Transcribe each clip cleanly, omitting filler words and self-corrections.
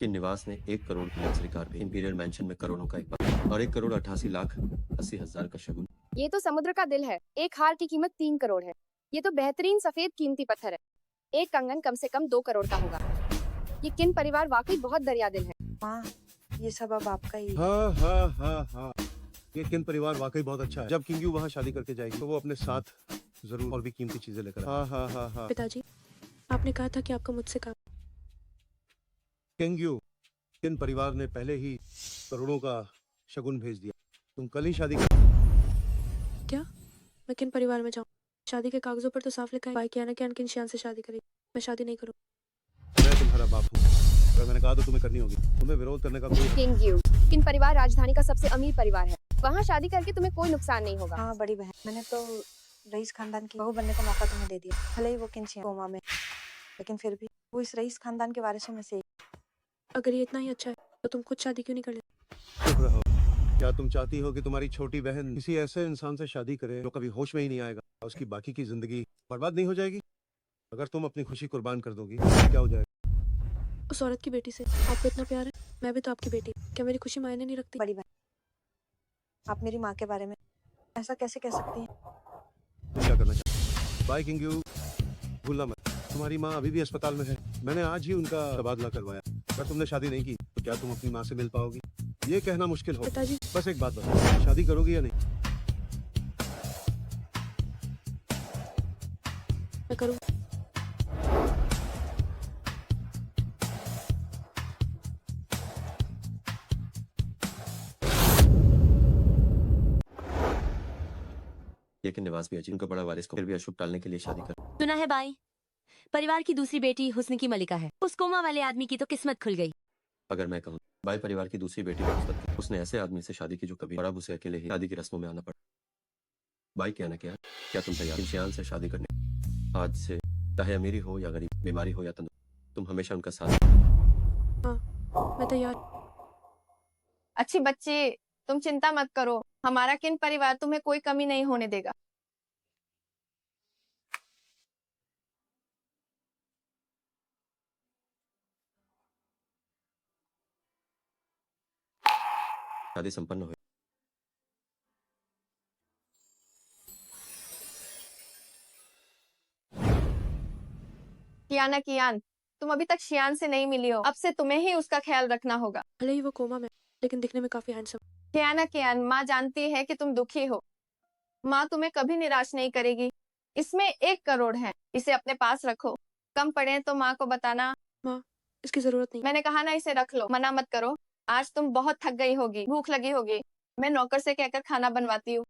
कि निवास ने 1 करोड़ की लग्जरी कार भी, इंपीरियल मैंशन में करोड़ों का एक बार और 1,88,80,000 का शगुन। ये तो समुद्र का दिल है। एक हार की कीमत 3 करोड़ है। ये तो बेहतरीन सफेद कीमती पत्थर है। एक कंगन कम से कम 2 करोड़ का होगा। ये किन परिवार वाकई बहुत दरिया दिल है। माँ, ये सब अब आपका ही है। हाँ हाँ हाँ हाँ, ये किन परिवार वाकई बहुत अच्छा है। जब किंग वहाँ शादी करके जाएगी तो वो अपने साथ जरूर और भी कीमती चीजें लेकर हाँ हाँ हाँ हाँ। पिताजी, आपने कहा था कि आपको मुझसे काम। किंग किन परिवार ने पहले ही करोड़ों का शगुन भेज दिया। तुम कल ही शादी कर। क्या? मैं किन परिवार में जाऊँ? शादी के कागजों पर तो साफ लिखा है भाई कियाना कियान किन शियान से शादी करेगी। मैं शादी नहीं करूँ। मैं तुम्हारा बाप हूँ, अगर मैंने कहा तो तुम्हें करनी होगी। तुम्हें विरोध करने का कोई। किंग यू, किन परिवार राजधानी का सबसे अमीर परिवार है। वहाँ शादी करके तुम्हें कोई नुकसान नहीं होगा। हाँ बड़ी बहन, मैंने तो रईस खानदान की बहू बनने का मौका तुम्हें दे दिया। भले ही वो किन्शियान कोमा में, लेकिन फिर भी वो इस रईस खानदान के वारिसों में से एक। अगर ये इतना ही अच्छा है तो तुम खुद शादी क्यों नहीं कर लेते? चुप रहो। क्या तुम चाहती हो कि तुम्हारी छोटी बहन किसी ऐसे इंसान से शादी करे जो कभी होश में ही नहीं आएगा, उसकी बाकी की जिंदगी बर्बाद नहीं हो जाएगी? अगर तुम अपनी खुशी कुर्बान कर दोगी तो क्या हो जाएगा? उस औरत की बेटी से आपको इतना प्यार है, मैं भी तो आपकी बेटी। क्या मेरी खुशी मायने नहीं रखती? बड़ी बहन, आप मेरी माँ के बारे में ऐसा कैसे कह सकती हैं? तुम क्या करना चाहते? बाय किंग यू, भूलना मत, तुम्हारी माँ अभी भी अस्पताल में है। मैंने आज ही उनका तबादला करवाया। अगर तुमने शादी नहीं की तो क्या तुम अपनी माँ से मिल पाओगी? ये कहना मुश्किल हो। पिताजी, बस एक बात बताओ, शादी करोगी या नहीं? मैं करूँ। लेकिन निवास भी अजीब, उनका बड़ा वारिस को फिर भी अशुभ टालने के लिए शादी कर। सुना है भाई, परिवार की दूसरी बेटी हुस्न की मलिका है। उस कोमा वाले आदमी की तो किस्मत खुल गई। अगर मैं कहूँ, बाई परिवार की दूसरी बेटी बृहस्पति की, उसने ऐसे आदमी से शादी की जो कभी और अब उसे अकेले ही शादी की रस्मों में आना पड़ा। बाई क्या ना क्या तुम तैयार शियान से शादी करने? आज से चाहे अमीरी हो या गरीब, बीमारी हो या तंदुरुस्त, तुम हमेशा उनका साथ। हाँ, मैं तैयार। अच्छी बच्ची, तुम चिंता मत करो। हमारा किन परिवार तुम्हें कोई कमी नहीं होने देगा। शादी संपन्न हुई। कियाना कियान, तुम अभी तक शियान से नहीं मिली हो। अब से तुम्हें ही उसका ख्याल रखना होगा। भले ही वो कोमा में, लेकिन दिखने में काफी हैंडसम। कियाना कियान, माँ जानती है कि तुम दुखी हो। माँ तुम्हें कभी निराश नहीं करेगी। इसमें 1 करोड़ है, इसे अपने पास रखो। कम पड़े तो माँ को बताना। माँ, इसकी जरूरत नहीं। मैंने कहा ना, इसे रख लो, मना मत करो। आज तुम बहुत थक गई होगी, भूख लगी होगी। मैं नौकर से कहकर खाना बनवाती हूँ।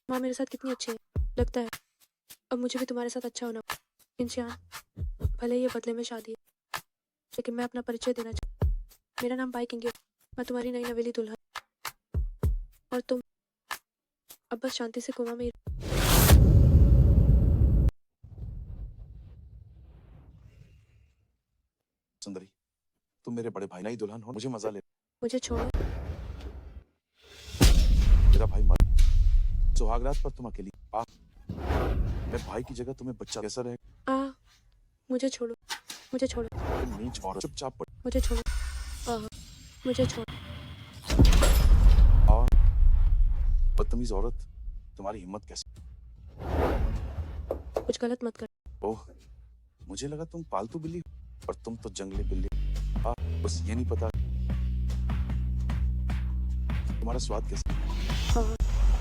माँ मेरे साथ कितनी अच्छी है, लगता है अब मुझे भी तुम्हारे साथ अच्छा होना। इंशान, भले ही ये बदले में शादी है, लेकिन मैं अपना परिचय देना चाहती। मेरा नाम बाई किंग है। मैं तुम्हारी नई नवेली दुल्हन, और तुम अब बस शांति से कोमा में ही। सुंदरी, तुम मेरे बड़े भाई नई दुल्हन हो, मुझे मजा ले। मुझे छोड़ो। मेरा भाई मर, सुहागरात पर तुम अकेली। मैं भाई की जगह तुम्हें बच्चा कैसा रहे? मुझे छोड़ो, मुझे छोड़ो, तुम नीच और चुपचाप पड़। मुझे छोड़ो। मुझे छोड़ो। बदतमीज औरत, तुम्हारी हिम्मत कैसे? कुछ गलत मत कर। ओह, मुझे लगा तुम पालतू बिल्ली हो, और तुम तो जंगली बिल्ली। बस ये नहीं पता तुम्हारा स्वाद कैसा। हाँ,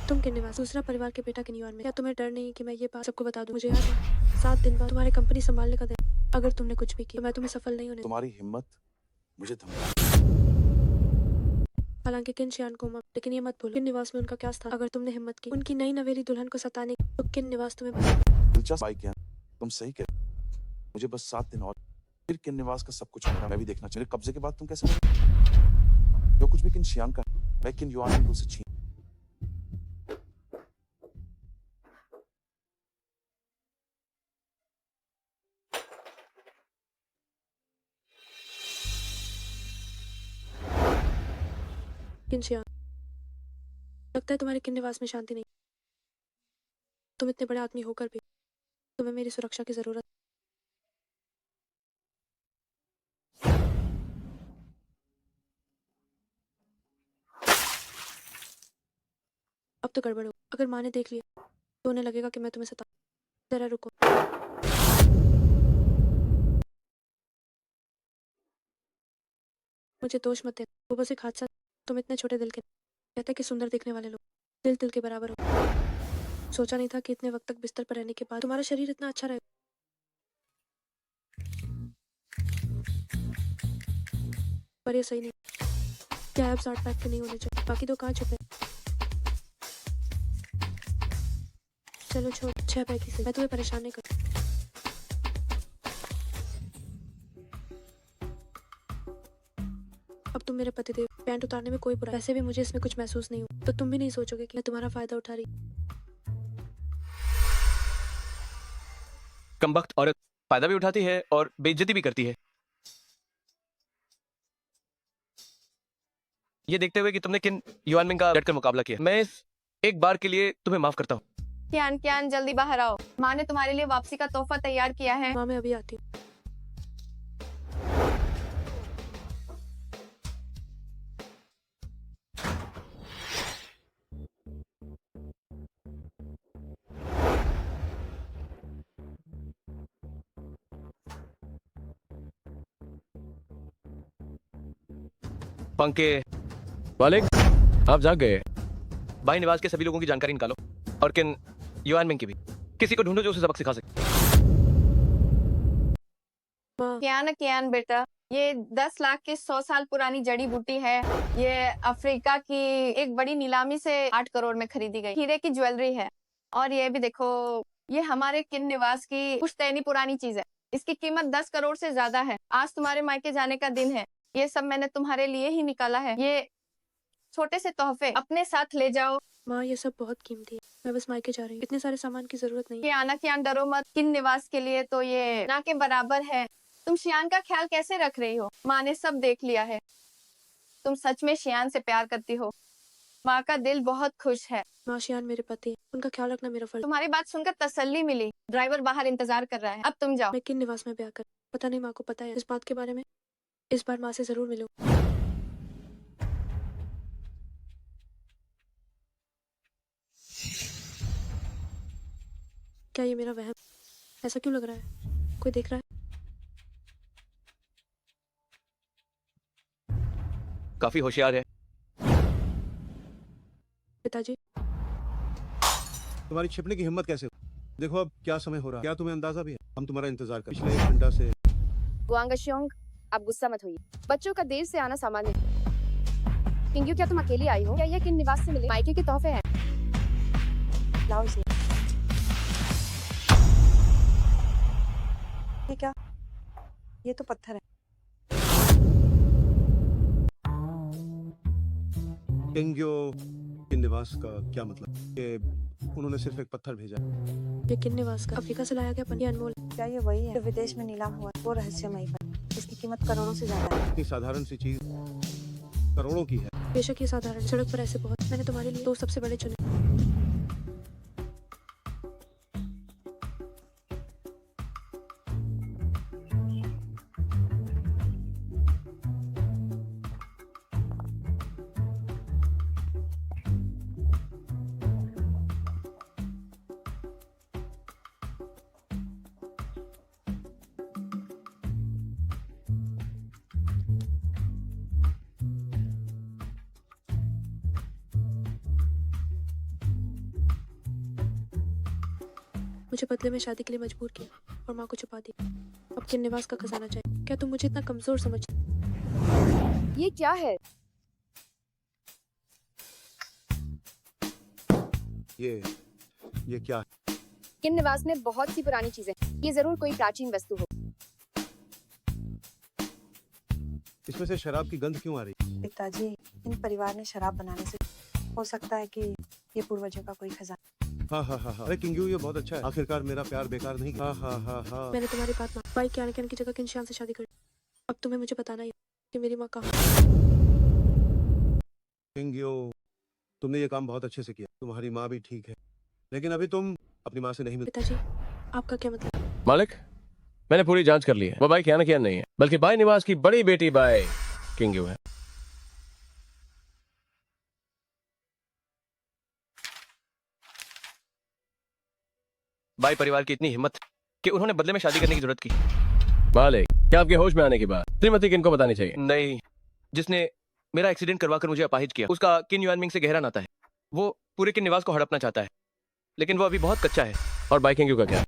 तुम किन निवास, दूसरा परिवार के बेटा के निवान में। क्या तुम्हें डर नहीं कि मैं ये बात सबको बता दूं? मुझे याद है 7 दिन बाद तुम्हारी कंपनी संभालने का दिन। अगर तुमने कुछ भी किया तो मैं तुम्हें सफल नहीं होने। तुम्हारी हिम्मत मुझे धमका। हालांकि किन शियान कोमा, लेकिन ये मत भूलो किन निवास में उनका क्या स्थान। अगर तुमने हिम्मत की उनकी नई नवेली दुल्हन को सताने की, तो किन निवास तुम्हें। दिलचस्प भाई क्या, तुम सही कह। मुझे बस 7 दिन और, फिर किन निवास का सब कुछ होगा। मैं भी देखना चाहिए कब्जे के बाद तुम कैसे बने। जो कुछ भी किन शियान का, मैं किन युआन को उसे छीन। किन शियान, लगता है तुम्हारे किन निवास में शांति नहीं। तुम इतने बड़े आदमी होकर भी तुम्हें मेरी सुरक्षा की जरूरत। अब तो गड़बड़ हो। अगर माँ ने देख लिया तो उन्हें लगेगा कि मैं तुम्हें सता। जरा रुको। मुझे दोष मत देना, वो बस एक हादसा। तुम इतने छोटे दिल के, कहते कि सुंदर दिखने वाले लोग दिल तिल के बराबर हो। सोचा नहीं था कि इतने वक्त तक बिस्तर पर रहने के बाद तुम्हारा शरीर इतना अच्छा रहेगा। पर ये सही नहीं। क्या अब 60 पैक के नहीं होने चाहिए? बाकी तो कहाँ छुपे। चलो छोड़, 6 पैक ही से। मैं तुम्हें परेशान नहीं कर। अब तुम मेरे पति थे, पैंट उतारने में कोई बुराई। वैसे भी मुझे इसमें कुछ महसूस नहीं हो, तो तुम भी नहीं सोचोगे कि मैं तुम्हारा फायदा उठा रही। कमबख्त औरत फायदा भी उठाती है और बेइज्जती भी करती है। ये देखते हुए कि तुमने किन युआनमिंग का डटकर मुकाबला किया, मैं इस एक बार के लिए तुम्हें माफ करता हूँ। कियान कियान जल्दी बाहर आओ, माँ ने तुम्हारे लिए वापसी का तोहफा तैयार किया है। माँ मैं अभी आती हूँ। पंखे वाले, आप जाग गए। भाई निवास के सभी लोगों की जानकारी निकालो और किन युआनमिंग की भी। किसी को ढूंढो जो उसे सबक सिखा सके। माँ कियान कियान बेटा, ये 10 लाख की 100 साल पुरानी जड़ी बूटी है। ये अफ्रीका की एक बड़ी नीलामी से 8 करोड़ में खरीदी गई हीरे की ज्वेलरी है। और ये भी देखो, ये हमारे किन निवास की पुश्तैनी पुरानी चीज है। इसकी कीमत 10 करोड़ से ज्यादा है। आज तुम्हारे मायके जाने का दिन है। ये सब मैंने तुम्हारे लिए ही निकाला है। ये छोटे से तोहफे अपने साथ ले जाओ। माँ ये सब बहुत कीमती है, मैं बस मायके जा रही हूँ। इतने सारे सामान की जरूरत नहीं है। कियाना कियान डरो मत, किन निवास के लिए तो ये ना के बराबर है। तुम शियान का ख्याल कैसे रख रही हो? माँ ने सब देख लिया है। तुम सच में शियान से प्यार करती हो। माँ का दिल बहुत खुश है। माँ शियान मेरे पति हैं, उनका ख्याल रखना मेरा फर्ज। तुम्हारी बात सुनकर तसल्ली मिली। ड्राइवर बाहर इंतजार कर रहा है, अब तुम जाओ। मैं किन निवास में ब्याह कर, पता नहीं माँ को पता है इस बात के बारे में। इस बार माँ से जरूर मिलूं। क्या ये मेरा वहम? ऐसा क्यों लग रहा है? कोई देख रहा है? काफी होशियार है। पिताजी तुम्हारी छिपने की हिम्मत कैसे हुई? देखो अब क्या समय हो रहा है, क्या तुम्हें अंदाजा भी है? हम तुम्हारा इंतजार कर पिछले 1 घंटा से। गुआंगशियोंग, आप गुस्सा मत होइए। बच्चों का देर से आना सामान्य है। किंग्यू, क्या तुम अकेली आई हो? क्या ये किन निवास से मिले मायके के तोहफे हैं? लाओ इसे। ये क्या? ये तो पत्थर है। किंग्यो के निवास का क्या मतलब? कि उन्होंने सिर्फ एक पत्थर भेजा। ये किन निवास का अफ्रीका से लाया गया पन्नी अनमोल। क्या ये वही है जो विदेश में नीलाम हुआ? वो रहस्यमयी पर इसकी कीमत करोड़ों से ज्यादा है। इतनी साधारण सी चीज करोड़ों की है। बेशक ये साधारण, सड़क पर ऐसे बहुत। मैंने तुम्हारे लिए 2 सबसे बड़े चुने। मुझे बदले में शादी के लिए मजबूर किया और माँ को छुपा दी। अब किन निवास का खजाना चाहिए? क्या तुम मुझे इतना कमजोर समझते? ये क्या है? ये क्या है? किन निवास में बहुत सी पुरानी चीजें। ये जरूर कोई प्राचीन वस्तु हो। इसमें से शराब की गंध क्यों आ रही? पिताजी, इन परिवार ने शराब बनाने से हो सकता है कि ये पूर्वजों का कोई खजाना। हाँ हाँ हाँ हाँ। अरे किंग्यू ये बहुत अच्छा है। आखिरकार मेरा प्यार बेकार नहीं। हाँ हाँ हाँ हाँ। मैंने तुम्हारी बात मान। भाई के आने की जगह किनशान से शादी कर। अब तुम्हें मुझे बताना ही है कि मेरी माँ कहाँ है। किंग्यू तुमने ये काम बहुत अच्छे से किया। तुम्हारी माँ भी ठीक है, लेकिन अभी तुम अपनी माँ से नहीं मिल। पिताजी आपका क्या मतलब? मालिक, मैंने पूरी जांच कर ली है। वो बाई कियान कियान नहीं है, बल्कि बाई निवास की बड़ी बेटी बाई किंगयू है। बाई परिवार की इतनी हिम्मत कि उन्होंने बदले में शादी करने की जरूरत की। मालिक, क्या आपके होश में आने की बात श्रीमती किन को बतानी चाहिए? नहीं, जिसने मेरा एक्सीडेंट करवाकर मुझे अपाहिज किया, उसका किन युआनमिंग से गहरा नाता है। वो पूरे किन निवास को हड़पना चाहता है, लेकिन वो अभी बहुत कच्चा है। और बाई किंगयू का क्या?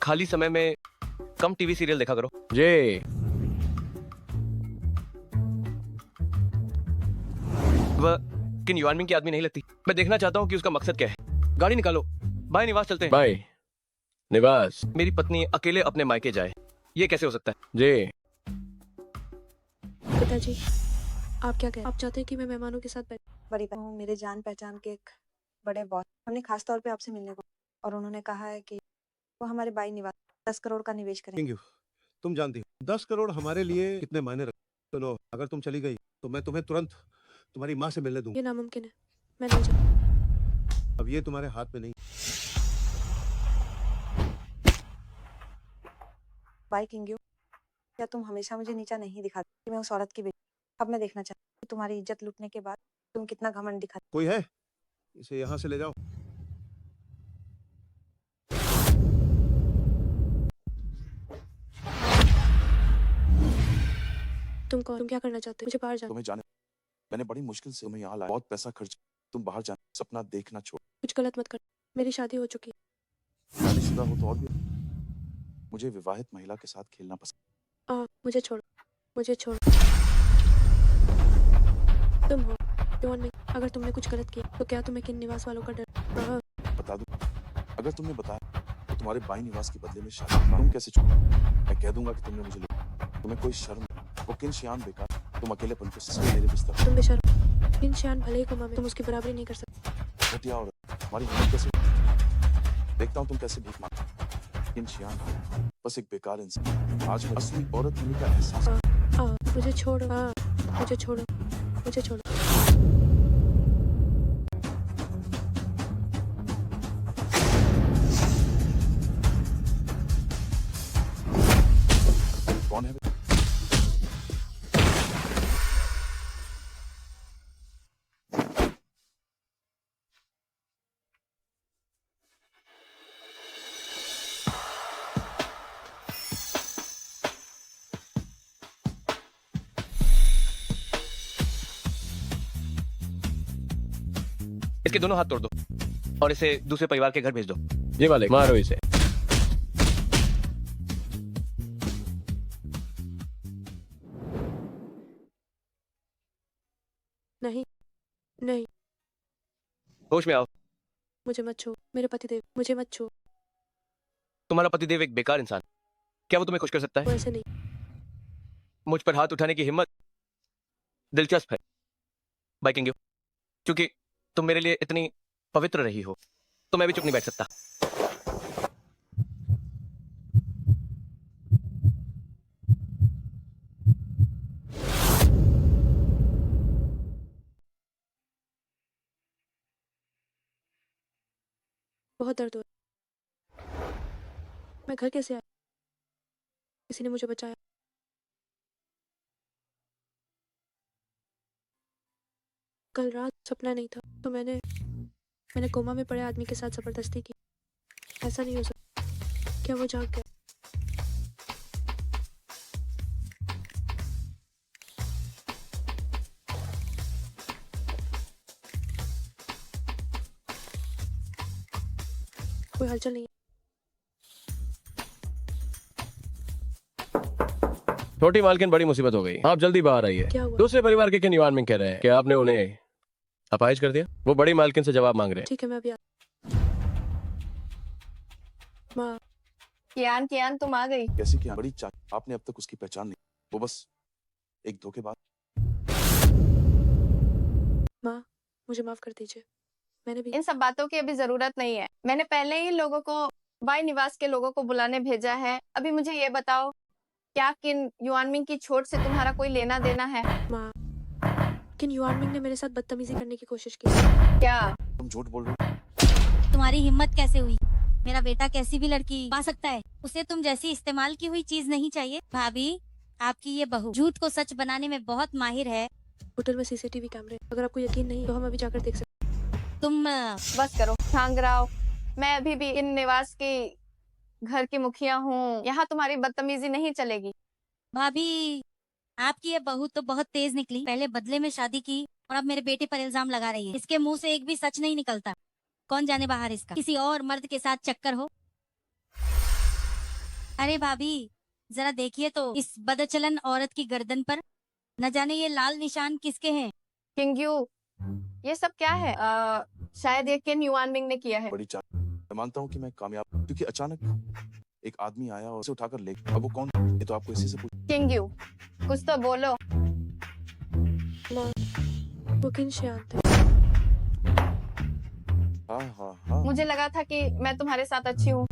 खाली समय में कम टीवी सीरियल देखा करो। जी। वह किन युआनमिंग की आदमी नहीं लगती। मैं देखना चाहता हूँ कि उसका मकसद क्या है। गाड़ी निकालो, बाई निवास चलते हैं। बाई निवास? मेरी पत्नी अकेले अपने मायके जाए, ये कैसे हो सकता है? जी। पिताजी आप क्या कहें? आप चाहते हैं कि मैं मेहमानों के साथ बैठ? बड़ी बहन हूँ, मेरे जान पहचान के एक बड़े बॉस हमने खास तौर पे आपसे मिलने को, और उन्होंने कहा है कि वो हमारे बाई निवास 10 करोड़ का निवेश करेंगे। किंग, तुम जानती हो 10 करोड़ हमारे लिए कितने मायने रखते। सुनो, अगर तुम चली गई तो मैं तुम्हें तुरंत तुम्हारी माँ से मिलने दूंगा। ये नामुमकिन है, मैं नहीं चाहती। अब ये तुम्हारे हाथ में नहीं। बाई किंगयू, क्या तुम हमेशा मुझे नीचा नहीं दिखाती कि मैं उस औरत की बेटी? अब मैं देखना चाहती हूँ कि तुम्हारी इज्जत लूटने के बाद तुम कितना घमंड दिखाती। कोई है? इसे यहाँ से ले जाओ। तुम कौन? तुम क्या करना चाहते हो? मुझे बाहर जाना। तुम्हें जाने, मैंने बड़ी मुश्किल से तुम्हें यहाँ लाया, बहुत पैसा खर्च, तुम बाहर जाना, सपना देखना छोड़। कुछ गलत मत कर, मेरी शादी हो चुकी है। शादीशुदा हो तो और भी। मुझे विवाहित महिला के साथ खेलना पसंद। मुझे छोड़ो, मुझे छोड़ो। तुम हो युआनमिंग, अगर तुमने कुछ गलत किया तो क्या तुम्हें किन निवास वालों का डर? बता दूं, अगर तुमने बताया तो तुम्हारे बाई निवास के बदले में शादी, तुम कैसे छोड़? मैं कह दूंगा कि तुमने मुझे लिया। तुम्हें कोई शर्म नहीं। वो किन शियान बेकार, तुम अकेले पन को मेरे बिस्तर। तुम बेशर्म, किन शान भले ही कमा में तुम उसकी बराबरी नहीं कर सकते। घटिया औरत, तुम्हारी हिम्मत कैसे? देखता हूँ तुम कैसे भीख मांगते। किन शियान बस एक बेकार इंसान। आज मैं असली औरत होने का एहसास। मुझे छोड़ो, मुझे छोड़ो, मुझे छोड़ो। कौन है? इसके दोनों हाथ तोड़ दो और इसे दूसरे परिवार के घर भेज दो। जी मालिक। मारो इसे। नहीं, नहीं, होश में आओ। मुझे मत छू, मेरे पतिदेव, मुझे मत छू। तुम्हारा पतिदेव एक बेकार इंसान, क्या वो तुम्हें खुश कर सकता वो है? ऐसे नहीं। मुझ पर हाथ उठाने की हिम्मत दिलचस्प है बाई किंगयू। क्योंकि तुम मेरे लिए इतनी पवित्र रही हो तो मैं भी चुप नहीं बैठ सकता। बहुत दर्द हुआ। मैं घर कैसे आया? किसी ने मुझे बचाया। कल रात सपना नहीं था तो मैंने कोमा में पड़े आदमी के साथ जबरदस्ती की। ऐसा नहीं हो सकता। क्या वो जाग गया? कोई हलचल नहीं। छोटी मालकिन, बड़ी मुसीबत हो गई, आप जल्दी बाहर आइए। क्या हुआ? दूसरे परिवार के किन युआनमिंग कह रहे हैं कि आपने उन्हें अपाहिज कर दिया। वो बड़ी मालकिन से जवाब मांग रहे हैं। ठीक है, मैं अभी माँ, कियान कियान तुम आ गई। कैसी क्या बड़ी चाची, आपने अब तक उसकी पहचान नहीं। वो बस एक धोखेबाज। माँ मुझे माफ कर दीजिए। मैंने भी इन सब बातों की अभी जरूरत नहीं है। मैंने पहले ही लोगों को, बाई निवास के लोगों को बुलाने भेजा है। अभी मुझे ये बताओ, क्या किन युआनमिंग की छोट से तुम्हारा कोई लेना देना है? माँ, किन युआनमिंग ने मेरे साथ बदतमीजी करने की कोशिश की। क्या? तुम झूठ बोल रहे हो। तुम्हारी हिम्मत कैसे हुई? मेरा बेटा कैसी भी लड़की पा सकता है, उसे तुम जैसी इस्तेमाल की हुई चीज नहीं चाहिए। भाभी, आपकी ये बहू झूठ को सच बनाने में बहुत माहिर है। होटल में सीसीटीवी कैमरे, अगर आपको यकीन नहीं तो हम अभी जाकर देख सकते तुम बस करो भांग राव। मैं अभी भी इन निवास की घर की मुखिया हूँ। यहाँ तुम्हारी बदतमीजी नहीं चलेगी। भाभी, आपकी ये बहू तो बहुत तेज निकली। पहले बदले में शादी की और अब मेरे बेटे पर इल्जाम लगा रही है। इसके मुंह से एक भी सच नहीं निकलता। कौन जाने बाहर इसका किसी और मर्द के साथ चक्कर हो। अरे भाभी, जरा देखिए तो इस बदचलन औरत की गर्दन पर न जाने ये लाल निशान किसके हैं। किंगयू, ये सब क्या है? शायद ये किन युआन मिंग ने किया है। बड़ी चाल। मैं मानता हूँ कि मैं कामयाब हूँ, क्योंकि अचानक एक आदमी आया और उसे उठाकर ले गया। अब वो कौन, ये तो आपको इसी से पूछ। किंगयू, कुछ तो बोलो। माँ, वो किन शियान थे। हाँ हाँ हाँ। मुझे लगा था कि मैं तुम्हारे साथ अच्छी हूँ,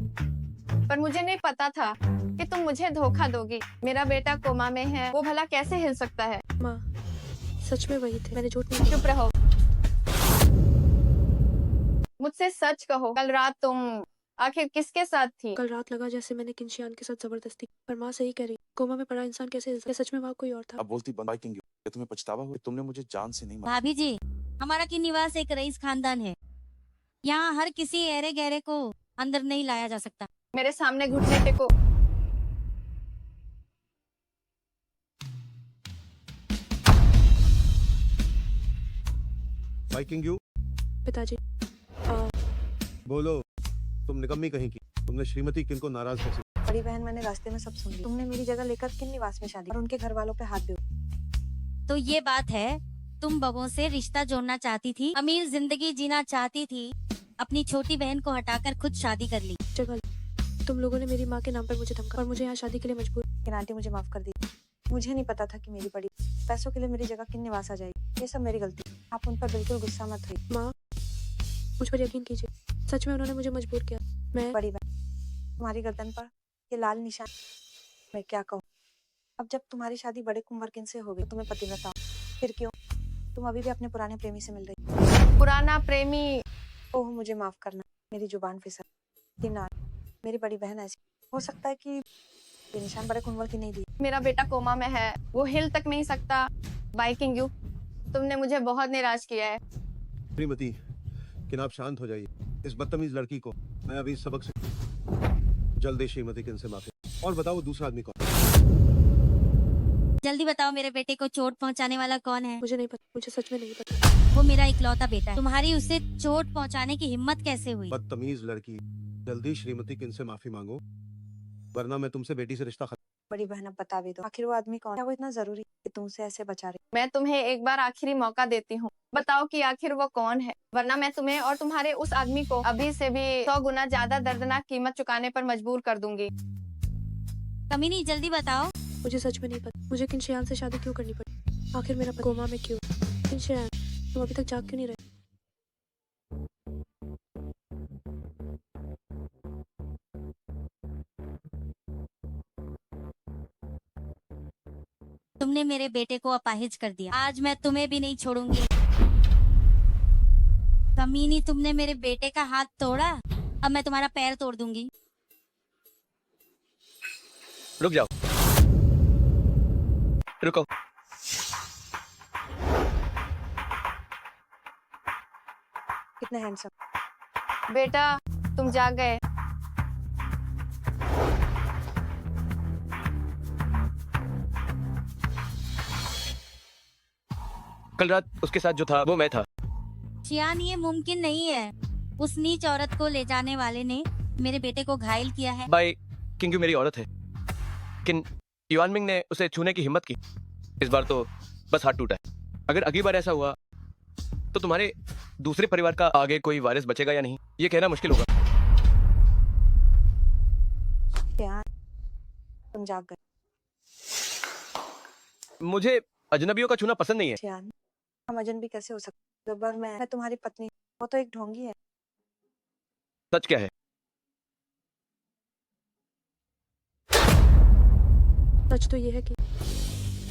पर मुझे नहीं पता था कि तुम मुझे धोखा दोगी। मेरा बेटा कोमा में है, वो भला कैसे हिल सकता है? माँ, सच में वही थे, मैंने झूठ नहीं चुप रहो। मुझसे सच कहो, कल रात तुम आखिर किसके साथ थी? कल रात लगा जैसे मैंने किनशियान के साथ जबरदस्ती, पर माँ सही कह रही, कोमा में पड़ा इंसान कैसे हिल सकता है? सच में वहाँ कोई और था। अब बोलती बंद बाइकिंग। क्या तुम्हें पछतावा हुआ? तुमने मुझे जान से नहीं मारा। भाभी जी, हमारा की निवास एक रईस खानदान है। यहाँ हर किसी ऐरे गहरे को अंदर नहीं लाया जा सकता। मेरे सामने घुटने टेको। बाइकिंग यू पिताजी, बोलो, तुम निकम्मी कहीं की। तुमने श्रीमती किन को नाराज कैसे? बड़ी बहन, मैंने रास्ते में सब सुन ली। तुमने मेरी जगह लेकर किन निवास में शादी और उनके घर वालों पे हाथ भी। तो ये बात है, तुम बबों से रिश्ता जोड़ना चाहती थी, अमीर जिंदगी जीना चाहती थी, अपनी छोटी बहन को हटाकर खुद शादी कर ली। जगह तुम लोगों ने मेरी माँ के नाम पर मुझे धमका और मुझे यहाँ शादी के लिए मजबूर। लेकिन आंटी, मुझे माफ कर दी। मुझे नहीं पता था कि मेरी बड़ी पैसों के लिए मेरी जगह किन निवास आ जाएगी। ये सब मेरी गलती। आप उन पर बिल्कुल गुस्सा मत हुई। माँ, मुझ पर यकीन कीजिए, सच में उन्होंने मुझे मजबूर किया। मैं बड़ी बहन, तुम्हारी गर्दन पर ये लाल निशान, मैं क्या कहूँ। अब जब तुम्हारी शादी बड़े कुंवर किन से हो गई, तुम्हें पतिव्रता हो, फिर क्यों तुम अभी भी अपने पुराने प्रेमी से मिल रही? पुराना प्रेमी? ओह, मुझे माफ करना, मेरी जुबान फिसल। लेकिन ना, मेरी बड़ी बहन ऐसी हो सकता है कि ये निशान बड़े कुंवर की नहीं दी। मेरा बेटा कोमा में है, वो हिल तक नहीं सकता। बाइकिंग यू, तुमने मुझे बहुत निराश किया है। श्रीमती किन, आप शांत हो जाइए। इस बदतमीज लड़की को मैं अभी सबक से जल्दी श्रीमती किन से माफी। और बताओ, दूसरा आदमी कौन? जल्दी बताओ, मेरे बेटे को चोट पहुंचाने वाला कौन है? मुझे नहीं पता, मुझे सच में नहीं पता। वो मेरा इकलौता बेटा है। तुम्हारी उसे चोट पहुंचाने की हिम्मत कैसे हुई? बदतमीज लड़की, जल्दी श्रीमती किन से माफी मांगो, वरना मैं तुमसे बेटी से रिश्ता खत्म। बड़ी बहन, अब बता भी दो, आखिर वो आदमी कौन है? वो इतना जरूरी कि तुमसे ऐसे बचा रही? मैं तुम्हें एक बार आखिरी मौका देती हूँ, बताओ कि आखिर वो कौन है, वरना मैं तुम्हें और तुम्हारे उस आदमी को अभी से भी 100 गुना ज्यादा दर्दनाक कीमत चुकाने पर मजबूर कर दूंगी। कमीनी, जल्दी बताओ। मुझे सच में नहीं पता, मुझे किनशियान से शादी क्यों करनी पड़ी? आखिर मेरा कोमा में क्यों? किनशियान, तुम अभी तक जाग क्यों नहीं रहे? तुमने मेरे बेटे को अपाहिज कर दिया, आज मैं तुम्हें भी नहीं छोड़ूंगी। कमीनी, तुमने मेरे बेटे का हाथ तोड़ा, अब मैं तुम्हारा पैर तोड़ दूंगी। रुक जाओ, रुको। कितने हैंडसम। बेटा, तुम जाग गए। कल रात उसके साथ जो था वो मैं था। शियान, ये मुमकिन नहीं है। उस नीच औरत को ले जाने वाले ने मेरे बेटे को घायल किया है। बाई किंग मेरी औरत है, लेकिन युआन मिंग ने उसे छूने की हिम्मत की। इस बार तो बस हाथ टूटा है। अगर अगली बार ऐसा हुआ तो तुम्हारे दूसरे परिवार का आगे कोई वारिस बचेगा या नहीं, ये कहना मुश्किल होगा। क्या तुम जाग गए? मुझे अजनबियों का छूना पसंद नहीं है। शियान, हम अजनबी कैसे हो सकते? जबर मैं तुम्हारी पत्नी, वो तो एक ढोंगी है। सच क्या है? सच तो ये है कि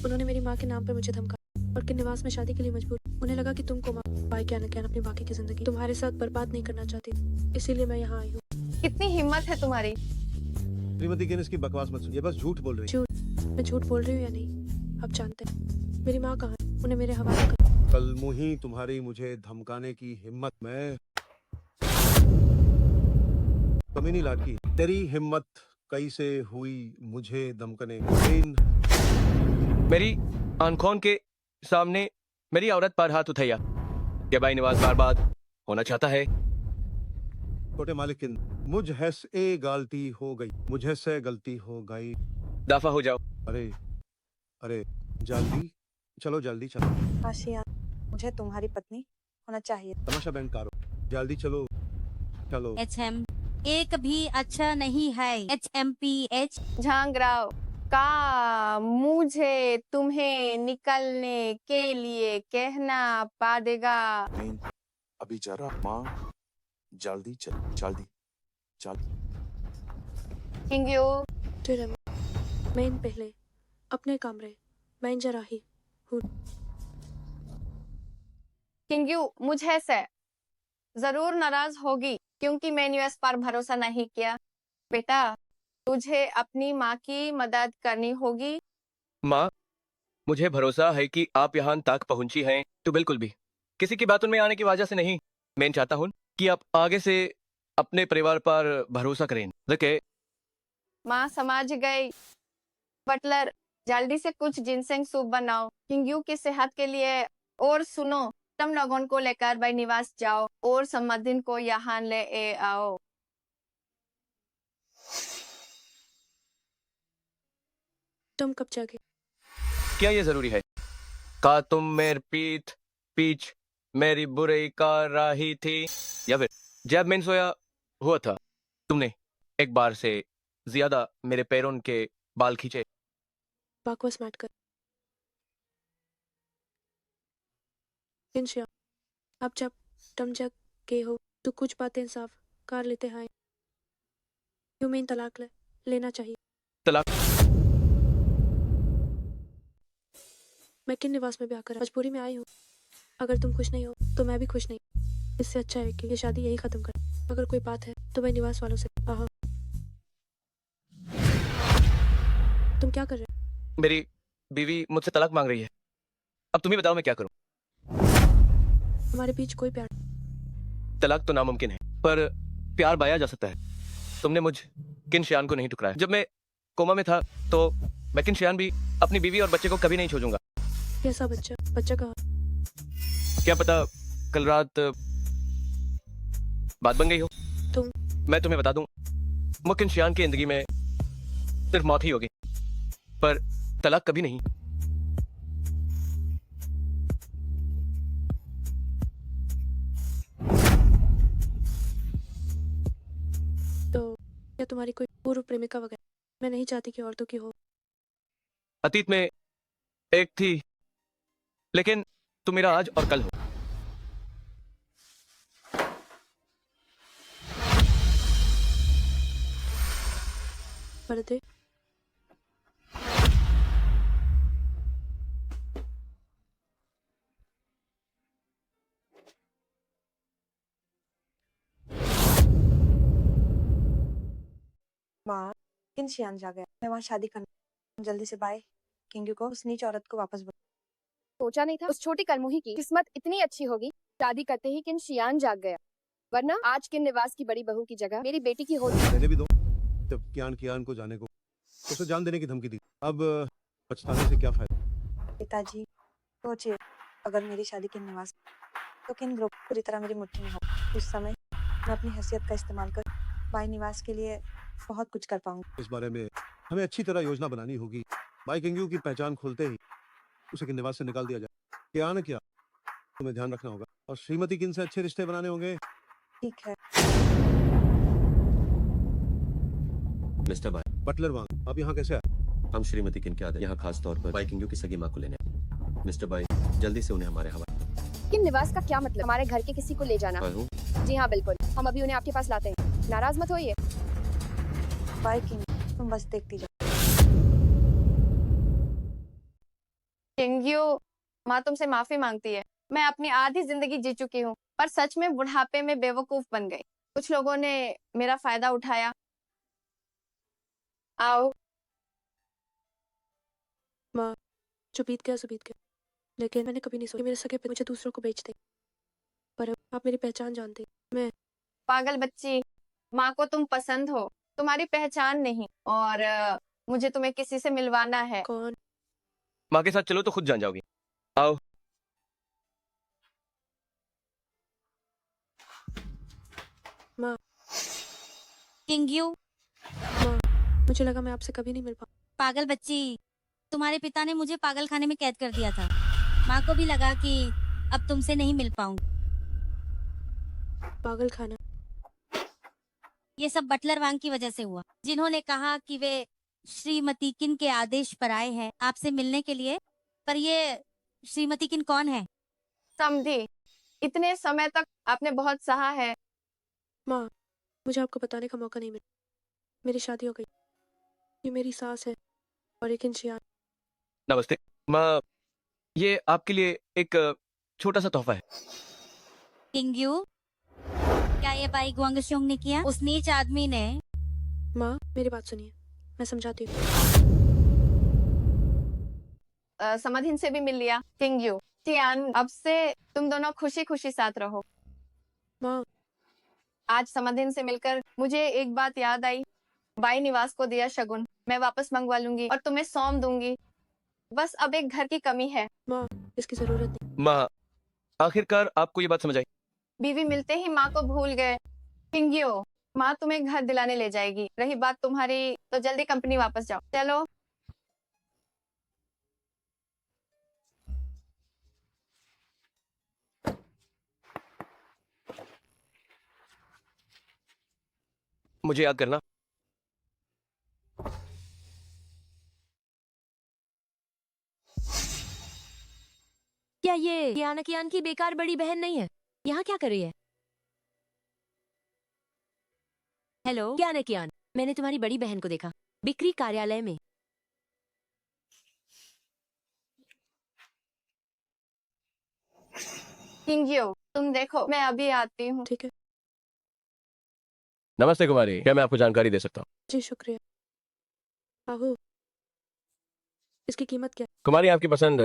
उन्होंने मेरी माँ के नाम पर मुझे धमका। और किन निवास में शादी के लिए मजबूर। उन्हें लगा कि तुम कोमा बाई क्या न क्या अपनी बाकी की जिंदगी तुम्हारे साथ बर्बाद नहीं करना चाहती, इसीलिए मैं यहाँ आई हूँ। कितनी हिम्मत है तुम्हारी। श्रीमती किन इसकी बकवास मत सुन, ये बस झूठ बोल रही है। मैं झूठ बोल रही हूँ या नहीं आप जानते हैं। मेरी माँ कहाँ है, उन्हें मेरे हवाले कर। कल मुही तुम्हारी मुझे धमकाने की हिम्मत, मैं कमीनी लाडकी, तेरी हिम्मत कैसे हुई मुझे धमकने की? मेरी आंखों के सामने मेरी औरत पर हाथ उठाया। क्या भाई निवास बर्बाद होना चाहता है? छोटे मालिक किन, मुझ हैस ए गलती हो गई, मुझे से गलती हो गई। दफा हो जाओ। अरे अरे जल्दी चलो, जल्दी चलो। आशिया, मुझे तुम्हारी पत्नी होना चाहिए। तमाशा बैंड कारो, जल्दी चलो चलो। HM एक भी अच्छा नहीं है। HMPH झांगराव का मुझे तुम्हें निकलने के लिए कहना पड़ेगा। नहीं अभी जरा माँ, जल्दी चल, जल्दी चल। किंग्यू फिर मैं इन पहले अपने कमरे मैं इन जरा ही हूँ। किंग्यू मुझे से जरूर नाराज होगी क्योंकि मैंने यूएस पर भरोसा नहीं किया। बेटा तुझे अपनी माँ की मदद करनी होगी। माँ, मुझे भरोसा है कि आप यहाँ तक पहुंची हैं तो बिल्कुल भी किसी की बातों में आने की वजह से नहीं। मैं चाहता हूँ कि आप आगे से अपने परिवार पर भरोसा करें। देखिए माँ समझ गई। बटलर जल्दी से कुछ जिनसेंग सूप बनाओ किंग्यू की सेहत के लिए। और सुनो, तुम लोगों को लेकर भाई निवास जाओ और सम्मदिन को यहाँ ले आओ। तुम कब जागे? क्या ये जरूरी है? का तुम मेरे पीछ मेरी बुराई कर रही थी, या फिर जब मैं सोया हुआ था तुमने एक बार से ज्यादा मेरे पैरों के बाल खींचे? बकवास मत कर। इंशिया, अब जब तुम जग गए हो तो कुछ बातें साफ कर लेते हैं। क्यों मैं तलाक लेना चाहिए? तलाक? मैं किन निवास में ब्याह कर मजबूरी में आई हूँ। अगर तुम खुश नहीं हो तो मैं भी खुश नहीं। इससे अच्छा है कि ये शादी यही खत्म कर। अगर कोई बात है तो मैं निवास वालों से आहा। तुम क्या कर रहे हो? मेरी बीवी मुझसे तलाक मांग रही है। अब तुम ही बताओ मैं क्या करूं? हमारे बीच कोई प्यार। तलाक तो नामुमकिन है पर प्यार पाया जा सकता है। तुमने मुझ किनशियान को नहीं ठुकराया। जब मैं कोमा में था तो मैं किनशियान भी अपनी बीवी और बच्चे को कभी नहीं छोड़ूंगा। कैसा बच्चा कहाँ? क्या पता कल रात बात बन गई हो। मैं तुम्हें बता दूं, मुकिन शियान की जिंदगी में सिर्फ मौत ही होगी पर तलाक कभी नहीं। तो क्या तुम्हारी कोई पूर्व प्रेमिका वगैरह? मैं नहीं चाहती कि औरतों की हो। अतीत में एक थी लेकिन तुम मेरा आज और कल हो। पर्दे माँ किन शियान जा गया। मैं वहाँ शादी करना। जल्दी से बाय किंग्यू को उस नीच औरत को वापस सोचा नहीं था उस छोटी कलमुही की किस्मत इतनी अच्छी होगी। शादी करते ही किन शियान जाग गया, वरना आज किन निवास की बड़ी बहू की जगह मेरी बेटी की होती। रहने भी दो। जब कियान को जाने को तो उसे जान देने की धमकी दी। अब पछताने से क्या फायदा? पिताजी सोचिए, अगर मेरी शादी किन निवास तो किन ग्रुप पूरी तरह मेरी मुट्ठी में हो। उस समय मैं अपनी हैसियत का इस्तेमाल कर बाई निवास के लिए बहुत कुछ कर पाऊंगी। इस बारे में हमें अच्छी तरह योजना बनानी होगी। बाई किंग्यू की पहचान खोलते ही उसे किन निवास से निकाल दिया जाए। क्या न क्या तुम्हें ध्यान रखना होगा और श्रीमती किन से अच्छे रिश्ते बनाने होंगे। ठीक है मिस्टर बाई, बटलर वांग, आप यहाँ कैसे आए? हम श्रीमती किन के आदर यहाँ खास तौर पर बाई किंग्यू की सगी माँ को लेने आए। मिस्टर बाई, जल्दी से उन्हें हमारे हवाले। किन निवास का क्या मतलब? हमारे घर के किसी को ले जाना? हूँ जी हाँ बिल्कुल, हम अभी उन्हें आपके पास लाते हैं। नाराज मत होइए। बाय किंग, तुम बस देखती जाओ। किंग्यू माँ तुमसे माफी मांगती है। मैं अपनी आधी जिंदगी जी चुकी हूँ, पर सच में बुढ़ापे में बेवकूफ बन गई। कुछ लोगों ने मेरा फायदा उठाया। आओ। माँ, जो बीत गया सो बीत गया, लेकिन मैंने कभी नहीं सोचा कि मेरे सगे पिता मुझे दूसरों को बेच दे। पर अब आप मेरी पहचान जानते हैं। मैं पागल बच्ची, माँ को तुम पसंद हो, तुम्हारी पहचान नहीं। और मुझे तुम्हें किसी से मिलवाना है। कौन? माँ के साथ चलो तो खुद जान जाओगी। आओ। माँ, किंग यू, माँ, मुझे लगा मैं आपसे कभी नहीं मिल पाऊँ। पागल बच्ची, तुम्हारे पिता ने मुझे पागल खाने में कैद कर दिया था। माँ को भी लगा कि अब तुमसे नहीं मिल पाऊंगी। पागल खाना? ये सब बटलर वांग की वजह से हुआ, जिन्होंने कहा कि वे श्रीमती किन के आदेश पर आए हैं आपसे मिलने के लिए। पर ये श्रीमती किन कौन है? समझी, इतने समय तक आपने बहुत सहा है। माँ, मुझे आपको बताने का मौका नहीं मिला। मेरी शादी हो गई। ये मेरी सास है और एक इंसान। नमस्ते माँ, ये आपके लिए एक छोटा सा तोहफा है। किंग यू, क्या ये बाई गुआंगशोंग ने किया? उस नीच आदमी ने। माँ, मेरी बात सुनिए, मैं समझाती हूँ। समाधीन से भी मिल लिया। किंग यू, टियान, अब से तुम दोनों खुशी खुशी साथ रहो। माँ, आज समाधीन से मिलकर मुझे एक बात याद आई। बाई निवास को दिया शगुन मैं वापस मंगवा लूंगी और तुम्हें सौंप दूंगी। बस अब एक घर की कमी है। माँ, इसकी जरूरत नहीं। माँ, आखिरकार आपको ये बात समझ आई। बीवी मिलते ही माँ को भूल गए। किंगियो, माँ तुम्हें घर दिलाने ले जाएगी। रही बात तुम्हारी, तो जल्दी कंपनी वापस जाओ। चलो। मुझे याद करना। क्या ये कियाना कियान की बेकार बड़ी बहन नहीं है? यहाँ क्या कर रही है? हेलो कियाना कियान, मैंने तुम्हारी बड़ी बहन को देखा बिक्री कार्यालय में। किंगियो, तुम देखो, मैं अभी आती हूँ। ठीक है। नमस्ते कुमारी, क्या मैं आपको जानकारी दे सकता हूँ? जी शुक्रिया। आहू, इसकी कीमत क्या? कुमारी, आपकी पसंद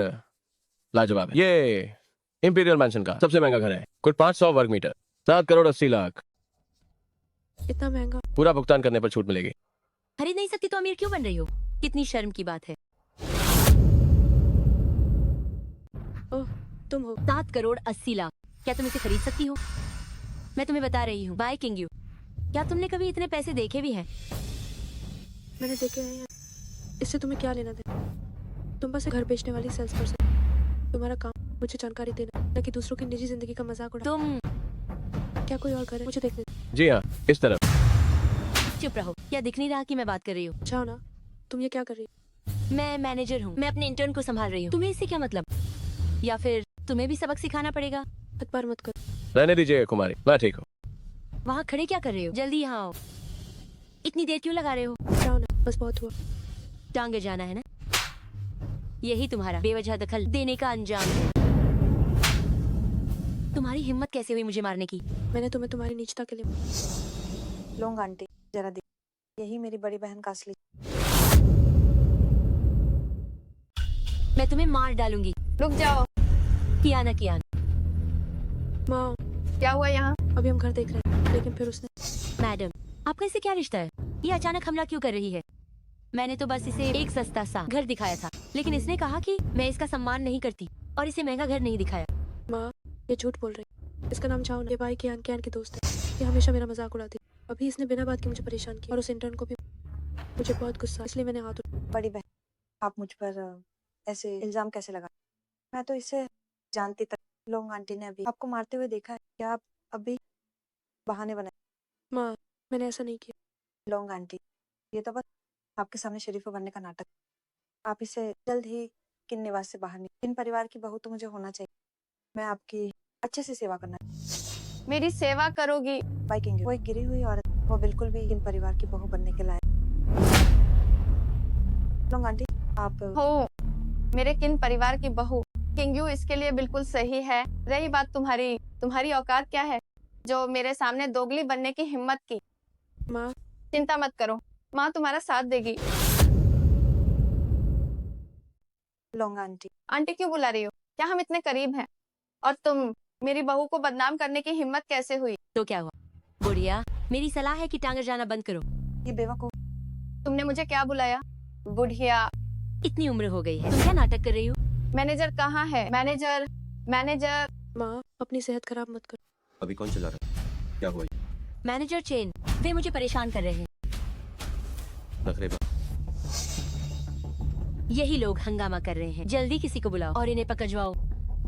लाजवाब है। ये इंपीरियल मैंशन का सबसे महंगा घर है। कुल 500 वर्ग मीटर, 7 करोड़ 80 लाख। इतना महंगा? पूरा भुगतान करने पर छूट मिलेगी। खरीद नहीं सकती तो अमीर क्यों बन रही हो? कितनी शर्म की बात है। ओह, तुम हो? 7 करोड़ 80 लाख, क्या तुम इसे खरीद सकती हो? मैं तुम्हें बता रही हूँ, बाय किंग यू। क्या तुमने कभी इतने पैसे देखे भी हैं? मैंने देखे हैं। इससे तुम्हें क्या लेना देना? तुम बस एक घर बेचने वाली सेल्स पर्सन। तुम्हारा काम मुझे जानकारी देना, न कि दूसरों की निजी जिंदगी का मजाक उड़ा। तुम क्या कोई और करे? मुझे देखने दो। जी हाँ, इस तरफ। चुप रहो, क्या दिख नहीं रहा कि मैं बात कर रही हूँ? जाओ ना। तुम ये क्या कर रही हो? मैं मैनेजर हूँ, मैं अपने इंटर्न को संभाल रही हूँ। तुम्हें इससे क्या मतलब? या फिर तुम्हें भी सबक सिखाना पड़ेगा? अखबार मत करो। रहने दीजिए कुमारी, मैं ठीक हूँ। वहाँ खड़े क्या कर रहे हो? जल्दी यहाँ आओ। इतनी देर क्यों लगा रहे हो? जाओ ना, बस बहुत हुआ। टांगे जाना है ना? यही तुम्हारा बेवजह दखल देने का अंजाम है। तुम्हारी हिम्मत कैसे हुई मुझे मारने की? मैंने तुम्हें तुम्हारी नीचता के लिए। लोंग आंटी, जरा देख, यही मेरी बड़ी बहन का असली। मैं तुम्हें मार डालूंगी। रुक जाओ। कियाना कियान। माँ, क्या हुआ यहाँ? अभी हम घर देख रहे हैं, लेकिन फिर उसने। मैडम, आपका इससे क्या रिश्ता है? ये अचानक हमला क्यों कर रही है? मैंने तो बस इसे एक सस्ता सा घर दिखाया था, लेकिन इसने कहा कि मैं इसका सम्मान नहीं करती और इसे महंगा घर नहीं दिखाया। माँ, ये झूठ बोल रही। इसका नाम चाहो ना। ये भाई कियान कियान की दोस्त है। ये हमेशा मेरा मजाक उड़ाती। अभी इसने बिना बात के मुझे परेशान किया और उस इंटर्न को भी। मुझे बहुत गुस्सा, इसलिए मैंने हाथ उठाया। बड़ी बहन, आप मुझ पर ऐसे इल्जाम कैसे लगा? मैं तो इसे जानती तक। लोंग आंटी ने अभी आपको मारते हुए देखा है। क्या आप अभी बहाने बनाए? माँ, मैंने ऐसा नहीं किया। लोंग आंटी, ये तो बस आपके सामने शरीफ बनने का नाटक। आप इसे जल्द ही किन निवास से बाहर निकाल। किन परिवार की बहू तो मुझे होना चाहिए। मैं आपकी अच्छे से सेवा करना। मेरी सेवा करोगी? बाई किंग, वो एक गिरी हुई औरत, वो बिल्कुल भी किन परिवार की बहू बनने के लायक। लोंग आंटी, आप हो मेरे किन परिवार की बहू, किंगयू इसके लिए बिल्कुल सही है। रही बात तुम्हारी, तुम्हारी औकात क्या है जो मेरे सामने दोगली बनने की हिम्मत की? माँ, चिंता मत करो, माँ तुम्हारा साथ देगी। लौंगा आंटी। आंटी क्यों बुला रही हो? क्या हम इतने करीब हैं? और तुम मेरी बहू को बदनाम करने की हिम्मत कैसे हुई? तो क्या हुआ? बुढ़िया, मेरी सलाह है कि टांगर जाना बंद करो। ये बेवकूफ। तुमने मुझे क्या बुलाया? बुढ़िया। इतनी उम्र हो गई है, तुम क्या नाटक कर रही हो? मैनेजर कहाँ है? Manager, manager. माँ, अपनी सेहत खराब मत करो। अभी कौन चला रहा है? क्या हुआ? मैनेजर चेन, वे मुझे परेशान कर रहे हैं। नखरेबा। यही लोग हंगामा कर रहे हैं। जल्दी किसी को बुलाओ और इन्हें पकड़वाओ।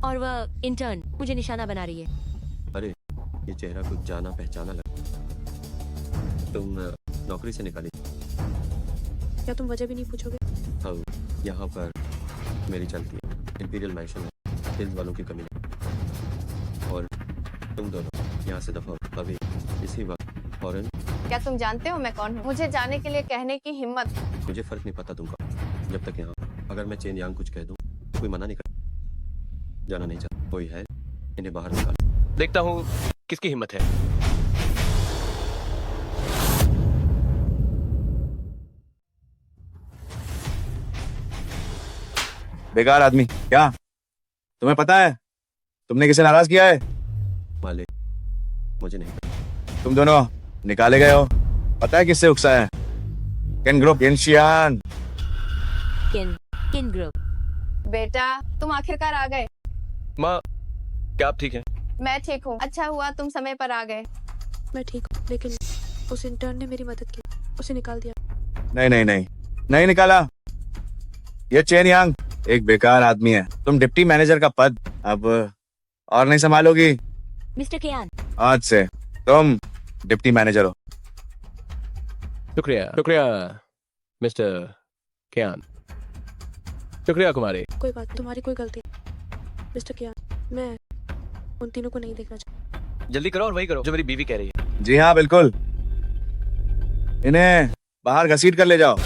और वह इंटर्न मुझे निशाना बना रही है। अरे ये चेहरा कुछ जाना पहचाना लगा। तुम नौकरी से निकाली? क्या तुम वजह भी नहीं पूछोगे? हाँ, यहाँ पर मेरी चलती है इंपीरियल मैंशन है, सेल्स वालों की कमी नहीं। और तुम दोनों यहाँ से दफा हो अभी इसी वक्त फौरन। क्या तुम जानते हो मैं कौन हूँ? मुझे जाने के लिए कहने की हिम्मत? मुझे फर्क नहीं पता तुम कौन। जब तक यहाँ अगर मैं चेन यांग कुछ कह दूँ कोई मना नहीं कर। जाना नहीं चाहता कोई है, इन्हें बाहर निकालो। देखता हूँ किसकी हिम्मत है। बेकार आदमी। क्या तुम्हें पता है तुमने किसे नाराज किया है? मालिक मुझे नहीं पता। तुम दोनों निकाले गए हो। पता है किससे उकसा है? केन ग्रुप, येनशियान। किन ग्रुप। बेटा तुम आखिरकार आ गए। माँ, क्या आप ठीक हैं? मैं ठीक हूँ। अच्छा हुआ तुम समय पर आ गए। मैं ठीक हूँ, लेकिन उस इंटर्न ने मेरी मदद की, उसे निकाल दिया। नहीं नहीं नहीं, नहीं निकाला। ये चेन यांग एक बेकार आदमी है। तुम डिप्टी मैनेजर का पद अब और नहीं संभालोगी। मिस्टर केयान, आज से तुम डिप्टी मैनेजर हो। शुक्रिया शुक्रिया मिस्टर केयान। शुक्रिया कुमारी। कोई बात, तुम्हारी कोई गलती नहीं। मिस्टर कियान, मैं उन तीनों को नहीं देखना चाहता। जल्दी करो और वही करो जो मेरी बीवी कह रही है। जी हाँ बिल्कुल, इन्हें बाहर घसीट कर ले जाओ।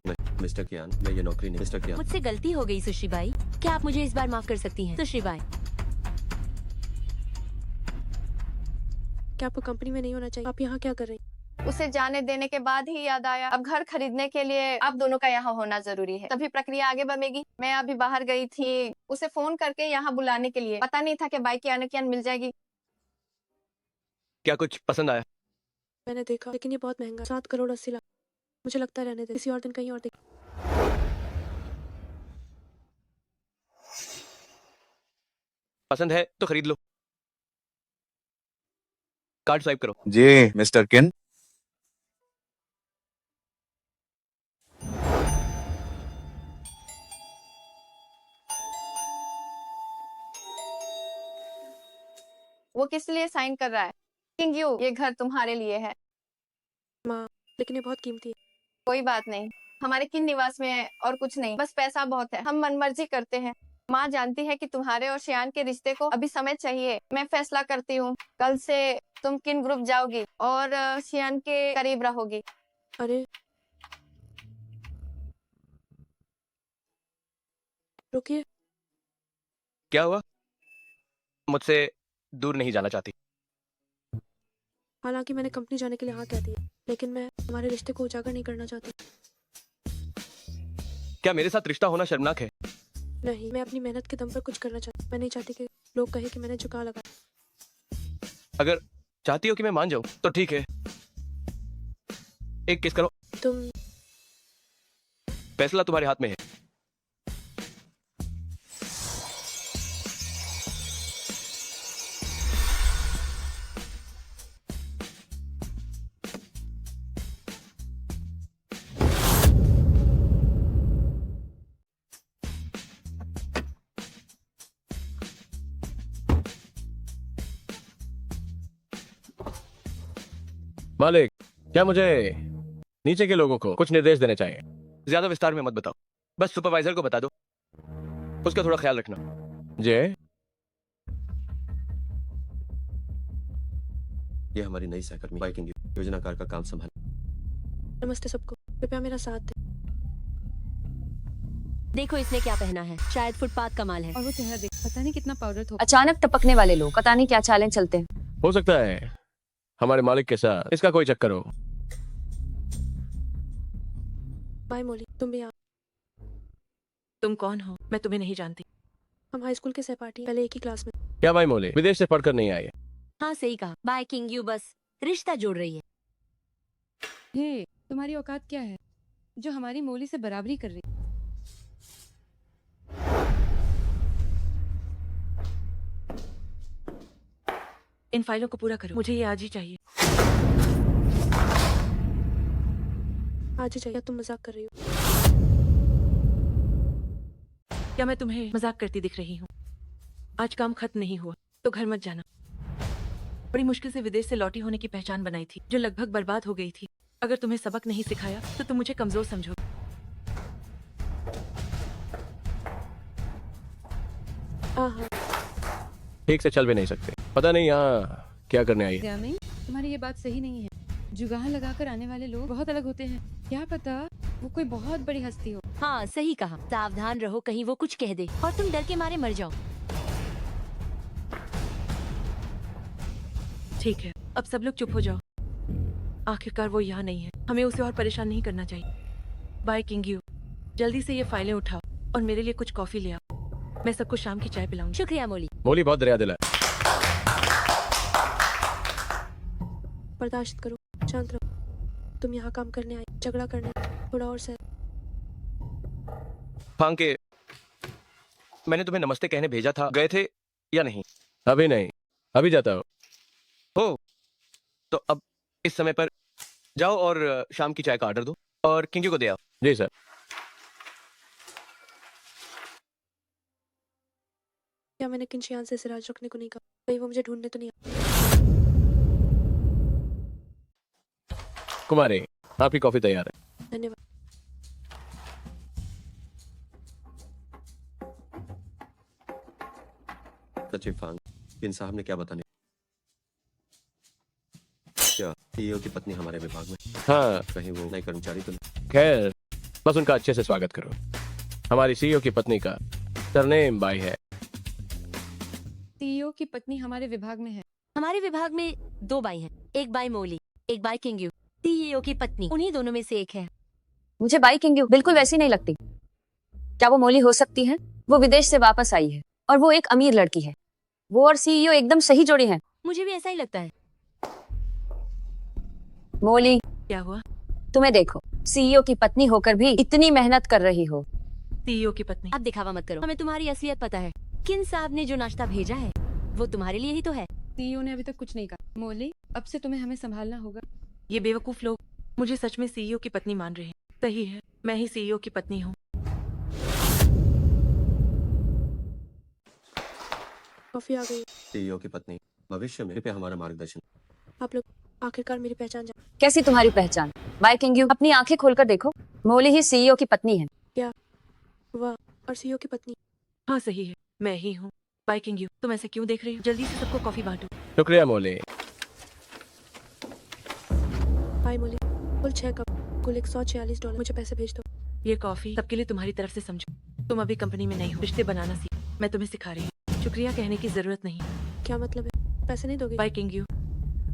नहीं मिस्टर कियान, मैं ये नौकरी नहीं। मिस्टर कियान, मुझसे गलती हो गई सुश्री बाई। क्या आप मुझे इस बार माफ कर सकती हैं? सुश्री बाई, क्या आपको कंपनी में नहीं होना चाहिए? आप यहाँ क्या कर रही हैं? उसे जाने देने के बाद ही याद आया अब घर खरीदने के लिए आप दोनों का यहाँ होना जरूरी है, तभी प्रक्रिया आगे बढ़ेगी। मैं अभी बाहर गई थी उसे फोन करके यहाँ बुलाने के लिए। पता नहीं था कि बाइक की आने मिल जाएगी। क्या कुछ पसंद आया? मैंने देखा, लेकिन ये बहुत महंगा, 7 करोड़ 80 लाख। मुझे लगता है रहने दे, किसी और दिन कहीं और देख। पसंद है तो खरीद लो। कार्ड स्वाइप करो। जी मिस्टर किन। वो किस लिए साइन कर रहा है? किंगयू, ये घर तुम्हारे लिए है। माँ, लेकिन ये बहुत कीमती है। कोई बात नहीं, हमारे किन निवास में है और कुछ नहीं, बस पैसा बहुत है। हम मनमर्जी करते हैं। माँ जानती है कि तुम्हारे और शियान के रिश्ते को अभी समय चाहिए। मैं फैसला करती हूँ, कल से तुम किन ग्रुप जाओगी और शियान के करीब रहोगी। अरे रुकिए, क्या हुआ? मुझसे दूर नहीं जाना चाहती? हालांकि मैंने कंपनी जाने के लिए हाँ कह दी है, लेकिन मैं हमारे रिश्ते को उजागर नहीं करना चाहती। क्या मेरे साथ रिश्ता होना शर्मनाक है? नहीं, मैं अपनी मेहनत के दम पर कुछ करना चाहती। मैं नहीं चाहती कि लोग कहे कि मैंने झुका लगा। अगर चाहती हो कि मैं मान जाऊं तो ठीक है, एक किस करो। तुम फैसला तुम्हारे हाथ में है। मालिक, क्या मुझे नीचे के लोगों को कुछ निर्देश देने चाहिए? ज्यादा विस्तार में मत बताओ, बस सुपरवाइजर को बता दो, उसका थोड़ा ख्याल रखना। जय, ये हमारी नई सहकर्मी बाइकिंग योजनाकार का काम संभाल। नमस्ते सबको, कृपया मेरा साथ दें। देखो इसने क्या पहना है, शायद फुटपाथ का माल है। और वो चेहरा देख, पता नहीं कितना पाउडर थोप। अचानक टपकने वाले लोग पता नहीं क्या चालें चलते हैं। हो सकता है हमारे मालिक के साथ इसका कोई चक्कर हो। बाय मोली, तुम भी यहाँ। तुम कौन हो? मैं तुम्हें नहीं जानती। हम हाई स्कूल के सहपाठी, पहले एक ही क्लास में। क्या भाई मोले विदेश से पढ़कर नहीं आए? हाँ सही कहा, बाय किंग यू बस रिश्ता जोड़ रही है। हे, तुम्हारी औकात क्या है जो हमारी मोली से बराबरी कर रही? इन फाइलों को पूरा करो, मुझे ये आज ही चाहिए। आज ही चाहिए? तुम मजाक कर रही हो? क्या मैं तुम्हें मजाक करती दिख रही हूँ? आज काम खत्म नहीं हुआ तो घर मत जाना। बड़ी मुश्किल से विदेश से लौटी होने की पहचान बनाई थी जो लगभग बर्बाद हो गई थी। अगर तुम्हें सबक नहीं सिखाया तो तुम मुझे कमजोर समझो। हाँ, ठीक से चल भी नहीं सकते, पता नहीं यहाँ क्या करने आई है। यामी, तुम्हारी ये बात सही नहीं है। जुगाह लगाकर आने वाले लोग बहुत अलग होते हैं। क्या पता वो कोई बहुत बड़ी हस्ती हो। हाँ सही कहा, सावधान रहो कहीं वो कुछ कह दे और तुम डर के मारे मर जाओ। ठीक है, अब सब लोग चुप हो जाओ। आखिरकार वो यहाँ नहीं है, हमें उसे और परेशान नहीं करना चाहिए। बाय किंग यू, जल्दी से ये फाइलें उठाओ और मेरे लिए कुछ कॉफी ले आओ। मैं सबको शाम की चाय पिलाऊंगी। शुक्रिया मोली। मोली बहुत दरिया दिल है। बर्दाश्त करो, शांत रहो। तुम यहाँ काम करने आए, झगड़ा करने, थोड़ा और सह। फांके, मैंने तुम्हें नमस्ते कहने भेजा था, गए थे या नहीं? अभी नहीं, अभी जाता हो तो अब इस समय पर जाओ और शाम की चाय का ऑर्डर दो और किंगी को दे आओ। जी सर। क्या मैंने किंशियान से सिराज रखने को नहीं कहा? कहीं वो मुझे ढूंढने तो नहीं आ... कुमारी, आपकी कॉफी तैयार है। धन्यवाद। सचिव फांग, किन साहब ने क्या बताने? क्या सीईओ की पत्नी हमारे विभाग में? हाँ कहीं वो नए कर्मचारी तो नहीं? खैर, बस उनका अच्छे से स्वागत करो। हमारी सीईओ की पत्नी का सरनेम बाई है। सीईओ की पत्नी हमारे विभाग में है। हमारे विभाग में 2 बाई हैं, एक बाई मोली, एक बाई किंग यू। सीईओ की पत्नी उन्हीं दोनों में से एक है। मुझे बाई किंग यू बिल्कुल वैसी नहीं लगती। क्या वो मोली हो सकती है? वो विदेश से वापस आई है और वो एक अमीर लड़की है। वो और सीईओ एकदम सही जोड़ी है। मुझे भी ऐसा ही लगता है। मोली, क्या हुआ? तुम्हें देखो, सीईओ की पत्नी होकर भी इतनी मेहनत कर रही हो। सीईओ की पत्नी। अब दिखावा मत करो, हमें तुम्हारी असलियत पता है। किन साहब ने जो नाश्ता भेजा है वो तुम्हारे लिए ही तो है। सीईओ ने अभी तक कुछ नहीं कहा। मोली, अब से तुम्हें हमें संभालना होगा। ये बेवकूफ लोग मुझे सच में सीईओ की पत्नी मान रहे हैं। सही है, मैं ही सीईओ की पत्नी हूँ। कॉफी आ गई। सीईओ की पत्नी, भविष्य में कृपया हमारा मार्गदर्शन। आप लोग आखिरकार मेरी पहचान जान। कैसी तुम्हारी पहचान? बाय किंग यू, अपनी आंखें खोलकर देखो, मोली ही सीईओ की पत्नी है। वाह, और सीईओ की पत्नी। हाँ सही है, मैं ही हूँ। बाय किंग यू, तुम ऐसे क्यों देख रही हो? जल्दी से सबको कॉफी बांटो। शुक्रिया मोली। बाय मोली, कुल 6 कप, कुल $146। मुझे पैसे भेज दो। ये कॉफी सबके लिए तुम्हारी तरफ से समझो। तुम अभी कंपनी में नहीं हो, रिश्ते बनाना सीख। मैं तुम्हें सिखा रही हूँ, शुक्रिया कहने की जरूरत नहीं। क्या मतलब है? पैसे नहीं दोगे? बाय किंग यू,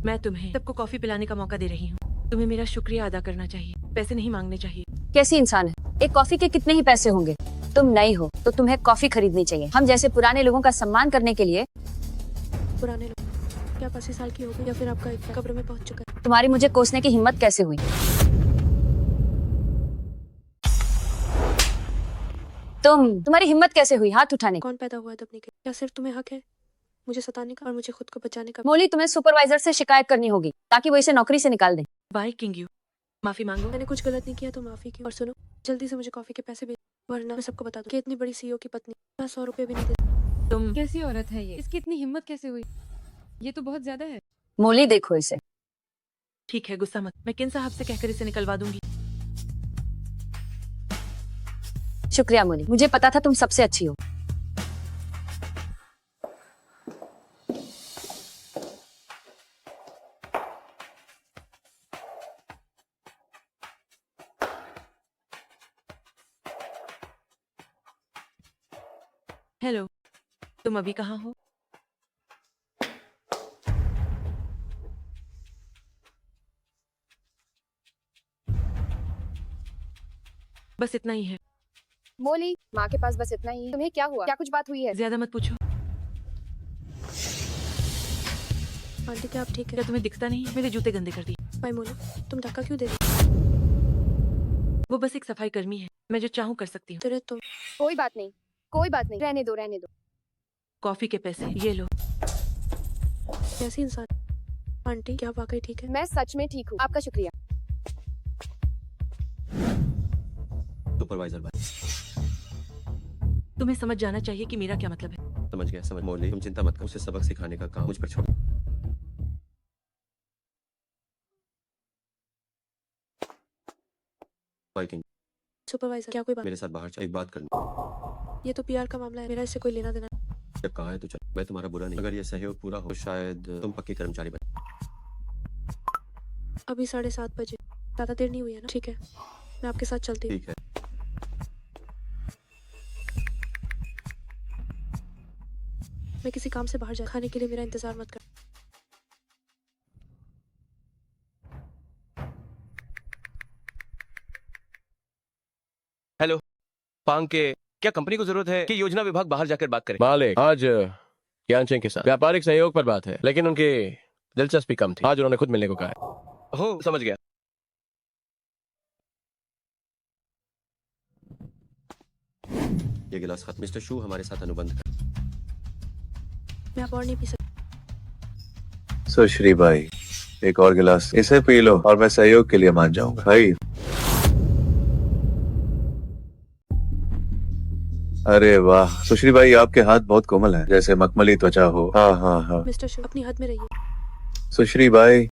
मैं तुम्हें सबको कॉफी पिलाने का मौका दे रही हूँ। तुम्हें मेरा शुक्रिया अदा करना चाहिए, पैसे नहीं मांगने चाहिए। कैसी इंसान है? एक कॉफी के कितने ही पैसे होंगे? तुम नई हो तो तुम्हें कॉफी खरीदनी चाहिए। हम जैसे पुराने लोगों का सम्मान करने के लिए। पुराने लोग क्या 80 साल की हो गई या फिर आपका एक कब्र में पहुंच चुका है? तुम्हारी मुझे कोसने की हिम्मत कैसे हुई? तुम्हारी हिम्मत कैसे हुई हाथ उठाने की? कौन पैदा हुआ है दबने के? क्या सिर्फ तुम्हें हक है मुझे सताने का और मुझे खुद को बचाने का? मोली, तुम्हें सुपरवाइजर से शिकायत करनी होगी ताकि वो इसे नौकरी से निकाल दे। बाय किंग यू, माफी मांगो। मैंने कुछ गलत नहीं किया तो माफी की। और सुनो, जल्दी से मुझे कॉफी के पैसे भेज, वरना मैं सबको बता दूं कि इतनी बड़ी सीईओ की पत्नी 100 रुपए भी नहीं देती। तुम कैसी औरत है ये? इसकी इतनी हिम्मत कैसे हुई? ये तो बहुत ज्यादा है। मोली देखो इसे। ठीक है, गुस्सा मत, मैं किन साहब से कहकर इसे निकलवा दूंगी। शुक्रिया मोली, मुझे पता था तुम सबसे अच्छी हो। हेलो, तुम अभी कहाँ हो? बस इतना ही है, मोली, माँ के पास बस इतना ही। तुम्हें क्या हुआ? क्या कुछ बात हुई है? ज्यादा मत पूछो। आंटी क्या आप ठीक है? क्या तुम्हें दिखता नहीं? मेरे जूते गंदे कर दिए। भाई मोली, तुम धक्का क्यों दे रही वो बस एक सफाई कर्मी है, मैं जो चाहूँ कर सकती हूँ। तेरे तुम कोई बात नहीं, कोई बात नहीं, रहने दो, रहने दो। कॉफी के पैसे ये लो। कैसी इंसान? आंटी क्या आप वाकई ठीक है? मैं सच में ठीक हूँ, आपका शुक्रिया। सुपरवाइजर भाई, तुम्हें समझ जाना चाहिए कि मेरा क्या मतलब है। समझ गया, समझ। मोली, तुम चिंता मत करो, उसे सबक सिखाने का काम मुझ पर छोड़ो। भाई किंग, सुपरवाइजर क्या कोई बात? मेरे साथ बाहर चल, एक बात करनी। ये तो पीआर का मामला है, मेरा इससे कोई लेना देना नहीं। जब कहा है तो चल, मैं तुम्हारा बुरा नहीं। अगर ये सहयोग पूरा हो तो शायद तुम पक्के कर्मचारी बन। अभी 7:30 बजे, ज्यादा देर नहीं हुई है ना? ठीक है, मैं आपके साथ चलती हूँ। ठीक है। मैं किसी काम से बाहर जा, खाने के लिए मेरा इंतजार मत कर। हेलो, पांग के क्या कंपनी को जरूरत है कि योजना विभाग बाहर जाकर बात करे? मालिक, आज यानचेंग के साथ व्यापारिक सहयोग पर बात है, लेकिन उनकी दिलचस्पी कम थी। आज उन्होंने खुद मिलने को कहा है। हो, समझ गया। ये गिलास खत्म। मिस्टर शू हमारे साथ अनुबंध कर। मैं अब और नहीं पी सकती। सुश्री भाई, एक और गिलास इसे पी लो और मैं सहयोग के लिए मान जाऊंगा। भाई, अरे वाह सुश्री भाई, आपके हाथ बहुत कोमल हैं, जैसे मखमली त्वचा हो। हाँ हाँ हाँ। मिस्टर शू, अपनी हद में रहिए। सुश्री भाई,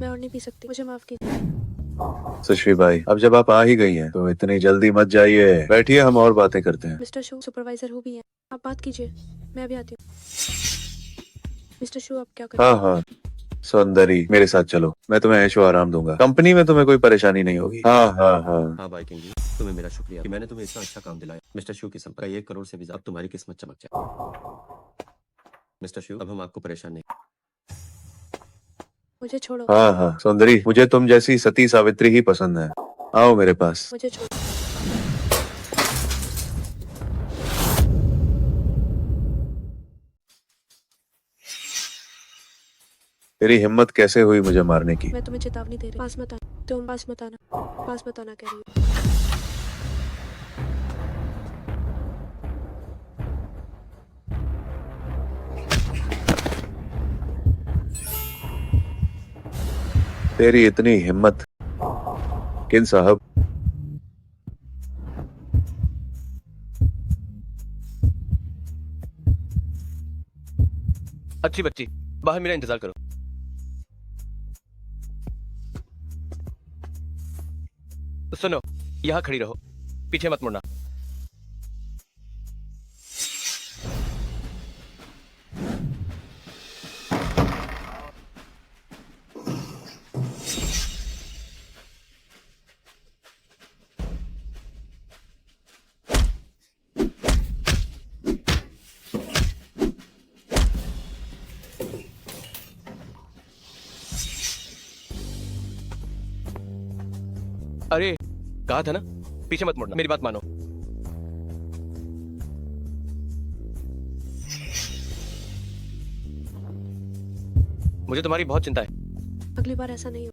मैं और नहीं पी सकती, मुझे माफ कीजिए। सुश्री भाई, अब जब आप आ ही गई हैं तो इतनी जल्दी मत जाइए, बैठिए, हम और बातें करते हैं। मिस्टर शू, सुपरवाइजर हो भी हैं, आप बात कीजिए, मैं अभी आती हूँ। मिस्टर शू, आप क्या कर रहे हाँ हाँ सौंदर्य, मेरे साथ चलो, मैं तुम्हें ऐशो आराम दूंगा। कंपनी में तुम्हें कोई परेशानी नहीं होगी। हाँ हाँ हाँ। हाँ भाई किंग जी, तुम्हें मेरा शुक्रिया कि मैंने तुम्हें इतना अच्छा काम दिलाया। मिस्टर शू की संपत्ति 1 करोड़ से भी ज्यादा। अब तुम्हारी किस्मत चमक जाए। मिस्टर शू, अब हम आपको परेशान नहीं। मुझे छोड़ो। हाँ हाँ सौंदर्य, मुझे तुम जैसी सती सावित्री ही पसंद है। आओ मेरे पास। मुझे छोड़ो। तेरी हिम्मत कैसे हुई मुझे मारने की? मैं तुम्हें चेतावनी दे रही, पास मत आना। तुम पास मत आना, पास मत आना कह रही हूँ। तेरी इतनी हिम्मत। किन साहब, अच्छी बच्ची, बाहर मेरा इंतजार करो। सुनो, यहाँ खड़ी रहो, पीछे मत मुड़ना। अरे, कहा था ना, पीछे मत मुड़ना, मेरी बात मानो। मुझे तुम्हारी बहुत चिंता है। अगली बार ऐसा नहीं हो।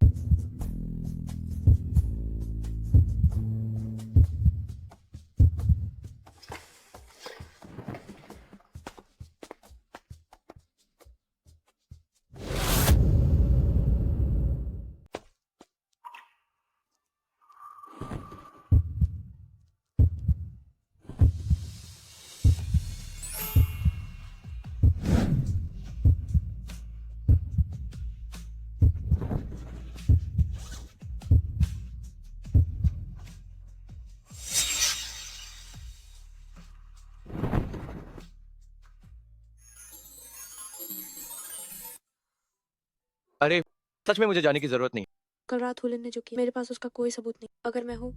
अरे, सच में मुझे जाने की जरूरत नहीं। कल रात हुलिन ने जो किया, मेरे पास उसका कोई सबूत नहीं। अगर मैं हूँ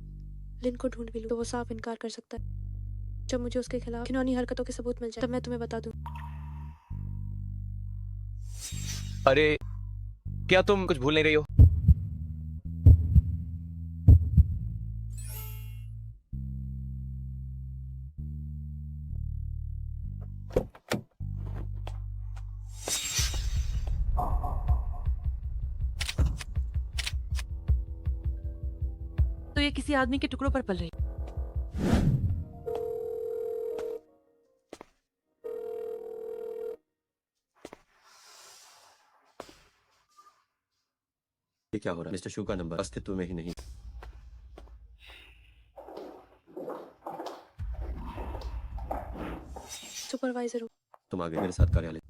लिन को ढूंढ भी लूं तो वो साफ इनकार कर सकता है। जब मुझे उसके खिलाफ घिनौनी हरकतों के सबूत मिल जाए तब मैं तुम्हें बता दूं। अरे क्या तुम कुछ भूल नहीं रही हो? तो ये किसी आदमी के टुकड़ों पर पल रही। ये क्या हो रहा है? मिस्टर शू का नंबर अस्तित्व में ही नहीं। सुपरवाइजर हूँ। तुम आ गए मेरे साथ कार्यालय।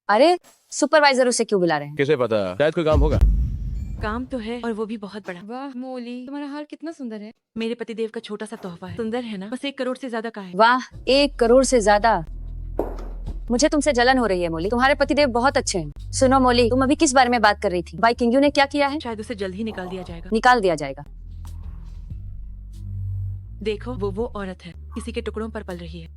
अरे सुपरवाइजर उसे क्यों बुला रहे हैं? किसे पता, शायद कोई काम होगा। काम तो है और वो भी बहुत बड़ा। वाह मोली, तुम्हारा हार कितना सुंदर है। मेरे पतिदेव का छोटा सा तोहफा है। सुंदर है ना? बस 1 करोड़ से ज्यादा का है। वाह, 1 करोड़ से ज्यादा। मुझे तुमसे जलन हो रही है मोली, तुम्हारे पतिदेव बहुत अच्छे हैं। सुनो मोली, तुम अभी किस बारे में बात कर रही थी? भाई किंगयू ने क्या किया है? शायद उसे जल्द ही निकाल दिया जाएगा। निकाल दिया जाएगा। देखो वो औरत है, किसी के टुकड़ों पर पल रही है।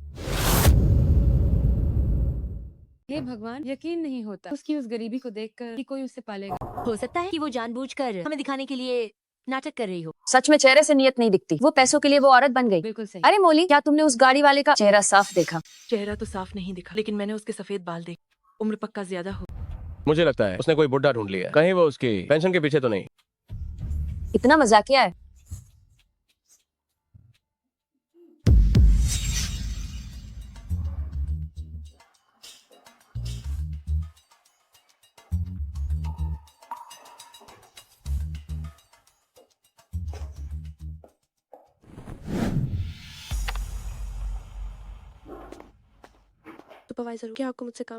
हे भगवान, यकीन नहीं होता उसकी उस गरीबी को देखकर कि कोई उसे पालेगा। हो सकता है कि वो जानबूझकर हमें दिखाने के लिए नाटक कर रही हो। सच में चेहरे से नियत नहीं दिखती। वो पैसों के लिए वो औरत बन गई। बिल्कुल सही। अरे मोली, क्या तुमने उस गाड़ी वाले का चेहरा साफ देखा? चेहरा तो साफ नहीं दिखा, लेकिन मैंने उसके सफेद बाल देखे। उम्र पक्का ज्यादा हो। मुझे लगता है उसने कोई बुड्ढा ढूंढ लिया। कहीं वो उसकी पेंशन के पीछे तो नहीं? इतना मजाकिया है। सुपरवाइजर हूँ। क्या आपको मुझसे काम?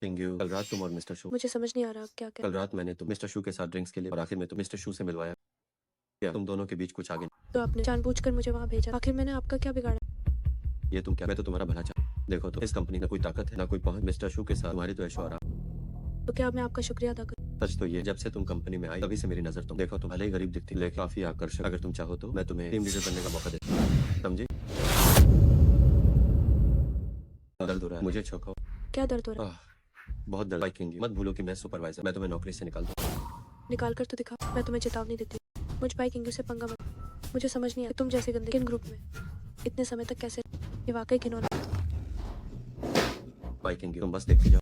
किंगयू, कल रात तुम और मिस्टर शू, मुझे समझ नहीं आ रहा आप क्या कह कल रात मैंने तुम मिस्टर शू के साथ ड्रिंक्स के लिए और आखिर में तुम मिस्टर शू से मिलवाया। क्या तुम दोनों के बीच कुछ आगे? तो आपने जानबूझकर मुझे वहाँ भेजा। आखिर मैंने आपका क्या बिगाड़ा? ये तुम क्या? मैं तो तुम्हारा भला चाहता। देखो तो इस कंपनी में कोई ताकत है ना कोई पहुंच। मिस्टर शू के साथ तुम्हारी तो ऐशो आराम। तो क्या मैं आपका शुक्रिया अदा करूँ? सच तो ये, जब से तुम कंपनी में आई तभी से मेरी नजर तुम देखो तो भले ही गरीब दिखती लेकिन काफी आकर्षक। अगर तुम चाहो तो मैं तुम्हें टीम लीडर बनने का मौका देता हूं। समझी? दर्द हो रहा है, मुझे छकाओ। क्या दर्द हो रहा है? बहुत दर्द। भाई किंगयू, मत भूलो कि मैं सुपरवाइजर, मैं तुम्हें नौकरी से निकाल दूं। निकाल कर तो दिखा। मैं तुम्हें चेतावनी देती हूँ, मुझ भाई किंगयू से पंगा मत। मुझे समझ नहीं आया तुम जैसे गंदे किन ग्रुप में इतने समय तक कैसे। ये वाकई घिनौना। भाई किंगयू, तुम बस देखते जाओ।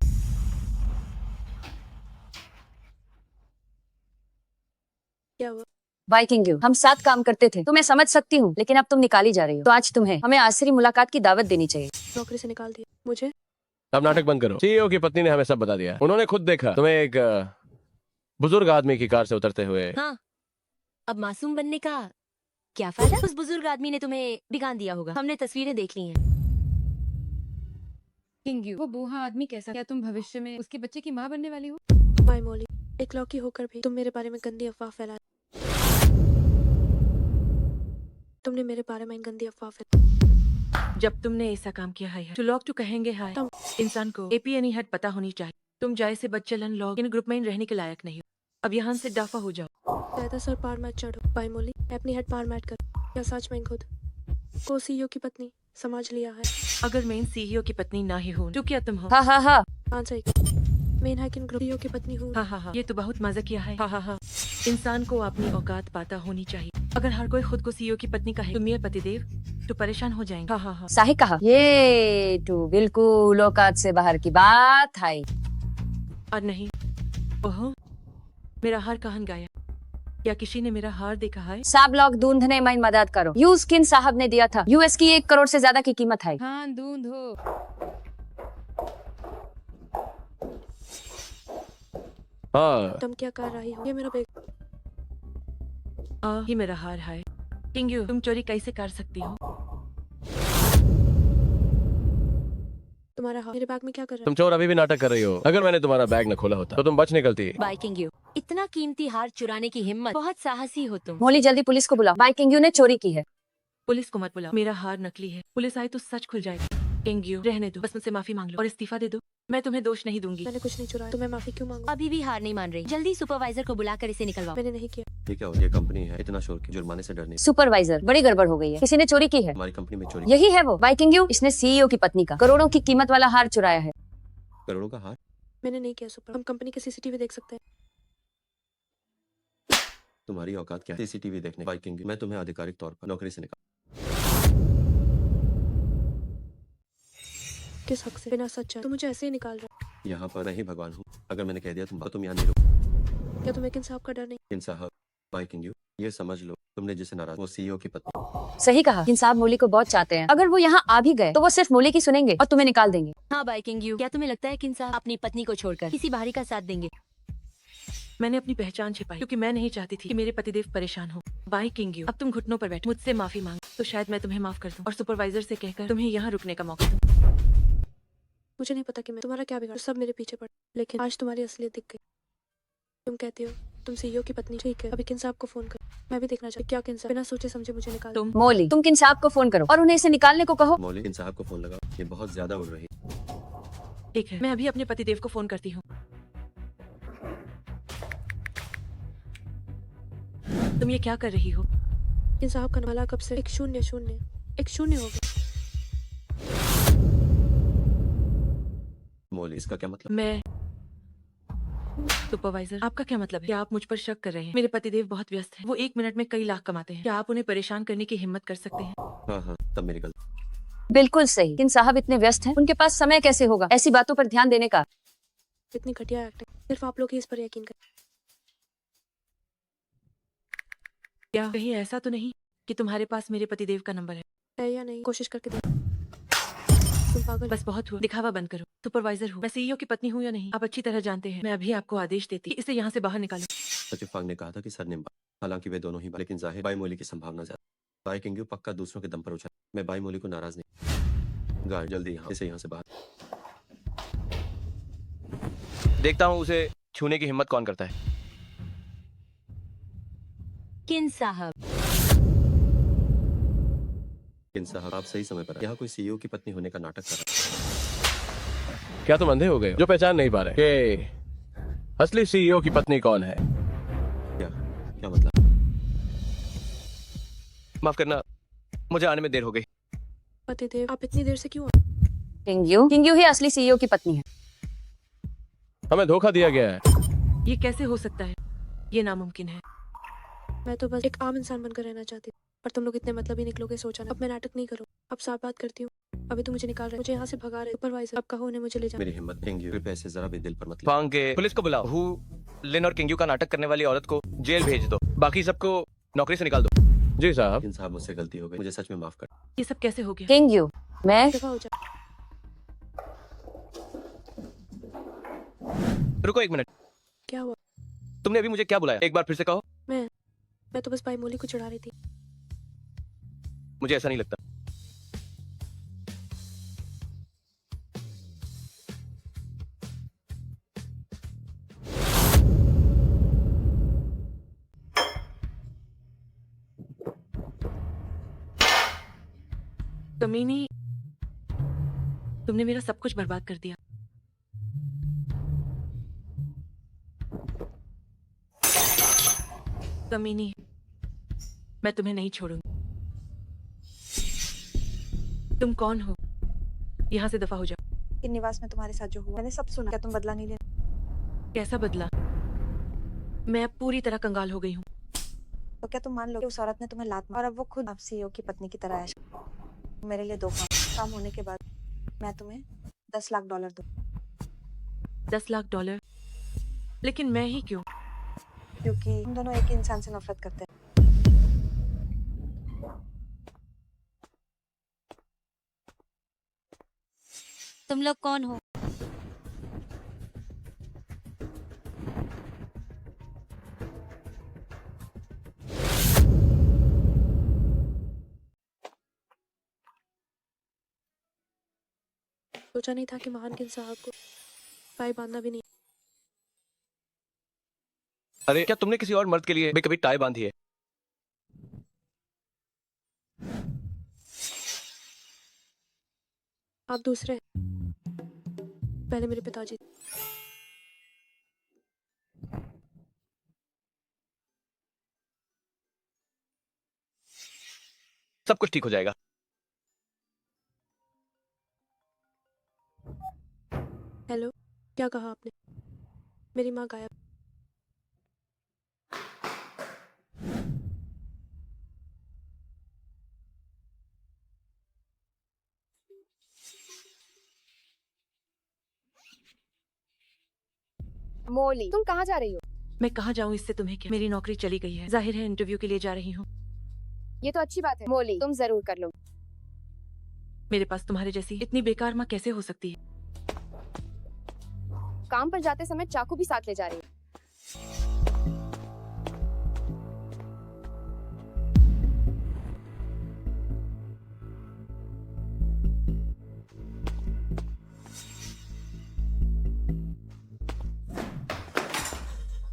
क्या हुआ? भाई किंगयू, हम साथ काम करते थे तो मैं समझ सकती हूँ, लेकिन अब तुम निकाली जा रही हो। तो आज तुम्हें हमें आखिरी मुलाकात की दावत देनी चाहिए। नौकरी से निकाल दिया मुझे? अब नाटक बंद करो। सीईओ की पत्नी ने हमें सब बता दिया। उन्होंने खुद देखा तुम्हें एक बुजुर्ग आदमी की कार से उतरते हुए। हाँ, अब मासूम बनने का क्या फायदा? उस बुजुर्ग आदमी ने तुम्हें बिगाड़ दिया होगा। हमने तस्वीरें देख ली हैं। किंगयू, वो बूढ़ा आदमी कैसा? क्या तुम भविष्य में उसके बच्चे की माँ बनने वाली हो? माय मोली, एक लौकी होकर भी तुम मेरे बारे में गंदी अफवाह फैला। तुमने मेरे बारे में गंदी अफवाह फैला। जब तुमने ऐसा काम किया है तो लोग तो कहेंगे हाय। इंसान को एपीएनई हट पता होनी चाहिए। तुम जैसे बच्चलन लोग इन ग्रुप में रहने के लायक नहीं हो। अब यहाँ से दफा हो जाओ। ज्यादा सर पार मत चढ़ो भाई मोली, अपनी हेड पार मत कर। क्या सच में खुद को सीईओ की पत्नी समझ लिया है? अगर मैं सीईओ की पत्नी ना ही हूँ तो क्या तुम हो? हाँ हाँ हाँ। आंसर मैं हाकिन ग्रुप सीईओ की पत्नी हूँ। हाँ हाँ हाँ, ये तो बहुत मजा किया है। हाँ हाँ हाँ, इंसान को अपनी औकात पता होनी चाहिए। अगर हर कोई खुद को सीईओ की पत्नी कहे तो मेरे पतिदेव तो परेशान हो जाएंगे। हाँ हाँ हाँ, सही कहा। ये तो बिल्कुल औकात से बाहर की बात है। और नहीं, ओहो, मेरा हार कहाँ गया? क्या किसी ने मेरा हार देखा है? सब लोग ढूंढने में मदद करो। यूज किन साहब ने दिया था। यूएस की 1 करोड़ से ज्यादा की कीमत है। हाँ, ढूंढो। हाँ, तुम क्या कर रही हो? ये मेरा बैग। ये मेरा हार है। किंगयू, तुम चोरी कैसे कर सकती हो? तुम्हारा हार मेरे बैग में क्या कर रहा है? तुम चोर अभी भी नाटक कर रही हो। अगर मैंने तुम्हारा बैग न खोला होता तो तुम बच निकलती। भाई किंगयू, इतना कीमती हार चुराने की हिम्मत, बहुत साहसी हो तुम। मोली, जल्दी पुलिस को बुलाओ। भाई किंगयू ने चोरी की है। पुलिस को मत बुलाओ, मेरा हार नकली है। पुलिस आई तो सच खुल जाएगा। किंगयू, रहने दो, बस मुझसे माफी मांग लो और इस्तीफा दे दो। मैं तुम्हें दोष नहीं दूंगी। मैंने कुछ नहीं चुराया, तो मैं माफी क्यों मांगू? अभी भी हार नहीं मान रही। जल्दी सुपरवाइजर को बुलाकर इसे निकलवाओ। मैंने नहीं किया। ये क्या हो, ये कंपनी है, इतना शोर की जुर्माने से डरने। सुपरवाइजर, बड़ी गड़बड़ हो गई है, किसी ने चोरी की है। हमारी कंपनी में चोरी, यही है वो बाइकिंग यू। इसने सीईओ की पत्नी का करोड़ों की कीमत वाला हार चुराया है। करोड़ों का हार। मैंने नहीं किया सुपर। हम कंपनी के सीसीटीवी देख सकते हैं। तुम्हारी औकात क्या है सीसीटीवी देखने? बाइकिंग, मैं तुम्हें आधिकारिक तौर पर नौकरी से निकाल। किस हक से? बिना सच है तो मुझे ऐसे ही निकाल रहा यहाँ पर मैं ही भगवान हूँ। अगर मैंने कह दिया तुम यहाँ नहीं रुको। है। क्या तुम्हें किन साहब का डर नहीं? इन साहब, बाइकिंग यू, ये समझ लो तुमने जिसे नाराज, वो सीईओ की पत्नी। सही कहा, इंसाफ मोली को बहुत चाहते हैं। अगर वो यहाँ आ भी गए तो वो सिर्फ मोली की सुनेंगे और तुम्हें निकाल देंगे। हाँ बाइकिंग यू, क्या तुम्हें लगता है कि इंसान अपनी पत्नी को छोड़कर किसी बाहरी का साथ देंगे? मैंने अपनी पहचान छिपाई क्योंकि मैं नहीं चाहती थी कि मेरे पतिदेव परेशान हो। बाय किंग यू, अब तुम घुटनों पर बैठो, मुझसे माफी मांग, तो शायद मैं तुम्हें माफ कर दूं और सुपरवाइजर से कहकर तुम्हें यहाँ रुकने का मौका दूं। मुझे नहीं पता कि मैं तुम्हारा क्या बिगाड़, सब मेरे पीछे पड़, लेकिन आज तुम्हारी असलियत दिख गई। तुम कहती हो तुम सीईओ की पत्नी, ठीक है, अभी किन साहब को फोन कर, मैं भी देखना चाहती क्या किन साहब बिना सोचे समझे मुझे निकाल। तुम मोली, तुम किन साहब को फोन करो और उन्हें इसे निकालने को कहो। मौली, इन साहब को फोन लगाओ, ये बहुत ज्यादा उड़ रही। ठीक है, मैं अभी अपने पतिदेव को फोन करती हूँ। तुम ये क्या कर रही हो? किन साहब का नाला कब से 1-0-0 1-0 हो गया। मौली, इसका क्या मतलब? मैं सुपरवाइजर, आपका क्या मतलब है? क्या आप मुझ पर शक कर रहे हैं? मेरे पतिदेव बहुत व्यस्त हैं, वो 1 मिनट में कई लाख कमाते हैं। क्या आप उन्हें परेशान करने की हिम्मत कर सकते हैं? हाँ हाँ, तब मेरी गलती। बिल्कुल सही, किन साहब इतने व्यस्त हैं, उनके पास समय कैसे होगा ऐसी बातों पर ध्यान देने का। इतनी घटिया एक्टिंग, सिर्फ आप लोग ही इस पर यकीन करें। क्या कहीं ऐसा तो नहीं कि तुम्हारे पास मेरे पतिदेव का नंबर है या नहीं, कोशिश करके देखो। तुम पागल, बस बहुत हुआ, दिखावा बंद करो। सुपरवाइजर हूँ मैं, सीईओ की पत्नी हूँ या नहीं, आप अच्छी तरह जानते हैं। मैं अभी आपको आदेश देती कि इसे यहाँ से बाहर निकालो। सचिफांग ने कहा था कि सरनेम, हालांकि वे दोनों ही, लेकिन जाहिर बाई मोली की संभावना ज्यादा। बाइकिंग यू पक्का दूसरों के दम पर उछल। मैं बाई मोली को नाराज नहीं। गार्ड, जल्दी यहाँ से बाहर। देखता हूँ उसे छूने की हिम्मत कौन करता है। किन साहब, इन साहब, आप सही समय पर आए। यहाँ कोई सीईओ की पत्नी होने का नाटक कर रहा है। क्या तुम अंधे हो गए हो जो पहचान नहीं पा रहे कि असली सीईओ की पत्नी कौन है? क्या मतलब? माफ करना, मुझे आने में देर हो गई। पतिदेव आप इतनी देर से क्यों? किंग यू ही असली सीईओ की पत्नी है। हमें धोखा दिया गया है। ये कैसे हो सकता है? ये नामुमकिन है। मैं तो बस एक आम इंसान बनकर रहना चाहती हूँ, पर तुम लोग इतने मतलब ही निकलोगे सोचा ना। अब मैं नाटक नहीं करूँ, अब साफ बात करती हूँ। अभी तुम मुझे निकाल रहे हो, मुझे यहाँ से भगा रहे हो। सुपरवाइजर, अब कहो उन्हें मुझे ले जाओ। मेरी हिम्मत नहीं, कृपया ऐसे जरा भी दिल पर मत लो। फांग के पुलिस को बुलाओ। हु लिन और किंग यू का नाटक करने वाली औरत को जेल भेज दो, बाकी सबको नौकरी से निकाल दो। जी साहब। इन साहब, मुझसे गलती हो गई, मुझे सच में माफ कर। ये सब कैसे हो गया? किंग यू, मैं दफा हो जा। रुको 1 मिनट, क्या हुआ? तुमने अभी मुझे क्या बुलाया? एक बार फिर से कहो। मैं तो बस भाई मोली को चढ़ा रही थी। मुझे ऐसा नहीं लगता। कमीनी, तुमने मेरा सब कुछ बर्बाद कर दिया। कमीनी, मैं तुम्हें नहीं छोड़ूंगी। तुम कौन हो? यहाँ से दफा हो जाओ। इन निवास में तुम्हारे साथ जो हुआ मैंने सब सुना। क्या तुम बदला नहीं लेना? कैसा बदला? मैं अब पूरी तरह कंगाल हो गई हूँ। तो क्या तुम मान लो कि उस औरत ने तुम्हें लात मारी और अब वो खुद आप सीईओ की पत्नी की तरह है? मेरे लिए 2 काम होने के बाद मैं तुम्हें $10 लाख दूँ। $10 लाख? लेकिन मैं ही क्यों? क्योंकि हम दोनों एक ही इंसान से नफरत करते हैं। तुम लोग कौन हो? सोचा नहीं था कि महान किन साहब को टाई बांधना भी नहीं। अरे क्या तुमने किसी और मर्द के लिए भी कभी टाई बांधी है? आप दूसरे पहले मेरे पिताजी। सब कुछ ठीक हो जाएगा। हेलो, क्या कहा आपने? मेरी माँ गायब। मोली, तुम कहाँ जा रही हो? मैं कहाँ जाऊँ, इससे तुम्हें क्या? मेरी नौकरी चली गई है। जाहिर है इंटरव्यू के लिए जा रही हूँ। ये तो अच्छी बात है। मोली, तुम जरूर कर लो। मेरे पास तुम्हारे जैसी इतनी बेकार माँ कैसे हो सकती है? काम पर जाते समय चाकू भी साथ ले जा रही हो।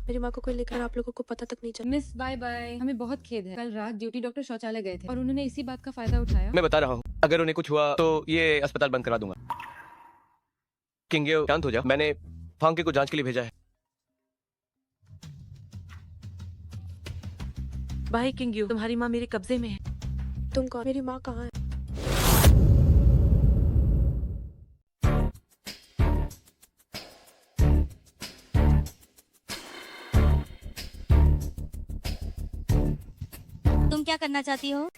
मेरी माँ को कोई लेकर आप लोगों को पता तक नहीं चला। मिस बाय बाय, हमें बहुत खेद है। कल रात ड्यूटी डॉक्टर शौचालय गए थे और उन्होंने इसी बात का फायदा उठाया। मैं बता रहा हूँ, अगर उन्हें कुछ हुआ तो ये अस्पताल बंद करा दूंगा। किंग्यो, शांत हो जाओ। मैंने फांके को जांच के लिए भेजा है। भाई किंग्यू, तुम्हारी माँ मेरे कब्जे में है। तुम कौन? मेरी माँ कहाँ है? तुम क्या करना चाहती हो?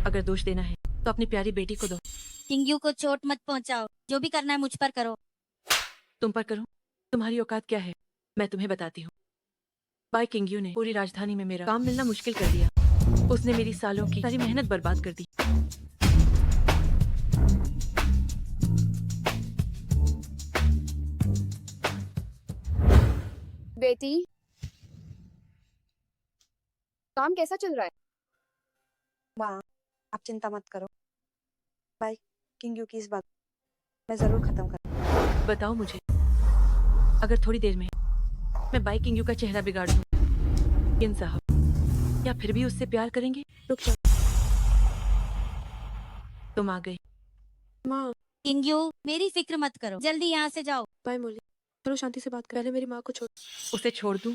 अगर दोष देना है तो अपनी प्यारी बेटी को दो। किंग्यू को चोट मत पहुंचाओ। जो भी करना है मुझ पर करो। तुम पर करूं? तुम्हारी औकात क्या है? मैं तुम्हें बताती हूँ। बाई किंग्यू ने पूरी राजधानी में मेरा काम मिलना मुश्किल कर दिया। उसने मेरी सालों की सारी मेहनत बर्बाद कर दी। बेटी, काम कैसा चल रहा है? माँ, आप चिंता मत करो। बाय किंग्यू की इस बात मैं जरूर खत्म कर। बताओ मुझे, अगर थोड़ी देर में मैं बाई किंग्यू का चेहरा बिगाड़ दूं, किन साहब या फिर भी उससे प्यार करेंगे? रुक जाओ। तुम आ गई। माँ, किंग्यू, मेरी फिक्र मत करो। जल्दी यहाँ से जाओ। बाय मोली, चलो शांति से बात कर। पहले मेरी माँ को छोड़। उसे छोड़ दूं?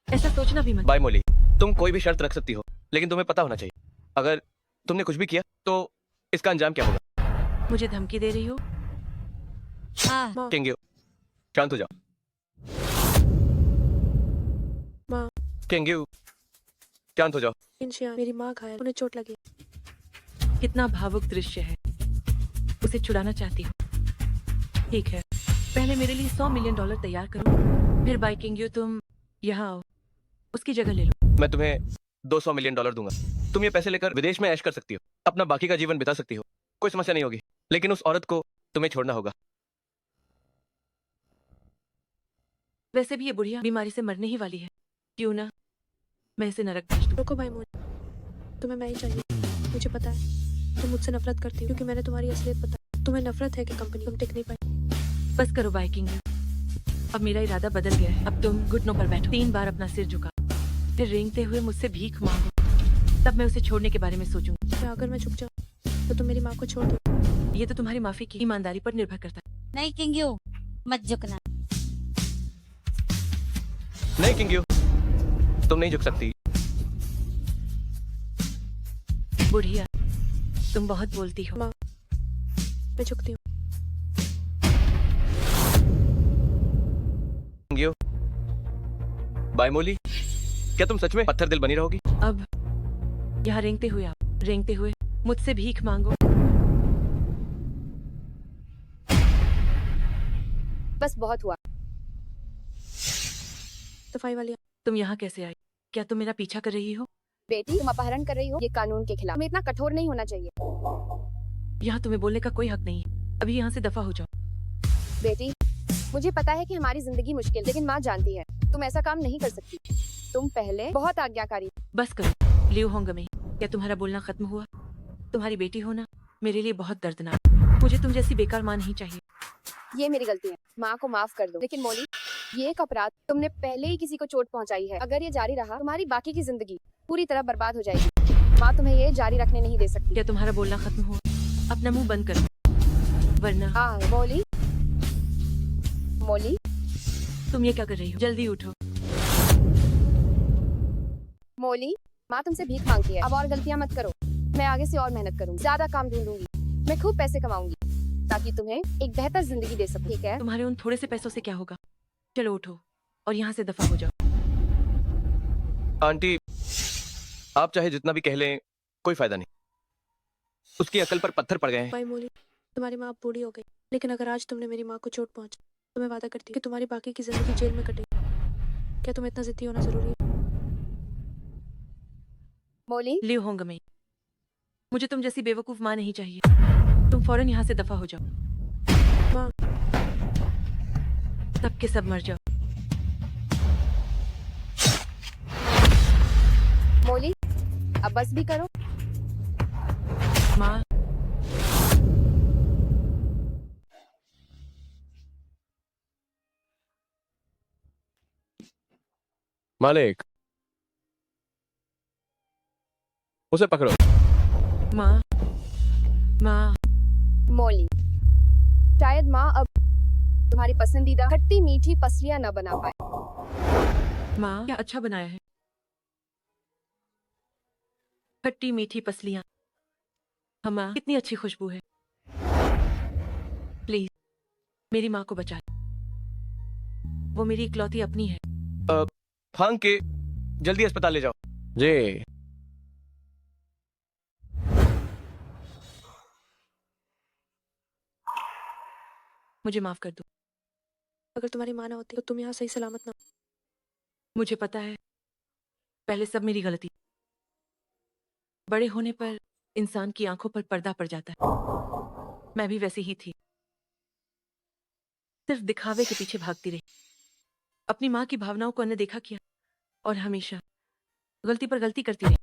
ऐसा सोचना भी मत। बाय मोली, तुम कोई भी शर्त रख सकती हो, लेकिन तुम्हें पता होना चाहिए, अगर तुमने कुछ भी किया तो इसका अंजाम क्या होगा। मुझे धमकी दे रही हो? हाँ। माँ, किंग्यू, शांत हो जाओ। माँ, किंग्यू, शांत हो जाओ। इंशिया, मेरी माँ घायल, उन्हें चोट लगी। कितना भावुक दृश्य है। उसे छुड़ाना चाहती हूँ। ठीक है, पहले मेरे लिए $100 मिलियन तैयार करो, फिर बाई किंग्यू तुम यहाँ आओ, उसकी जगह ले लो। मैं तुम्हें $200 मिलियन दूंगा। तुम ये पैसे लेकर विदेश में ऐश कर सकती हो, अपना बाकी का जीवन बिता सकती हो, कोई समस्या नहीं होगी, लेकिन उस औरत को तुम्हें छोड़ना होगा। वैसे भी ये बुढ़िया बीमारी से मरने ही वाली है, क्यों ना मैं इसे नरक भेज दूं। रुको भाई मोली, तुम्हें मैं ही चाहिए। मुझे पता है तुम मुझसे नफरत करती हो, क्योंकि मैंने तुम्हारी असलियत पता। तुम्हें नफरत है कि कंपनी तुम टिक नहीं पाई। बस करो बाई किंग्यू, अब मेरा इरादा बदल गया है। अब तुम घुटनों पर बैठो, 3 बार अपना सिर झुका, फिर रेंगते हुए मुझसे भीख मांगो, तब मैं उसे छोड़ने के बारे में सोचूंगी। क्या अगर मैं झुक जाऊँ तो तुम मेरी माँ को छोड़ दो? ये तो तुम्हारी माफी की ईमानदारी पर निर्भर करता है। नहीं किंग्यू, मत झुकना। नहीं किंग्यू, तुम नहीं झुक सकती। बुढ़िया, तुम बहुत बोलती हो। माँ, मैं झुकती हूँ। किंग्यू, बाय मोली, क्या तुम सच में पत्थर दिल बनी रहोगी? अब यहाँ रेंगते हुए आओ, रेंगते हुए मुझसे भीख मांगो। बस बहुत हुआ। सफाई वाली, तुम यहाँ कैसे आई? क्या तुम मेरा पीछा कर रही हो? बेटी, तुम अपहरण कर रही हो, ये कानून के खिलाफ। तुम्हें इतना कठोर नहीं होना चाहिए। यहाँ तुम्हें बोलने का कोई हक नहीं है। अभी यहाँ से दफा हो जाओ। बेटी, मुझे पता है कि हमारी जिंदगी मुश्किल, लेकिन माँ जानती है तुम ऐसा काम नहीं कर सकती। तुम पहले बहुत आज्ञाकारी। बस करो लियो होंगमे, क्या तुम्हारा बोलना खत्म हुआ? तुम्हारी बेटी होना मेरे लिए बहुत दर्दनाक। मुझे तुम जैसी बेकार माँ नहीं चाहिए। ये मेरी गलती है, माँ को माफ कर दो। लेकिन मोली, ये एक अपराध, तुमने पहले ही किसी को चोट पहुँचाई है। अगर ये जारी रहा तुम्हारी बाकी की जिंदगी पूरी तरह बर्बाद हो जाएगी। माँ तुम्हें ये जारी रखने नहीं दे सकती। क्या तुम्हारा बोलना खत्म हुआ? अपना मुंह बंद करो, वरना मोली, मोली, तुम ये क्या कर रही हो? जल्दी उठो। मोली, माँ तुमसे भीख मांगती है, अब और गलतियाँ मत करो। मैं आगे से और मेहनत करूंगी, ज्यादा काम ढूंढूंगी, मैं खूब पैसे कमाऊंगी ताकि तुम्हें एक बेहतर जिंदगी दे सकूं, ठीक है? तुम्हारे उन थोड़े से पैसों से क्या होगा? चलो उठो और यहाँ से दफा हो जाओ। आंटी, आप चाहे जितना भी कह लें, कोई फायदा नहीं। उसकी अकल पर पत्थर पड़ गए हैं। भाई मोली, तुम्हारी माँ अब बूढ़ी हो गई, लेकिन अगर आज तुमने मेरी माँ को चोट पहुंचा तो मैं वादा करती हूँ कि तुम्हारी बाकी की जिंदगी जेल में कटेगी। क्या तुम्हें इतना जिद्दी होना जरूरी है? मोली, लियो होंगे मैं। मुझे तुम जैसी बेवकूफ माँ नहीं चाहिए। तुम फौरन यहाँ से दफा हो जाओ। माँ, सब के सब मर जाओ। मोली, अब बस भी करो। माँ, मालिक, उसे पकड़ो। माँ, माँ, मोली, शायद माँ अब तुम्हारी पसंदीदा खट्टी मीठी पसलियाँ न बना पाए। माँ, क्या अच्छा बनाया है। खट्टी मीठी पसलियाँ। हाँ माँ, कितनी अच्छी खुशबू है। प्लीज मेरी माँ को बचा लो। वो मेरी इकलौती अपनी है। फांग के जल्दी अस्पताल ले जाओ। जी। मुझे माफ कर दो। अगर तुम्हारी माँ ना होती तो तुम यहाँ सही सलामत ना। मुझे पता है, पहले सब मेरी गलती। बड़े होने पर इंसान की आंखों पर पर्दा पड़ जाता है। मैं भी वैसी ही थी, सिर्फ दिखावे के पीछे भागती रही। अपनी माँ की भावनाओं को अनदेखा किया और हमेशा गलती पर गलती करती रही।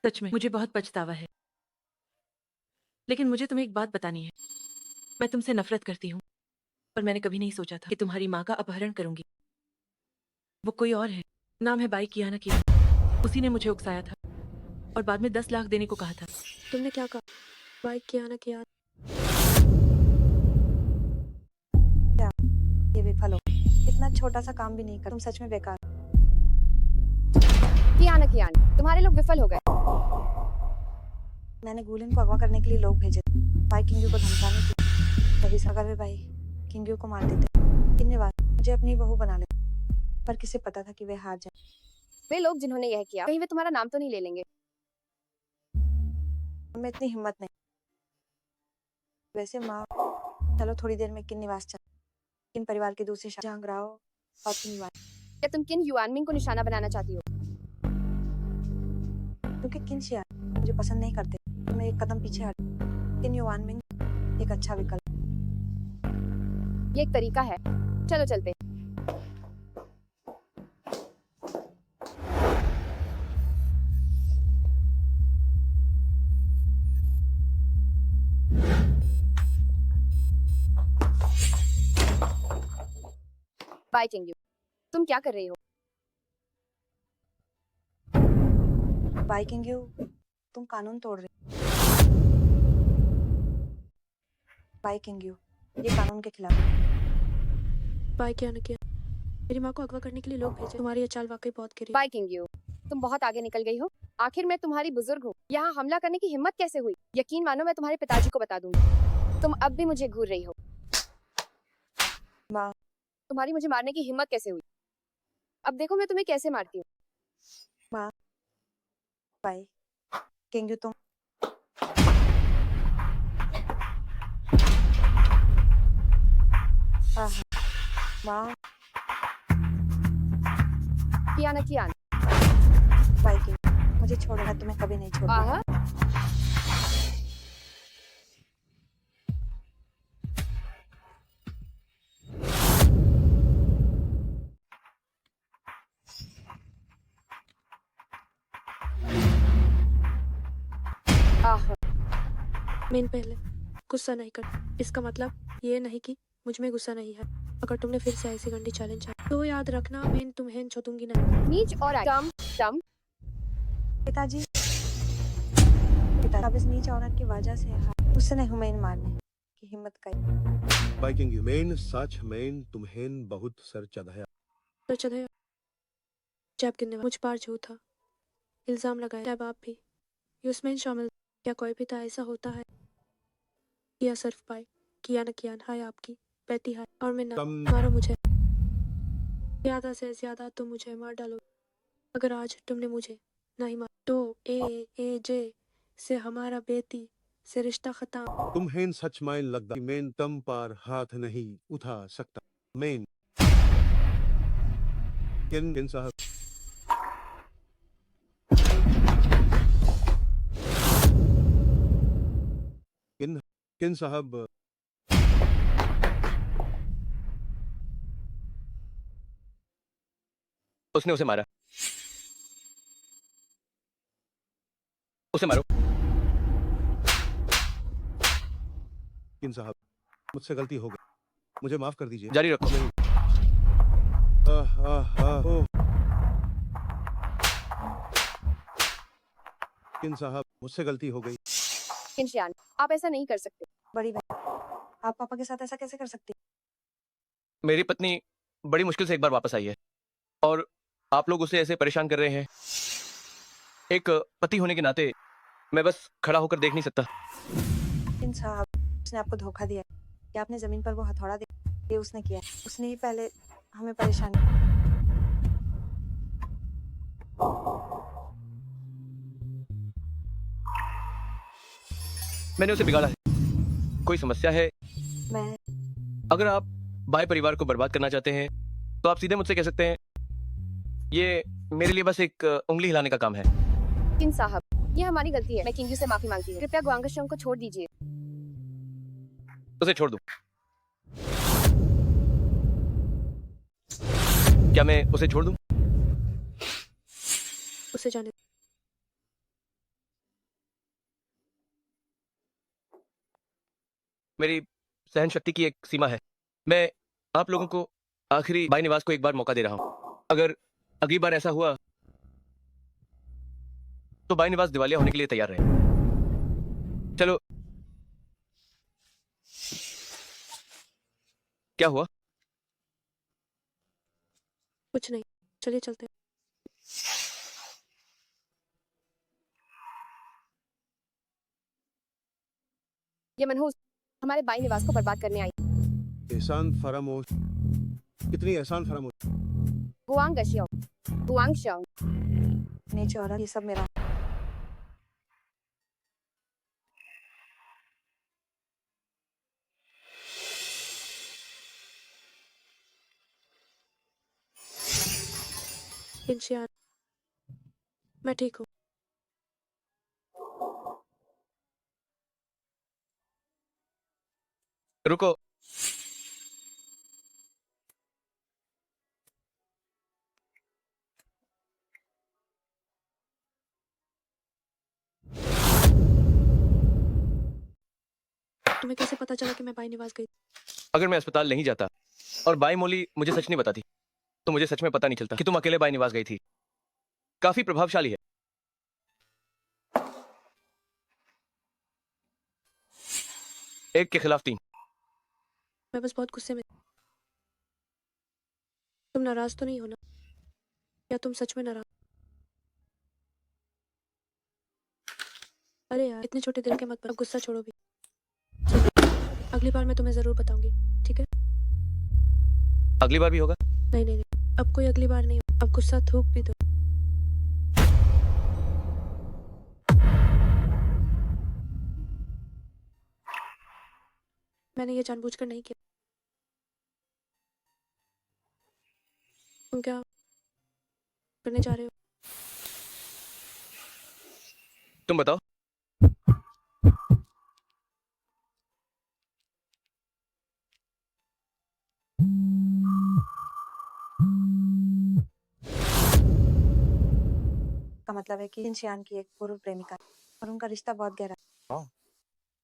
सच में मुझे बहुत पछतावा है, लेकिन मुझे तुम्हें एक बात बतानी है। मैं तुमसे नफरत करती हूँ, पर मैंने कभी नहीं सोचा था कि तुम्हारी माँ का अपहरण करूंगी। वो कोई और है, नाम है बाई कियाना कियान। उसी ने मुझे उकसाया था और बाद में 10 लाख देने को कहा था। तुमने क्या कहा? भाई कियाना कियान? ये विफल हो, इतना छोटा सा काम भी नहीं कर, तुम सच में बेकार। कियान, तुम्हारे लोग विफल हो गए। मैंने गुलिन को अगवा करने के लिए लोग भेजे थे, भाई किंग्यू को धमकाने के लिए। तभी से अगर वे भाई किंग्यू को मार देते, इतने बार मुझे अपनी बहू बना लेते, पर किसे पता था कि वे हार जाए। वे लोग जिन्होंने यह किया, कहीं वे तुम्हारा नाम तो नहीं ले लेंगे? उनमें इतनी हिम्मत नहीं। वैसे माँ, चलो थोड़ी देर में किन निवास चल, किन परिवार के दूसरे जहां राव और किन निवास। क्या तुम किन युआनमिंग को निशाना बनाना चाहती हो? क्योंकि किन शियान मुझे पसंद नहीं करते, तो मैं एक कदम पीछे हट। किन युआनमिंग एक अच्छा विकल्प। ये एक तरीका है, चलो चलते। बाय किंग्यू, तुम क्या कर रही हो? बाई किंग्यू, तुम कानून तोड़ रहे हो। बाई किंग्यू, ये कानून के खिलाफ है। भाई कियाना कियान, मेरी माँ को अगवा करने के लिए लोग भेजे। तुम्हारी ये चाल वाकई बहुत गिरी। बाय किंग्यू, तुम बहुत आगे निकल गई हो। आखिर मैं तुम्हारी बुजुर्ग हूँ, यहाँ हमला करने की हिम्मत कैसे हुई? यकीन मानो मैं तुम्हारे पिताजी को बता दूंगी। तुम अब भी मुझे घूर रही हो। माँ, तुम्हारी मुझे मारने की हिम्मत कैसे हुई? अब देखो मैं तुम्हें कैसे मारती हूँ। माँ, बाई किंग्यू, तुम माँ, कियान, बाई किंग्यू, मुझे छोड़ो, मैं तुम्हें कभी नहीं छोड़ूंगा। आहा, मेन पहले गुस्सा नहीं कर। इसका मतलब ये नहीं कि मुझ में गुस्सा नहीं है। अगर तुमने फिर से ऐसी गंदी चैलेंज है तो याद रखना मैं तुम्हें छोड़ूंगी नहीं। नीच और कम कम पिताजी, अब इस नीच औरत की वजह से उससे नहीं हुमैन मारने की हिम्मत करी। बाइकिंग ह्यूमेन सच मैन तुम्हें बहुत सर चढ़ाया। तो चले जैब गिनने मुझ पर झूठा इल्जाम लगाया, जब आप भी यूस्मेन शामिल। क्या कोई भी था ऐसा होता है? किया सिर्फ पाई, किया न किया है आपकी बेटी है और मैं ना मारो मुझे। ज्यादा से ज्यादा तुम मुझे मार डालो। अगर आज तुमने मुझे नहीं मार तो ए जे से हमारा बेटी से रिश्ता खत्म। तुम्हें सच मैन लगता कि मैं तुम पर हाथ नहीं उठा सकता। मैन किन साहब, किन साहब, उसने उसे मारा। उसे मारो। किन साहब, मुझसे गलती हो गई, मुझे माफ कर दीजिए। जारी रखो। ओह। किन साहब, मुझसे गलती हो गई। किंशियान, आप ऐसा नहीं कर सकते। बड़ी बहन, आप पापा के साथ ऐसा कैसे कर सकती? मेरी पत्नी बड़ी मुश्किल से एक बार वापस आई है और आप लोग उसे ऐसे परेशान कर रहे हैं। एक पति होने के नाते मैं बस खड़ा होकर देख नहीं सकता। किन साहब, उसने आपको धोखा दिया कि आपने जमीन पर वो हथौड़ा दिया, ये उसने किया। उसने ही पहले हमें परेशान किया। मैंने उसे बिगाड़ा है। कोई समस्या है? मैं अगर आप बाई परिवार को बर्बाद करना चाहते हैं तो आप सीधे मुझसे कह सकते हैं। ये मेरे लिए बस एक उंगली हिलाने का काम है। किन साहब, ये हमारी गलती है। मैं किंगयू से माफी मांगती हूँ। कृपया गुआंगशोंग को छोड़ दीजिए। उसे छोड़ दूं? क्या मैं उसे छोड़ दूं? उसे जाने मेरी सहन शक्ति की एक सीमा है। मैं आप लोगों को आखिरी बाई निवास को एक बार मौका दे रहा हूं। अगर अगली बार ऐसा हुआ तो बाई निवास दिवालिया होने के लिए तैयार रहे। चलो। क्या हुआ? कुछ नहीं, चलिए चलते हैं। ये मनहूस हमारे बाई निवास को बर्बाद करने आई। एहसान फरामोश, कितनी एहसान फरामोश। गुआंगशोंग नीच औरत, ये सब मेरा। किंशियान, मैं ठीक हूँ। रुको। तुम्हें कैसे पता चला कि मैं बाई निवास गई? अगर मैं अस्पताल नहीं जाता और बाई मोली मुझे सच नहीं बताती तो मुझे सच में पता नहीं चलता कि तुम अकेले बाई निवास गई थी। काफी प्रभावशाली है। एक के खिलाफ 3। मैं बस बहुत गुस्से में। तुम नाराज तो नहीं हो ना? या तुम सच में नाराज? अरे यार, इतने छोटे दिल के मत, अब गुस्सा छोड़ो भी। अगली बार मैं तुम्हें जरूर बताऊंगी, ठीक है? अगली बार भी होगा? नहीं नहीं नहीं, अब कोई अगली बार नहीं। अब गुस्सा थूक भी दो। मैंने ये जानबूझकर नहीं किया। तुम क्या करने जा रहे हो? तुम बताओ। का मतलब है कि किंशियान की एक पूर्व प्रेमिका और उनका रिश्ता बहुत गहरा। हाँ,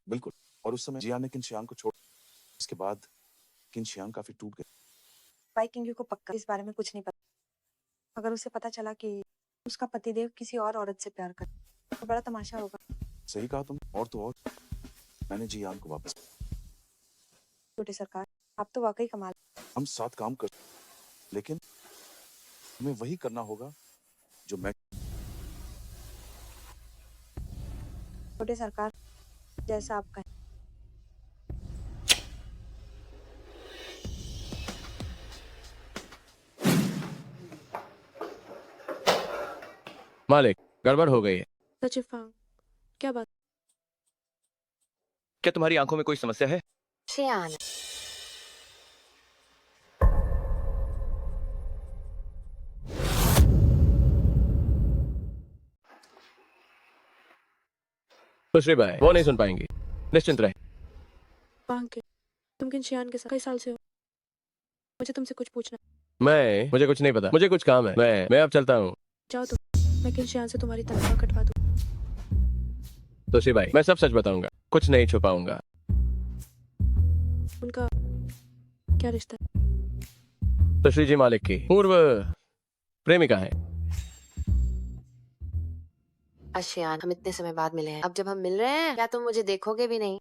बिल्कुल। और उस समय जियान ने किनशियान को छोड़, इसके बाद किनशियान काफी टूट गए। भाई किंगयू को पक्का इस बारे में कुछ नहीं पता। अगर उसे पता चला कि उसका पतिदेव किसी और औरत से प्यार कर, तो बड़ा तमाशा होगा। सही कहा तुम। और तो और मैंने जियान को वापस, छोटे सरकार, आप तो वाकई कमाल। हम साथ काम कर, लेकिन हमें वही करना होगा जो मैं। छोटे सरकार, जैसा आप कहें। मालिक, गड़बड़ हो गई है। सच फांग, क्या बात? क्या तुम्हारी आंखों में कोई समस्या है? शियान, सुश्री भाई, वो नहीं सुन पाएंगी, निश्चिंत रहे। फांग के, तुम किनशियान के साथ कई साल से हो? मुझे तुमसे कुछ पूछना है। मुझे कुछ नहीं पता, मुझे कुछ काम है। मैं अब चलता हूँ। जाओ तुम, मैं किनशियान से तुम्हारी तनख्वाह कटवा दूँ। सुश्री भाई, मैं सब सच बताऊंगा, कुछ नहीं छुपाऊंगा। उनका क्या रिश्ता है? सुश्री जी मालिक की पूर्व प्रेमिका है। अशियान, हम इतने समय बाद मिले हैं। अब जब हम मिल रहे हैं, क्या तुम मुझे देखोगे भी नहीं?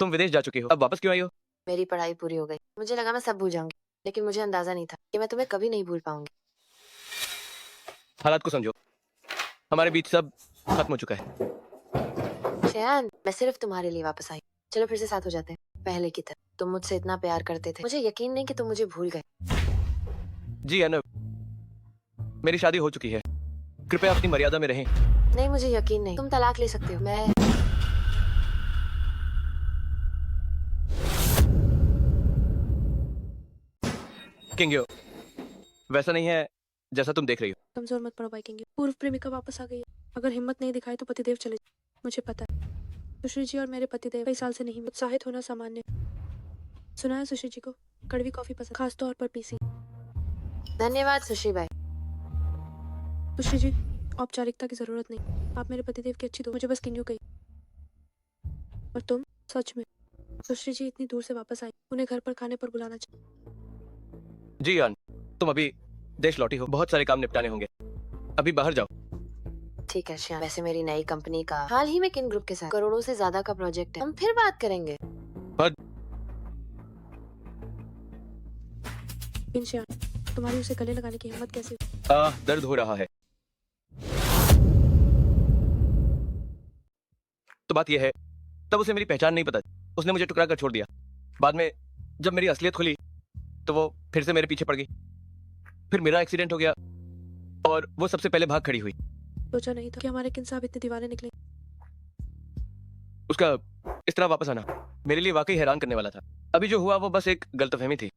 तुम विदेश जा चुकी हो, अब वापस क्यों आई हो? मेरी पढ़ाई पूरी हो गई, मुझे लगा मैं सब भूल जाऊंगी, लेकिन मुझे अंदाजा नहीं था कि मैं तुम्हें कभी नहीं भूल पाऊंगी। हालात को समझो, हमारे बीच सब खत्म हो चुका है। शयान, मैं सिर्फ तुम्हारे लिए वापस आई। चलो फिर से साथ हो जाते हैं, पहले की तरह। तुम मुझसे इतना प्यार करते थे, मुझे यकीन नहीं कि तुम मुझे भूल गए। जी अनब, मेरी शादी हो चुकी है, कृपया अपनी मर्यादा में रहें। नहीं, मुझे यकीन नहीं। तुम तलाक ले सकते हो। मैं किंग्यो, वैसा नहीं है जैसा तुम देख रही हो। कमजोर मत पड़ो बाइकिंग। पूर्व प्रेमिका वापस आ गई है। अगर हिम्मत नहीं दिखाई तो पतिदेव चले जाए। मुझे पता है सुश्री जी और मेरे पतिदेव कई साल से नहीं मिले। उत्साहित होना सामान्य। सुना है सुश्री जी को कड़वी कॉफी पसंद, खास तौर पर पीसी। धन्यवाद सुश्री भाई। सुश्री जी, औपचारिकता की जरूरत नहीं। आप मेरे पतिदेव की अच्छी दो, मुझे बस किंग्यू कही। और तुम सच में सुश्री जी इतनी दूर से वापस आई, उन्हें घर पर खाने पर बुलाना चाहिए। जी यान, तुम अभी देश लौटी हो, बहुत सारे काम निपटाने होंगे, अभी बाहर जाओ। ठीक है श्याम, वैसे मेरी नई कंपनी का हाल ही में किन ग्रुप के साथ करोड़ों से ज्यादा का प्रोजेक्ट है, हम फिर बात करेंगे। किनशियान, तुम्हारी उसे गले लगाने की हिम्मत कैसे हुई? दर्द हो रहा है। तो बात यह है, तब उसे मेरी पहचान नहीं पता, उसने मुझे टुकरा कर छोड़ दिया। बाद में जब मेरी असलियत खुली तो वो फिर से मेरे पीछे पड़ गई। फिर मेरा एक्सीडेंट हो गया और वो सबसे पहले भाग खड़ी हुई। सोचा नहीं था कि हमारे किन साहब इतने दीवाने निकले। उसका इस तरह वापस आना मेरे लिए वाकई हैरान करने वाला था। अभी जो हुआ वो बस एक गलतफहमी थी।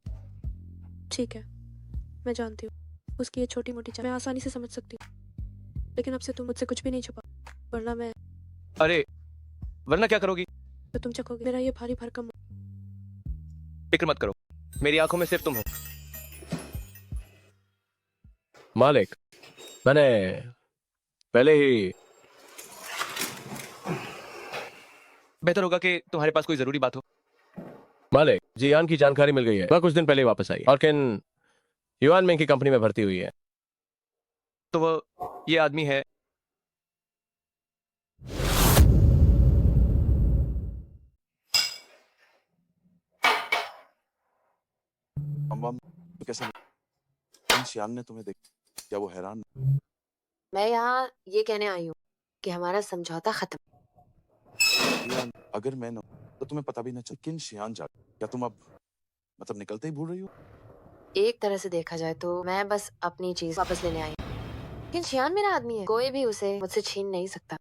ठीक है, मैं जानती हूँ उसकी ये छोटी मोटी मैं आसानी से समझ सकती हूँ, लेकिन अब से तुम मुझसे कुछ भी नहीं छुपा, वरना मैं। अरे वरना क्या करोगी? तो तुम चखोगे मेरा ये भारी भरकम। फिक्र मत करो, मेरी आंखों में सिर्फ तुम हो। मालिक, मैंने पहले ही, बेहतर होगा कि तुम्हारे पास कोई जरूरी बात हो। मालिक, जियान की जानकारी मिल गई है, वह कुछ दिन पहले वापस आई और किन युआन में की कंपनी में भर्ती हुई है। तो वो ये आदमी है। तो कैसा शियान ने तुम्हें देखा, क्या वो हैरान? मैं यहाँ ये कहने आई हूँ कि हमारा समझौता खत्म। अगर मैं न तो तुम्हें पता भी न चल किन शियान जा, क्या तुम अब मतलब निकलते ही भूल रही हो? एक तरह से देखा जाए तो मैं बस अपनी चीज वापस लेने आई, लेकिन शियान मेरा आदमी है, कोई भी उसे मुझसे छीन नहीं सकता।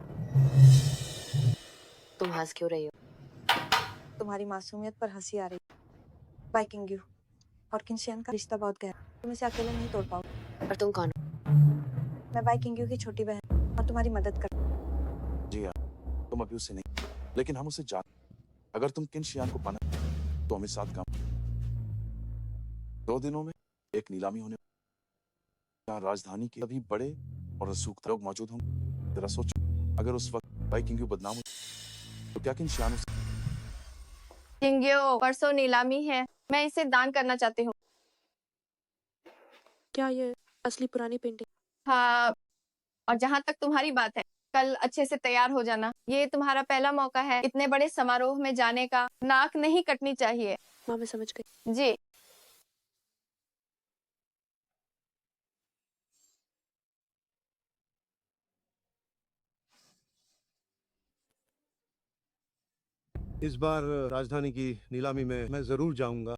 तुम हंस क्यों रही हो? तुम्हारी मासूमियत पर हंसी आ रही। बाय किंग्यू और किनशियान का रिश्ता बहुत गहरा, तुम इसे अकेले नहीं तोड़ पाओगे। और तुम कौन? मैं बाय किंग्यू की छोटी बहन और तुम्हारी मदद कर। जी हाँ, तुम अभी उसे नहीं, लेकिन हम उसे जान। अगर तुम किनशियान को पाना तो हमें साथ काम। 2 दिनों में एक नीलामी होने, यहाँ राजधानी के सभी बड़े और रसूख लोग मौजूद होंगे। जरा सोचो, अगर उस वक्त बाय किंग्यू बदनाम हो तो क्या किनशियान उसे किंग्यो परसों नीलामी है, मैं इसे दान करना चाहती हूँ। क्या ये असली पुरानी पेंटिंग? हाँ, और जहाँ तक तुम्हारी बात है, कल अच्छे से तैयार हो जाना। ये तुम्हारा पहला मौका है इतने बड़े समारोह में जाने का। नाक नहीं कटनी चाहिए। माँ मैं समझ गई। जी। इस बार राजधानी की नीलामी में मैं जरूर जाऊंगा।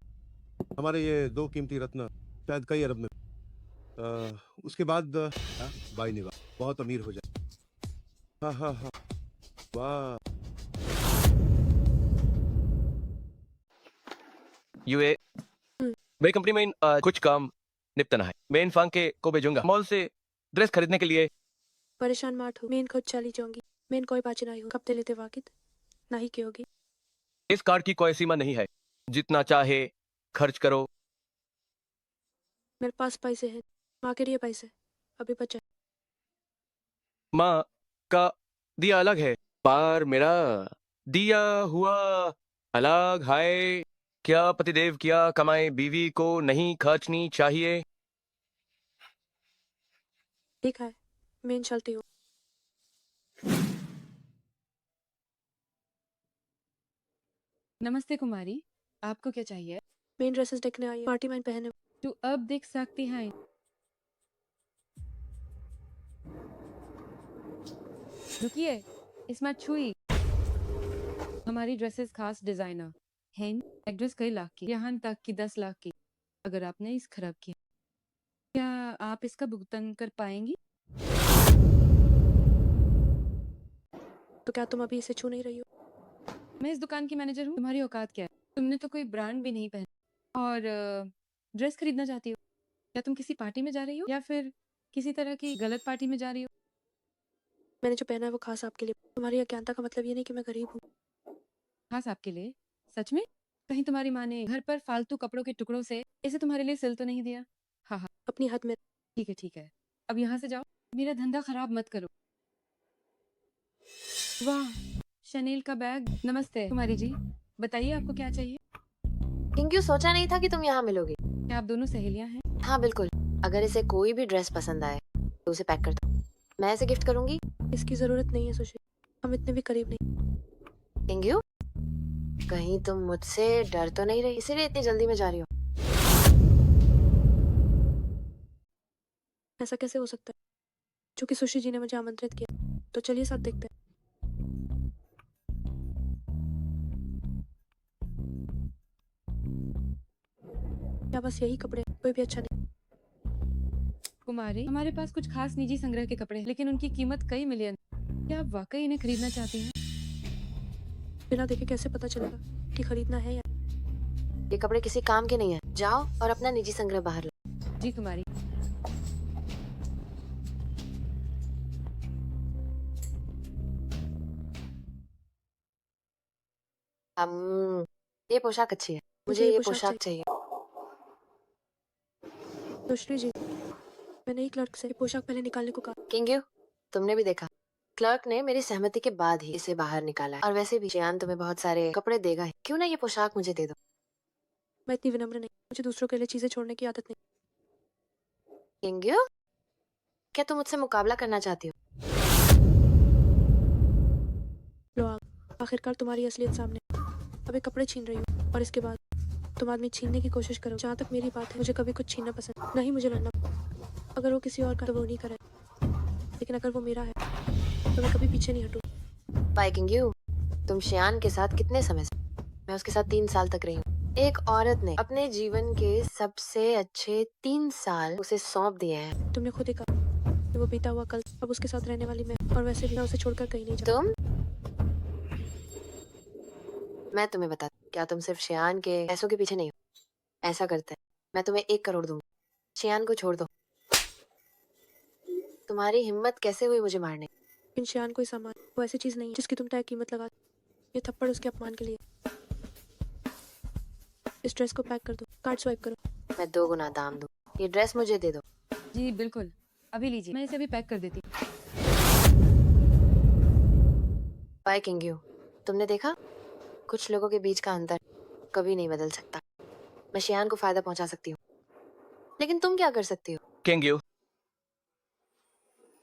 हमारे ये दो कीमती रत्न शायद कई अरब में। उसके बाद बाई निगाह बहुत अमीर हो जाए। हाँ हाँ हाँ, वाह। यूए मेरी कंपनी में कुछ काम निपटना है। मैं इन फांग के को भेजूंगा मॉल से ड्रेस खरीदने के लिए। परेशान मत हो, मैं खुद चली जाऊंगी। मैं कोई बात नहीं हूँ। कब ते लेते वाकित नहीं की होगी। इस कार्ड की कोई सीमा नहीं है, जितना चाहे खर्च करो। मेरे पास पैसे हैं, माँ के लिए पैसे अभी बचा। माँ का दिया अलग है, पर मेरा दिया हुआ अलग है। क्या पतिदेव क्या कमाए बीवी को नहीं खर्चनी चाहिए? ठीक है, मैं चलती हूँ। नमस्ते कुमारी, आपको क्या चाहिए? मैं ड्रेसेस देखने आई हूँ, पार्टी में पहने। तू अब देख सकती है। रुकिए, इसमें छुई। हमारी ड्रेसेस खास डिजाइनर हैं। एक ड्रेस कई लाख की, यहाँ तक कि 10 लाख की। अगर आपने इस खराब किया, क्या आप इसका भुगतान कर पाएंगी? तो क्या तुम अभी इसे छू नहीं रही हो? मैं इस दुकान की मैनेजर हूँ। तुम्हारी औकात क्या है? तुमने तो कोई ब्रांड भी नहीं पहना और ड्रेस खरीदना चाहती हो। क्या तुम किसी पार्टी में जा रही हो या फिर किसी तरह की गलत पार्टी में जा रही हो? मैंने जो पहना है वो खास आपके लिए। तुम्हारी अज्ञानता का मतलब ये नहीं कि मैं गरीब हूँ। खास आपके लिए? सच में? कहीं तुम्हारी माँ ने घर पर फालतू कपड़ों के टुकड़ों से इसे तुम्हारे लिए सिल तो नहीं दिया? हाँ हाँ, अपनी हद में। ठीक है ठीक है, अब यहाँ से जाओ। मेरा धंधा खराब मत करो। वाह, शनेल का बैग। नमस्ते कुमारी जी, बताइए आपको क्या चाहिए? किंग सोचा नहीं था कि तुम यहाँ मिलोगी। क्या आप दोनों सहेलियां हैं? हाँ बिल्कुल, अगर इसे कोई भी ड्रेस पसंद आए तो उसे पैक कर दो। मैं इसे गिफ्ट करूंगी। इसकी जरूरत नहीं है सुशी, हम इतने भी करीब नहीं। किंग कहीं तुम मुझसे डर तो नहीं रही, इसीलिए इतनी जल्दी में जा रही हो? ऐसा कैसे हो सकता है? क्योंकि सुशी जी ने मुझे आमंत्रित किया, तो चलिए साथ देखते हैं। क्या बस यही कपड़े? कोई भी अच्छा नहीं? कुमारी, हमारे पास कुछ खास निजी संग्रह के कपड़े हैं, लेकिन उनकी कीमत कई मिलियन। क्या आप वाकई इन्हें खरीदना चाहती हैं? बिना देखे कैसे पता चलेगा कि खरीदना है या? ये कपड़े किसी काम के नहीं है। जाओ और अपना निजी संग्रह बाहर लो। जी कुमारी। ये पोशाक अच्छी है, मुझे ये पोशाक चाहिए। सुश्री जी, मैंने ही क्लर्क से पोशाक पहले निकालने को कहा। किंग तुमने भी देखा, क्लर्क ने मेरी सहमति के बाद ही इसे बाहर निकाला है। और वैसे भी जियान तुम्हें बहुत सारे कपड़े देगा ही। क्यों ना ये पोशाक मुझे दे दो? मैं इतनी विनम्र नहीं, मुझे दूसरों के लिए चीजें छोड़ने की आदत नहीं। किंग क्या तुम मुझसे मुकाबला करना चाहती हो? लो आखिरकार तुम्हारी असलियत सामने। अभी कपड़े छीन रही हूँ और इसके बाद तुम आदमी छीनने की कोशिश करो। जहाँ तक मेरी बात है, मुझे कभी कुछ छीनना पसंद नहीं। मुझे लड़ना, अगर वो किसी और का तो वो नहीं करे, लेकिन अगर वो मेरा है तो मैं कभी पीछे नहीं हटूँ। बाय किंग तुम शियान के साथ कितने समय से? मैं उसके साथ 3 साल तक रही हूँ। एक औरत ने अपने जीवन के सबसे अच्छे 3 साल उसे सौंप दिए हैं। तुमने खुद ही कहा कि वो बीता हुआ कल अब उसके साथ रहने वाली मैं, और वैसे भी मैं उसे छोड़कर कहीं नहीं जा। मैं तुम्हें बता, क्या तुम सिर्फ शियान के पैसों के पीछे नहीं हो? ऐसा करते हैं, मैं तुम्हें 1 करोड़ दूंगी। शियान को छोड़ दो। तुम्हारी हिम्मत कैसे हुई मुझे मारने? इन शियान कोई सामान, वो ऐसी चीज नहीं है जिसकी तुम तय कीमत लगा। ये थप्पड़ उसके अपमान के लिए। इस ड्रेस को पैक कर दो, कार्ड स्वाइप करो। मैं 2 गुना दाम दूं। ये ड्रेस मुझे दे दो। जी बिल्कुल, अभी लीजिए, मैं इसे अभी पैक कर देती हूँ। बाय किंग तुमने देखा कुछ लोगों के बीच का अंतर? कभी नहीं बदल सकता। मैं शियान को फायदा पहुंचा सकती हूँ, लेकिन तुम क्या कर सकती हो? किंग यू,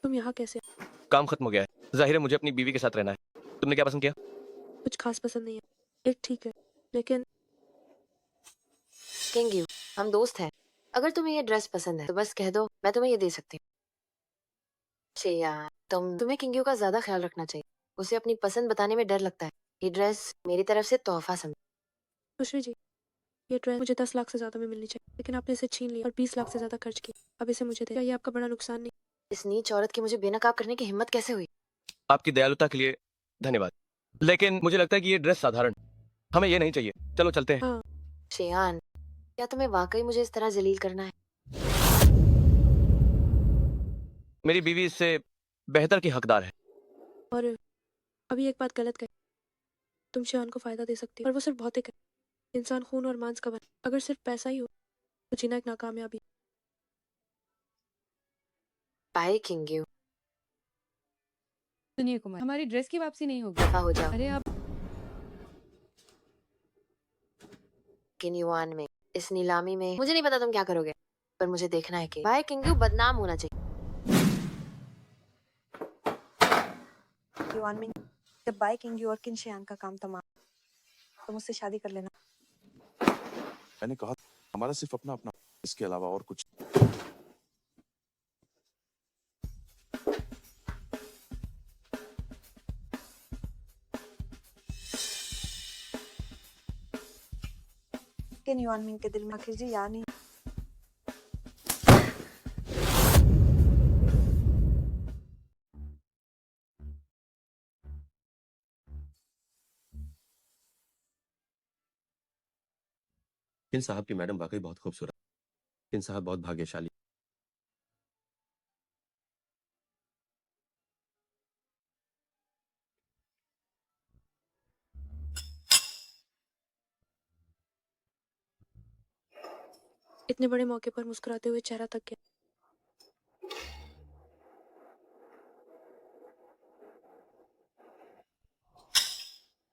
तुम यहाँ कैसे? काम खत्म हो गया है। जाहिर है मुझे अपनी बीवी के साथ रहना है। तुमने क्या पसंद किया? कुछ खास पसंद नहीं है। एक ठीक है, लेकिन किंग यू, हम दोस्त हैं। अगर तुम्हें ये ड्रेस पसंद है तो बस कह दो, मैं तुम्हें ये दे सकती हूँ। शियान, तुम्हें किंग यू का ज्यादा ख्याल रखना चाहिए। उसे अपनी पसंद बताने में डर लगता है। ये ड्रेस मेरी तरफ से तोहफा समझ। खुशबू जी, ये ड्रेस मुझे 10 लाख से ज्यादा में मिलनी चाहिए, लेकिन आपने इसे छीन लिया और 20 लाख से ज्यादा खर्च किया। अब इसे मुझे दे। क्या ये आपका बड़ा नुकसान नहीं? इस नीच औरत की मुझे बेनकाब करने की हिम्मत कैसे हुई? आपकी दयालुता के लिए धन्यवाद, लेकिन मुझे लगता है कि ये ड्रेस साधारण, हमें ये नहीं चाहिए। चलो चलते हैं। हाँ, शियान, क्या तुम्हें वाकई मुझे इस तरह जलील करना है? मेरी बीवी इससे बेहतर की हकदार है। और अभी एक बात गलत कही। तुम शियान को फायदा दे सकती हो, और वो सिर्फ भौतिक है। इंसान खून और मांस का बना। अगर सिर्फ पैसा ही हो तो जीना एक नाकामयाबी। By king you. सुनिए कुमार, हमारी ड्रेस की वापसी नहीं होगी। दफा हो जाओ। अरे आप किन युआन में, इस नीलामी में मुझे नहीं पता तुम क्या करोगे, पर मुझे देखना है कि बाय किंग यू बदनाम होना चाहिए। युआन मिंग, जब बाय किंग यू और किन शियान का काम तमाम तो मुझसे शादी कर लेना। मैंने कहा हमारा सिर्फ अपना अपना, इसके अलावा और कुछ। किन युआन मिंग के दिल में आखिर जी यार नहीं। किन साहब की मैडम वाकई बहुत खूबसूरत। किन साहब बहुत भाग्यशाली। इतने बड़े मौके पर मुस्कुराते हुए चेहरा तक गया।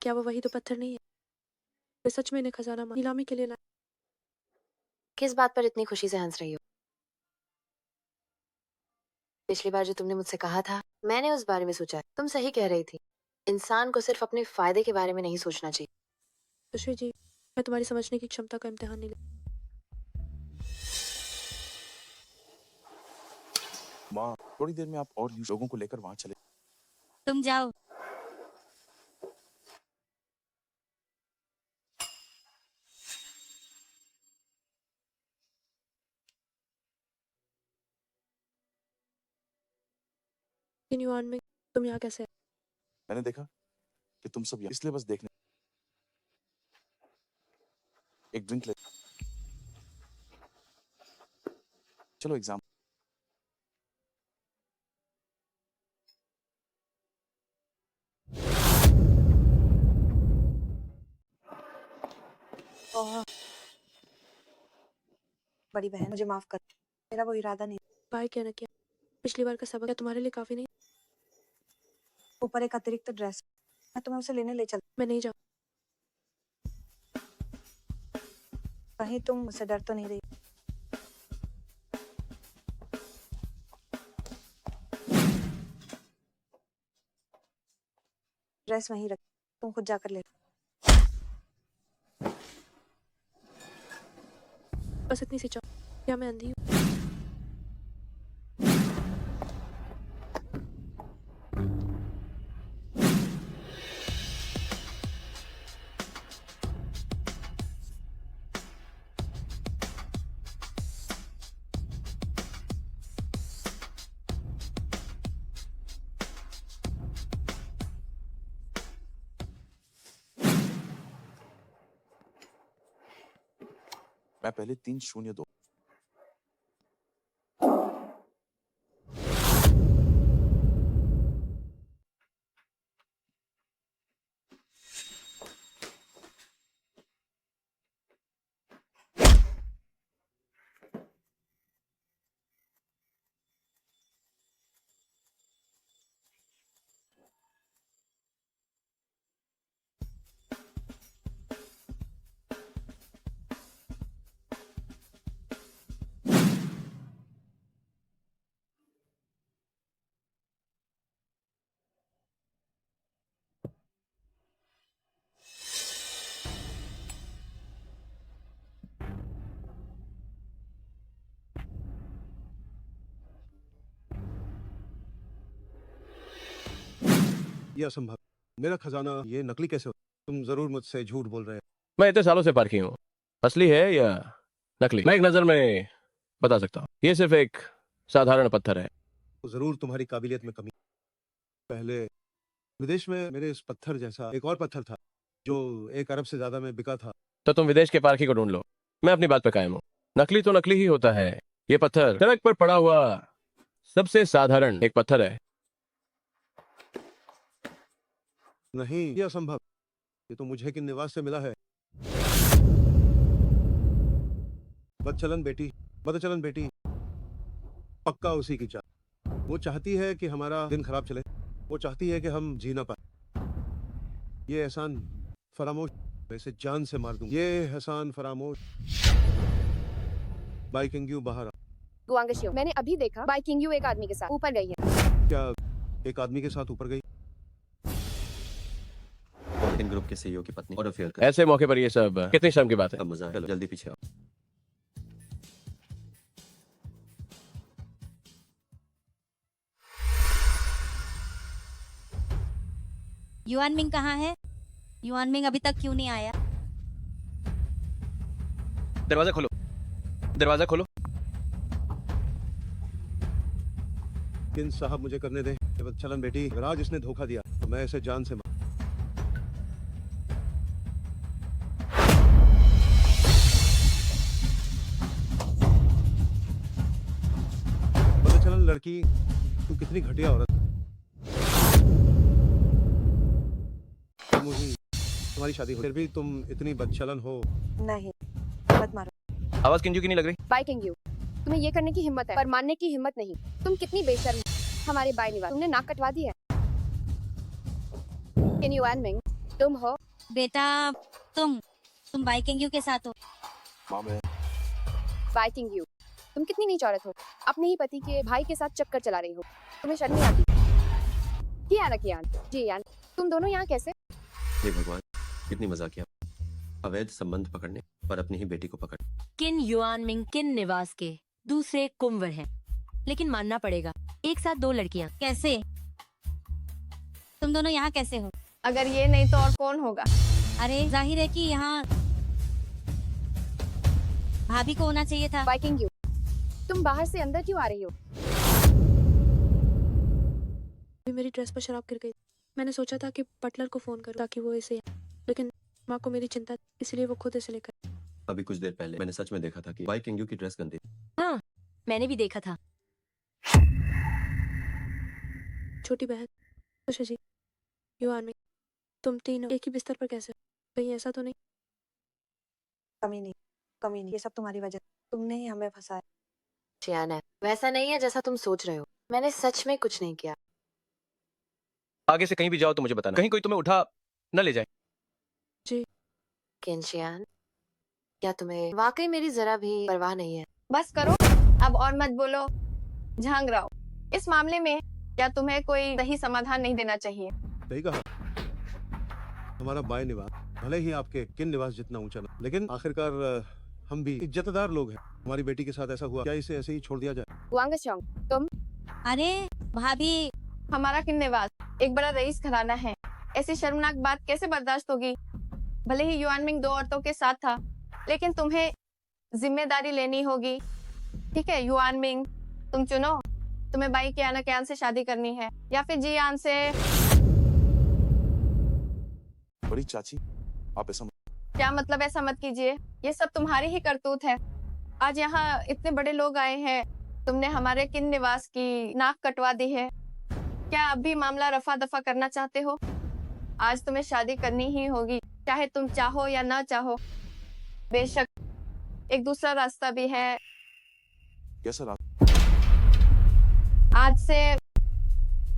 क्या वो वही तो पत्थर नहीं है? वे सच में इन्हें खजाना नीलामी के लिए लाए। किस बात पर इतनी खुशी से हंस रही हो? पिछली बार जो तुमने मुझसे कहा था, मैंने उस बारे में सोचा है। तुम सही कह रही थी। इंसान को सिर्फ अपने फायदे के बारे में नहीं सोचना चाहिए। खुशबू जी, मैं तुम्हारी समझने की क्षमता का इम्तिहान नहीं ले। माँ, थोड़ी देर में आप और लोगों को लेकर वहाँ चले। तुम जाओ। किन युआन में तुम यहाँ कैसे? मैंने देखा कि तुम सब यहाँ, इसलिए बस देखने। एक ड्रिंक ले। चलो एग्जाम। ओह, बड़ी बहन मुझे माफ कर, मेरा वो इरादा नहीं। बाय क्या न किया? पिछली बार का सबक क्या तुम्हारे लिए काफी नहीं? ऊपर एक अतिरिक्त ड्रेस, मैं तुम्हें उसे लेने ले चल। मैं नहीं जाऊँ। कहीं तुम मुझसे डर तो नहीं रही? ड्रेस वहीं रख, तुम खुद जाकर ले। बस इतनी सी चाह। क्या मैं अंधी हूँ? मैं पहले 3-0-2। ये असंभव। मेरा खजाना ये नकली कैसे हो? तुम जरूर मुझसे झूठ बोल रहे हो। मैं इतने सालों से पारखी हूँ, असली है या नकली मैं एक नजर में बता सकता हूँ। ये सिर्फ एक साधारण पत्थर है। तो जरूर तुम्हारी काबिलियत में कमी। पहले विदेश में मेरे इस पत्थर जैसा एक और पत्थर था जो 1 अरब से ज्यादा में बिका था। तो तुम विदेश के पारखी को ढूंढ लो, मैं अपनी बात पे कायम हूँ। नकली तो नकली ही होता है। ये पत्थर सड़क पर पड़ा हुआ सबसे साधारण एक पत्थर है। नहीं, ये असंभव। ये तो मुझे किन निवास से मिला है। बदचलन बेटी पक्का उसी की चाह। वो चाहती है कि हमारा दिन खराब चले, वो चाहती है कि हम जी ना पाए। ये एहसान फरामोश, मैं इसे जान से मार दूं। ये एहसान फरामोश। बाई किंग्यू बाहर आ। गुआंगशियो, मैंने अभी देखा बाई किंग्यू एक आदमी के साथ ऊपर गई है। क्या एक आदमी के साथ ऊपर गई? इन ग्रुप के सीईओ की पत्नी और अफेयर कर। ऐसे मौके पर ये सब कितनी शर्म की बात है। अब मजा है। चलो जल्दी पीछे आओ। युआन मिंग कहाँ है? युआन मिंग अभी तक क्यों नहीं आया? दरवाजा खोलो, दरवाजा खोलो। किन साहब मुझे करने दें। ये बदचलन बेटी, अगर आज इसने धोखा दिया तो मैं इसे जान से मार। बदचलन लड़की, तू कितनी घटिया औरत। मुझे तुम्हारी शादी हो, फिर भी तुम इतनी बदचलन हो। नहीं, मत मारो। आवाज किंजू की नहीं लग रही? बाई किंग्यू, तुम्हें ये करने की हिम्मत है पर मानने की हिम्मत नहीं। तुम कितनी बेशर्म हो। हमारे बाई निवास तुमने नाक कटवा दी है। कैन यू एन मिंग, तुम हो? बेटा तुम बाई किंग्यू के साथ हो। माँ मैं बाई किंग्यू, तुम कितनी नीच औरत हो। अपने ही पति के भाई के साथ चक्कर चला रही हो। तुम्हें शर्म नहीं आती? कियान जी यान, तुम दोनों यहाँ कैसे? हे भगवान, कितनी मजाकिया। अवैध संबंध पकड़ने पर अपनी ही बेटी को पकड़। किन युआन मिंग किन निवास के दूसरे कुंवर हैं, लेकिन मानना पड़ेगा एक साथ 2 लड़कियां। कैसे? तुम दोनों यहाँ कैसे हो? अगर ये नहीं तो और कौन होगा? अरे जाहिर है कि यहाँ भाभी को होना चाहिए था। बाई किंग्यू, तुम बाहर से अंदर क्यों आ रही हो? अभी मेरी ड्रेस पर शराब गिर गई। मैंने सोचा था कि बटलर को फोन करूं ताकि वो इसे, लेकिन माँ को मेरी चिंता थी, इसलिए वो खुद इसे लेकर। अभी कुछ देर पहले मैंने सच में देखा था कि बाई किंग्यू की ड्रेस गंदी। हाँ, मैंने भी देखा था। छोटी बहन खुश जी, युआन मिंग, तुम तीनों एक ही बिस्तर पर कैसे हो? कहीं ऐसा तो नहीं? कमी नहीं, ये सब तुम्हारी वजह। तुमने ही हमें फंसाया। चियान है, वैसा नहीं है जैसा तुम सोच रहे हो। मैंने सच में कुछ नहीं किया। आगे से कहीं भी जाओ तो मुझे बताना, कहीं कोई तुम्हें उठा न ले जाए। जी। किनशियान, क्या तुम्हें वाकई मेरी जरा भी परवाह नहीं है? बस करो अब और मत बोलो। झांग रहा हो। इस मामले में क्या तुम्हें कोई सही समाधान नहीं देना चाहिए? सही कहा। हमारा बाई निवास भले ही आपके किन निवास जितना ऊंचा ना, लेकिन आखिरकार हम भी इज्जतदार लोग हैं। हमारी बेटी के साथ ऐसा हुआ, क्या इसे ऐसे ही छोड़ दिया जाए? गुआंगशियोंग, तुम? अरे भाभी, हमारा किन निवास एक बड़ा रईस घराना है। ऐसी शर्मनाक बात कैसे बर्दाश्त होगी? भले ही युआन मिंग 2 औरतों के साथ था, लेकिन तुम्हें जिम्मेदारी लेनी होगी। ठीक है युआन मिंग, तुम चुनो। तुम्हें बाई कियान से शादी करनी है या फिर जियान से। बड़ी चाची, आप ऐसा क्या मतलब? ऐसा मत कीजिए, ये सब तुम्हारी ही करतूत है। आज यहाँ इतने बड़े लोग आए हैं, तुमने हमारे किन निवास की नाक कटवा दी है। क्या अब भी मामला रफा दफा करना चाहते हो? आज तुम्हें शादी करनी ही होगी, चाहे तुम चाहो या ना चाहो। बेशक एक दूसरा रास्ता भी है। कैसा रहा? आज से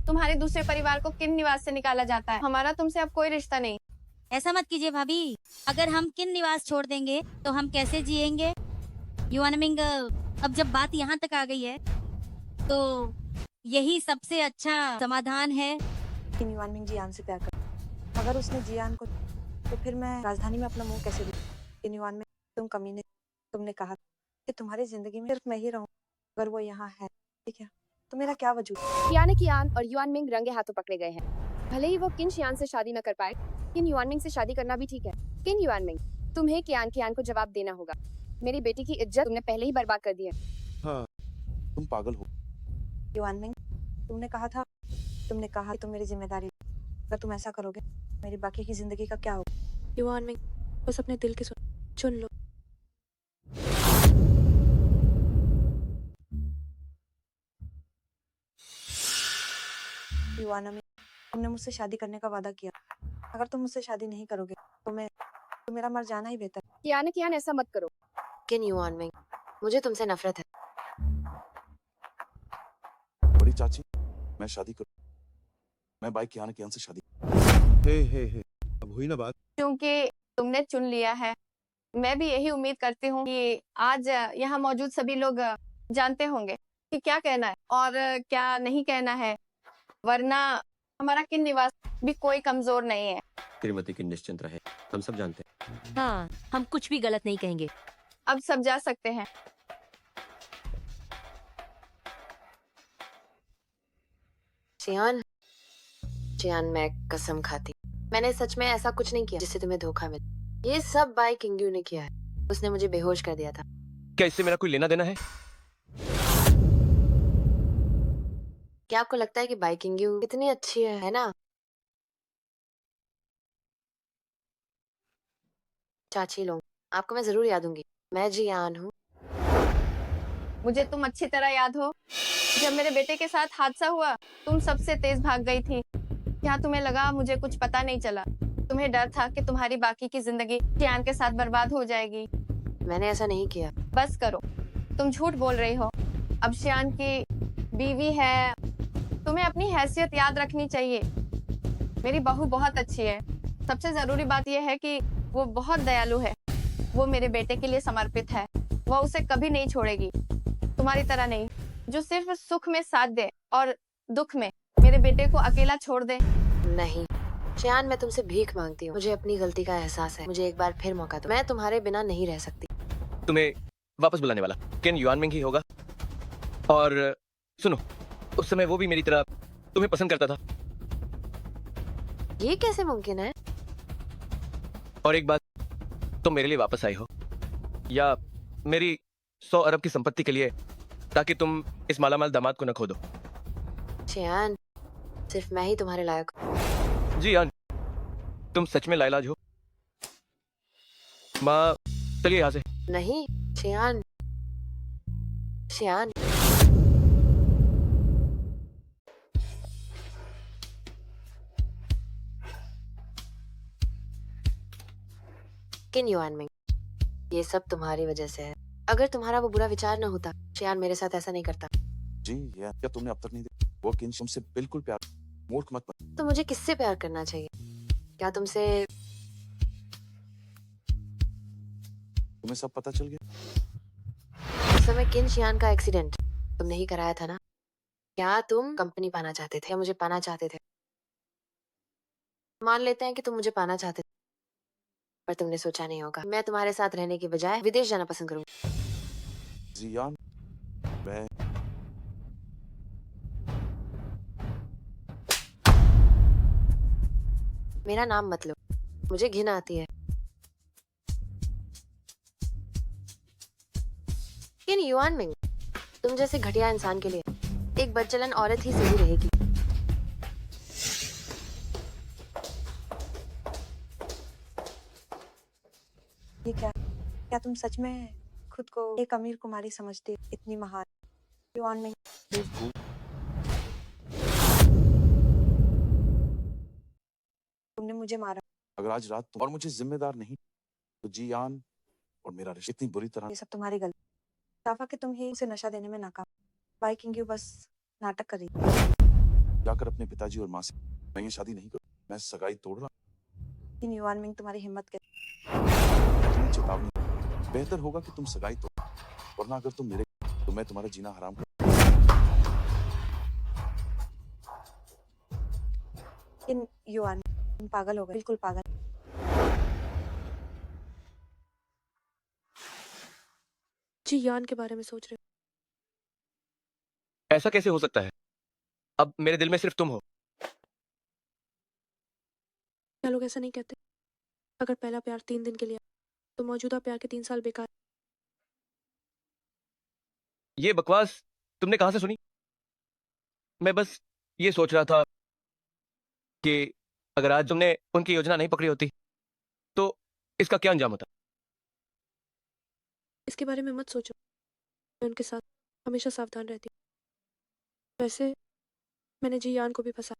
तुम्हारे दूसरे परिवार को किन निवास से निकाला जाता है। हमारा तुमसे अब कोई रिश्ता नहीं। ऐसा मत कीजिए भाभी। अगर हम किन निवास छोड़ देंगे तो हम कैसे जिएंगे? युआन मिंग, अब जब बात यहाँ तक आ गई है तो यही सबसे अच्छा समाधान है। कि युआन मिंग जियान से प्यार कर। अगर उसने जियान को, तो फिर मैं राजधानी में अपना मुंह कैसे दूं? कि युआन मिंग, तुम कमीने, तुमने कहा कि तुम्हारी जिंदगी में सिर्फ मैं ही रहूं। अगर वो यहाँ है, ठीक है, तो मेरा क्या वजूद? कियान और युआन मिंग रंगे हाथों पकड़े गए हैं। भले ही वो किन शियान से शादी न कर पाए, किन युआनमिंग से शादी करना भी ठीक है। किन युआनमिंग, तुम्हें कियान को जवाब देना होगा। मेरी बेटी की इज्जत तुमने पहले ही बर्बाद कर दी है। हाँ, तुम पागल हो। युआनमिंग, तुमने कहा कि तुम मेरी जिम्मेदारी लो। अगर तुम ऐसा करोगे मेरी बाकी की जिंदगी का क्या होगा? युवान में बस अपने दिल की चुन लो। युआनमिंग, तुमने मुझसे शादी करने का वादा किया। अगर तुम मुझसे शादी नहीं करोगे तो मेरा मर जाना ही बेहतर है। कियान ऐसा मत करो। किन युआन में मुझे तुमसे नफरत है। बड़ी चाची, मैं शादी करूँ। मैं भाई कियान से शादी। हे अब हुई ना बात। क्योंकि तुमने चुन लिया है, मैं भी यही उम्मीद करती हूँ कि आज यहाँ मौजूद सभी लोग जानते होंगे कि क्या कहना है और क्या नहीं कहना है, वरना हमारा किन निवास भी कोई कमजोर नहीं है। श्रीमती की निश्चिंत रहे, हम सब जानते हैं। हाँ, हम कुछ भी गलत नहीं कहेंगे। अब सब जा सकते हैं। चियान, मैं कसम खाती, मैंने सच में ऐसा कुछ नहीं किया जिससे तुम्हें धोखा मिले। ये सब बाई किंग्यू ने किया है। उसने मुझे बेहोश कर दिया था। क्या इससे मेरा कोई लेना देना है? क्या आपको लगता है कि बाई किंग्यू कितनी अच्छी है ना? चाची लोग, आपको मैं जरूर याद दूंगी। मैं जियान हूँ। मुझे तुम अच्छी तरह याद हो। जब मेरे बेटे के साथ हादसा हुआ, तुम सबसे तेज भाग गई थी। क्या तुम्हें लगा मुझे कुछ पता नहीं चला? तुम्हें डर था कि तुम्हारी बाकी की जिंदगी शियान के साथ बर्बाद हो जाएगी। मैंने ऐसा नहीं किया। बस करो, तुम झूठ बोल रही हो। अब शियान की बीवी है, तुम्हें अपनी हैसियत याद रखनी चाहिए। मेरी बहू बहुत अच्छी है। सबसे जरूरी बात यह है कि वो बहुत दयालु है। वो मेरे बेटे के लिए समर्पित है। वो उसे कभी नहीं छोड़ेगी, तुम्हारी तरह नहीं, जो सिर्फ सुख में साथ दे और दुख में मेरे बेटे को अकेला छोड़ दे। नहीं चियान, मैं तुमसे भीख मांगती हूँ। मुझे अपनी गलती का एहसास है। मुझे एक बार फिर मौका दो। मैं तुम्हारे बिना नहीं रह सकती। तुम्हें वापस बुलाने वाला किन युआनमिंग ही होगा। और सुनो, उस समय वो भी मेरी तरह तुम्हें पसंद करता था। ये कैसे मुमकिन है? और एक बात, तुम मेरे लिए वापस आई हो, या मेरी 100 अरब की संपत्ति के लिए, ताकि तुम इस मालामाल दामाद को न खो दो। चियान, सिर्फ मैं ही तुम्हारे लायक हूँ। जी यान, तुम सच में लाइलाज हो। माँ, चलिए यहाँ से। नहीं चियान, चियान। किन युआनमिंग, ये सब तुम्हारी वजह से है। अगर तुम्हारा वो बुरा विचार न होता, चियान मेरे साथ ऐसा नहीं करता। जी या क्या तुमने अब तक नहीं देखा? वो किन तुमसे बिल्कुल प्यार। मूर्ख मत बन। तो मुझे किससे प्यार करना चाहिए? क्या तुमसे? तुम्हें सब पता चल गया? उस समय किन शियान का एक्सीडेंट तुमने ही कराया था ना? क्या तुम कंपनी पाना चाहते थे या मुझे पाना चाहते थे? मान लेते हैं कि तुम मुझे पाना चाहते थे, पर तुमने सोचा नहीं होगा मैं तुम्हारे साथ रहने के बजाय विदेश जाना पसंद करूंगी। जियान, मैं मेरा नाम मत लो, मुझे घिन आती है। किन युआनमिंग, तुम जैसे घटिया इंसान के लिए एक बदचलन औरत ही सही रहेगी। ये क्या तुम सच में खुद को एक अमीर कुमारी समझती, इतनी महान? युआनमिंग, तुमने मुझे मारा। अगर आज रात तुम और मुझे जिम्मेदार नहीं, तो जियान और मेरा रिश्ता इतनी बुरी तरह। ये सब तुम्हारी गलती। साफा कि तुम ही उसे नशा देने में नाकाम। बाई किंग्यू बस नाटक कर रही। जाकर अपने पिताजी और माँ से, मैं ये शादी नहीं करूँ, मैं सगाई तोड़ रहा हूँ। इन युआनमिंग तुम्हारी हिम्मत के तुम्हें चेतावनी, बेहतर होगा कि तुम सगाई तोड़, वरना अगर तुम मेरे, तो मैं तुम्हारा जीना हराम कर। इन युआन, तुम पागल हो गए, बिल्कुल पागल। जी यान के बारे में सोच रहे हो? ऐसा कैसे हो सकता है? अब मेरे दिल में सिर्फ तुम हो। क्या लोग ऐसा नहीं कहते? अगर पहला प्यार 3 दिन के लिए तो मौजूदा प्यार के 3 साल बेकार। ये बकवास तुमने कहाँ से सुनी? मैं बस ये सोच रहा था कि अगर आज तुमने उनकी योजना नहीं पकड़ी होती तो इसका क्या अंजाम होता? इसके बारे में मत सोचो, मैं उनके साथ हमेशा सावधान रहती हूँ। वैसे मैंने जियान को भी फंसा,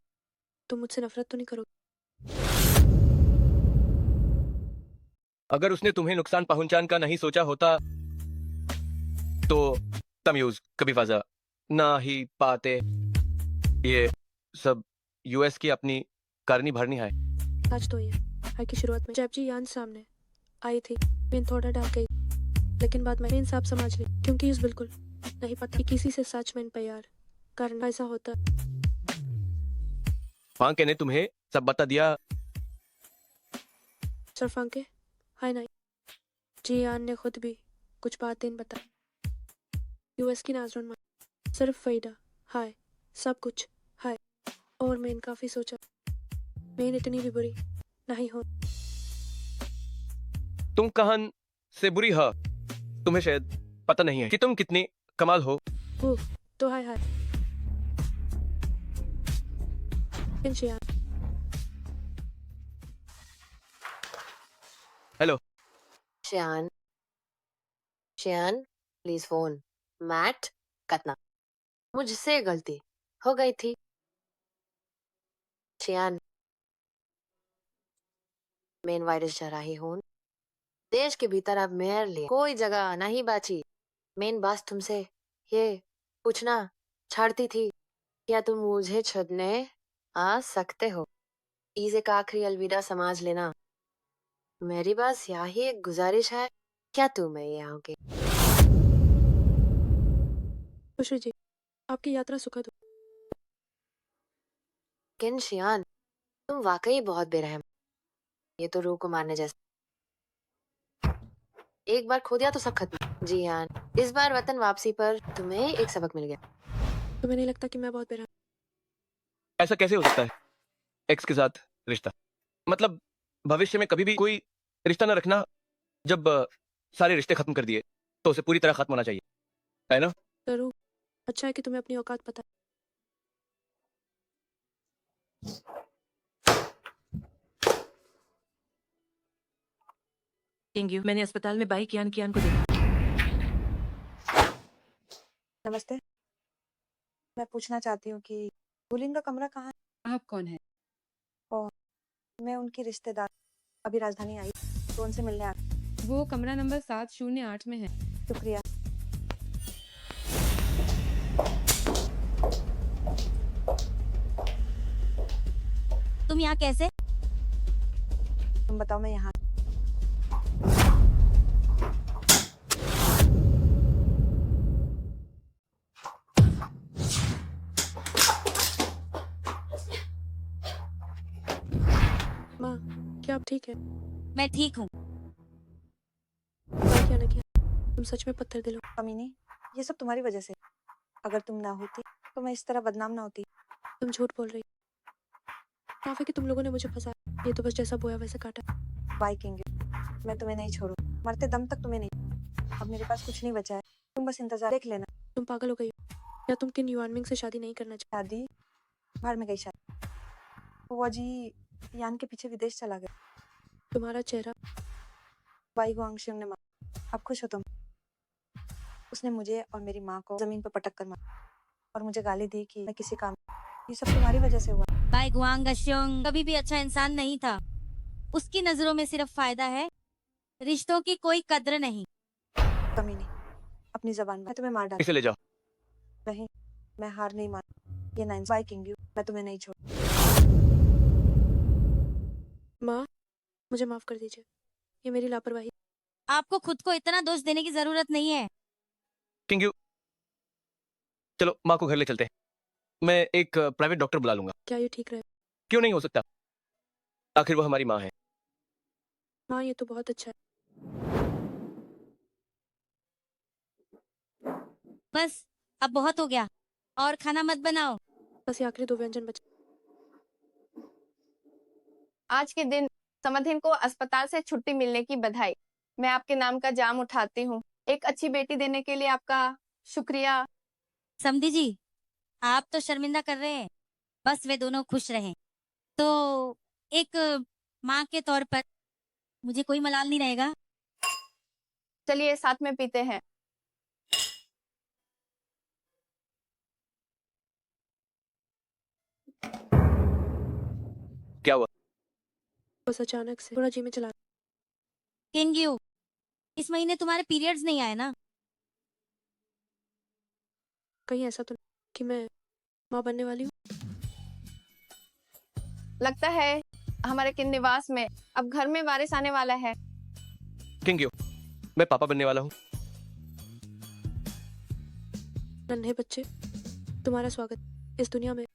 तुम मुझसे नफरत तो नहीं करोगे? अगर उसने तुम्हें नुकसान पहुंचाने का नहीं सोचा होता तो तमयूज कभी फाजा ना ही पाते। ये सब यूएस की अपनी करनी भरनी है। आज तो ये हाई की शुरुआत में जब जियान सामने आई थी, मैं थोड़ा डर गई, लेकिन बाद में इंसाफ समझ ली, क्योंकि इस बिल्कुल नहीं पता कि किसी से सच में प्यार करना ऐसा होता। फांके ने तुम्हें सब बता दिया? सर फांके हाय नहीं, जियान ने खुद भी कुछ बातें बताई। यूएस की नाजरन में सिर्फ फैदा हाय, सब कुछ हाय, और मैं काफी सोचा मैं इतनी भी बुरी नहीं हो। तुम कहन से बुरी है, तुम्हें शायद पता नहीं है कि तुम कितनी कमाल हो। तो हाय हाय जियान। हेलो शियान, शियान प्लीज फोन। मैट कतना, मुझसे गलती हो गई थी। शियान, मेन वायरस जा रही हूँ। देश के भीतर अब मेरे लिए कोई जगह नहीं बाची। मेन बात तुमसे ये पूछना छाड़ती थी, क्या तुम मुझे छोड़ने आ सकते हो? इसे का आखिरी अलविदा समझ लेना। मेरी बस यही एक गुजारिश है, क्या तुम यहाँ आओगे? खुशी जी, आपकी यात्रा सुखद हो। किन शियान, तुम वाकई बहुत बेरहम। ये तो रूह को मारने जैसा। एक बार खो दिया तो सब खत्म। जी हाँ, इस बार वतन वापसी पर तुम्हें एक सबक मिल गया। तुम्हें नहीं लगता कि मैं बहुत बेरहम? ऐसा कैसे हो सकता है? एक्स के साथ रिश्ता, मतलब भविष्य में कभी भी कोई रिश्ता ना रखना। जब सारे रिश्ते खत्म कर दिए तो उसे पूरी तरह खत्म होना चाहिए, है ना? जरूर, अच्छा है कि तुम्हें अपनी औकात पता है। किंग, मैंने अस्पताल में बाई कियान कियान को देखा। नमस्ते, मैं पूछना चाहती हूँ कि गुलिन का कमरा कहाँ है? आप कौन है? और मैं उनकी रिश्तेदार, अभी राजधानी आई तो उनसे मिलने आ। वो कमरा नंबर 708 में है। शुक्रिया। तुम यहाँ कैसे? तुम बताओ, मैं यहाँ। माँ, क्या आप ठीक है? मैं ठीक हूँ। क्या ना किया, तुम सच में पत्थर दिल हो। कमीनी, ये सब तुम्हारी वजह से। अगर तुम ना होती तो मैं इस तरह बदनाम ना होती। तुम झूठ बोल रही। माफ है कि तुम लोगों ने मुझे फंसाया। ये तो बस जैसा बोया वैसे काटा। बाय किंग, मैं तुम्हें नहीं छोड़ू, मरते दम तक तुम्हें नहीं। अब मेरे पास कुछ नहीं बचा है, तुम बस इंतजार देख लेना। तुम पागल हो गई हो, या तुम किन युआनमिंग से शादी नहीं करना चाहती? शादी बाहर में गई शादी। वो जी यान के पीछे विदेश चला गया। तुम्हारा चेहरा बाई गुआंगशिंग ने मारा। अब खुश हो तुम? उसने मुझे और मेरी माँ को जमीन पर पटक कर मारा और मुझे गाली दी कि मैं किसी काम। ये सब तुम्हारी वजह से हुआ। बाई गुआंगशियोंग कभी भी अच्छा इंसान नहीं था। उसकी नजरों में सिर्फ फायदा है, रिश्तों की कोई कद्र नहीं। कमी नहीं, अपनी जबान में तुम्हें मार डाल। इसे ले जाओ। नहीं, मैं हार नहीं मान। ये नाइंसाफी किंग, मैं तुम्हें नहीं छोड़। माँ, मुझे माफ कर दीजिए, ये मेरी लापरवाही। आपको खुद को इतना दोष देने की जरूरत नहीं है। किंग, चलो माँ को घर ले चलते हैं। मैं एक प्राइवेट डॉक्टर बुला लूंगा। क्या ये ठीक रहे? क्यों नहीं हो सकता? आखिर वो हमारी माँ है। माँ, ये तो बहुत अच्छा है। बस अब बहुत हो गया, और खाना मत बनाओ। बस ये आखिरी 2 व्यंजन बचे। आज के दिन समधिन को अस्पताल से छुट्टी मिलने की बधाई। मैं आपके नाम का जाम उठाती हूँ। एक अच्छी बेटी देने के लिए आपका शुक्रिया। समधी जी, आप तो शर्मिंदा कर रहे हैं, बस वे दोनों खुश रहें। तो एक माँ के तौर पर मुझे कोई मलाल नहीं रहेगा। चलिए साथ में पीते हैं। क्या हुआ? बस अचानक से थोड़ा जी में चला। किंग यू, इस महीने तुम्हारे पीरियड्स नहीं आए ना? कहीं ऐसा तो नहीं कि मैं माँ बनने वाली हूँ? लगता है हमारे किन निवास में अब घर में वारिस आने वाला है। किंग यू, मैं पापा बनने वाला हूँ। नन्हे बच्चे, तुम्हारा स्वागत इस दुनिया में